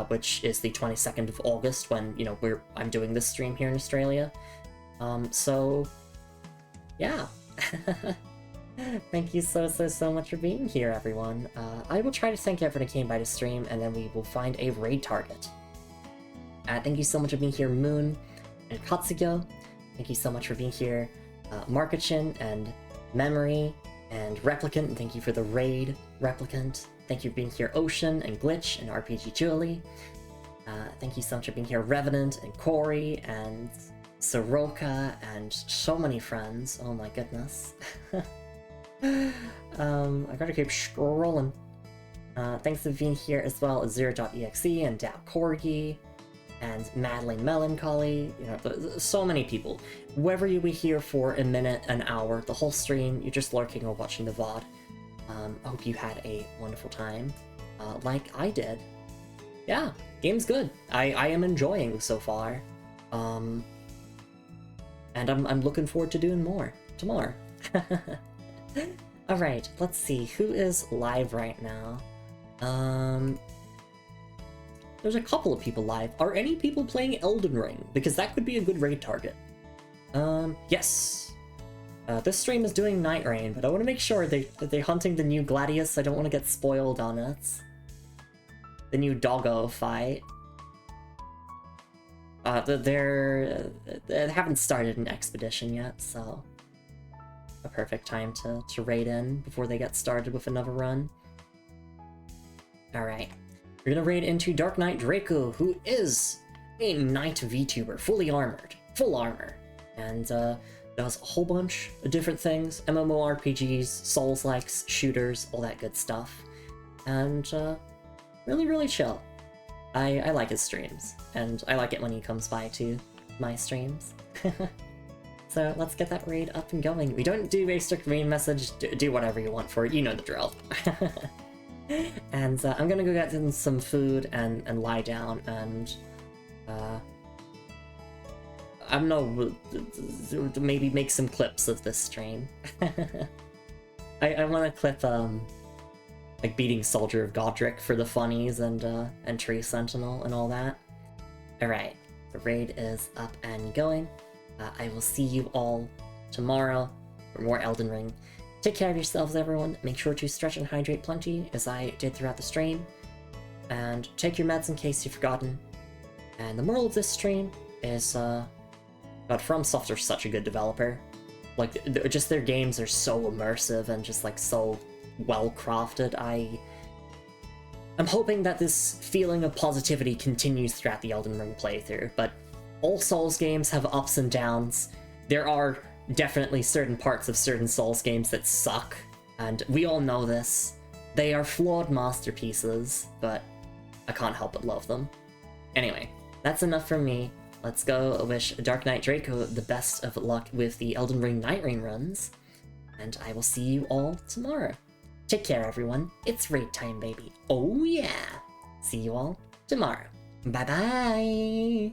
which is the 22nd of August when, you know, I'm doing this stream here in Australia. So, yeah. Thank you so much for being here, everyone. I will try to thank everyone who came by to stream, and then we will find a raid target. Thank you so much for being here, Moon and Katsugo. Thank you so much for being here, Markachin and Memory and Replicant. Thank you for the raid, Replicant. Thank you for being here, Ocean and Glitch and RPG Julie. Thank you so much for being here, Revenant and Corey and Soroka and so many friends. Oh my goodness. I gotta keep scrolling. Thanks for being here as well as Zero.exe and Dap Corgi and Madeline Melancholy. You know, so many people. Whether you were here for a minute, an hour, the whole stream, you're just lurking or watching the VOD. I hope you had a wonderful time, like I did. Yeah, game's good. I am enjoying so far. And I'm looking forward to doing more tomorrow. Alright, let's see, who is live right now? There's a couple of people live. Are any people playing Elden Ring? Because that could be a good raid target. Yes. This stream is doing Night Rain, but I want to make sure that they're hunting the new Gladius. I don't want to get spoiled on it. The new doggo fight. They haven't started an expedition yet, so a perfect time to raid in before they get started with another run. Alright, we're gonna raid into Dark Knight Draco, who is a Knight VTuber, fully armored, full armor, and does a whole bunch of different things, MMORPGs, Souls-likes, shooters, all that good stuff, and really chill. I like his streams, and I like it when he comes by to my streams. So let's get that raid up and going. We don't do a strict raid message, do whatever you want for it, you know the drill. And I'm gonna go get some food and lie down, and I don't know, maybe make some clips of this stream. I want to clip like beating Soldier of Godric for the funnies and Tree Sentinel and all that. Alright, the raid is up and going. I will see you all tomorrow for more Elden Ring. Take care of yourselves, everyone. Make sure to stretch and hydrate plenty, as I did throughout the stream. And take your meds in case you've forgotten. And the moral of this stream is, God, FromSoft are such a good developer. Like, just their games are so immersive and just, like, so well-crafted. I'm hoping that this feeling of positivity continues throughout the Elden Ring playthrough, but all Souls games have ups and downs. There are definitely certain parts of certain Souls games that suck, and we all know this. They are flawed masterpieces, but I can't help but love them. Anyway, that's enough from me. Let's go wish Dark Knight Draco the best of luck with the Elden Ring Night Rain runs, and I will see you all tomorrow. Take care, everyone. It's raid time, baby. Oh yeah! See you all tomorrow. Bye-bye!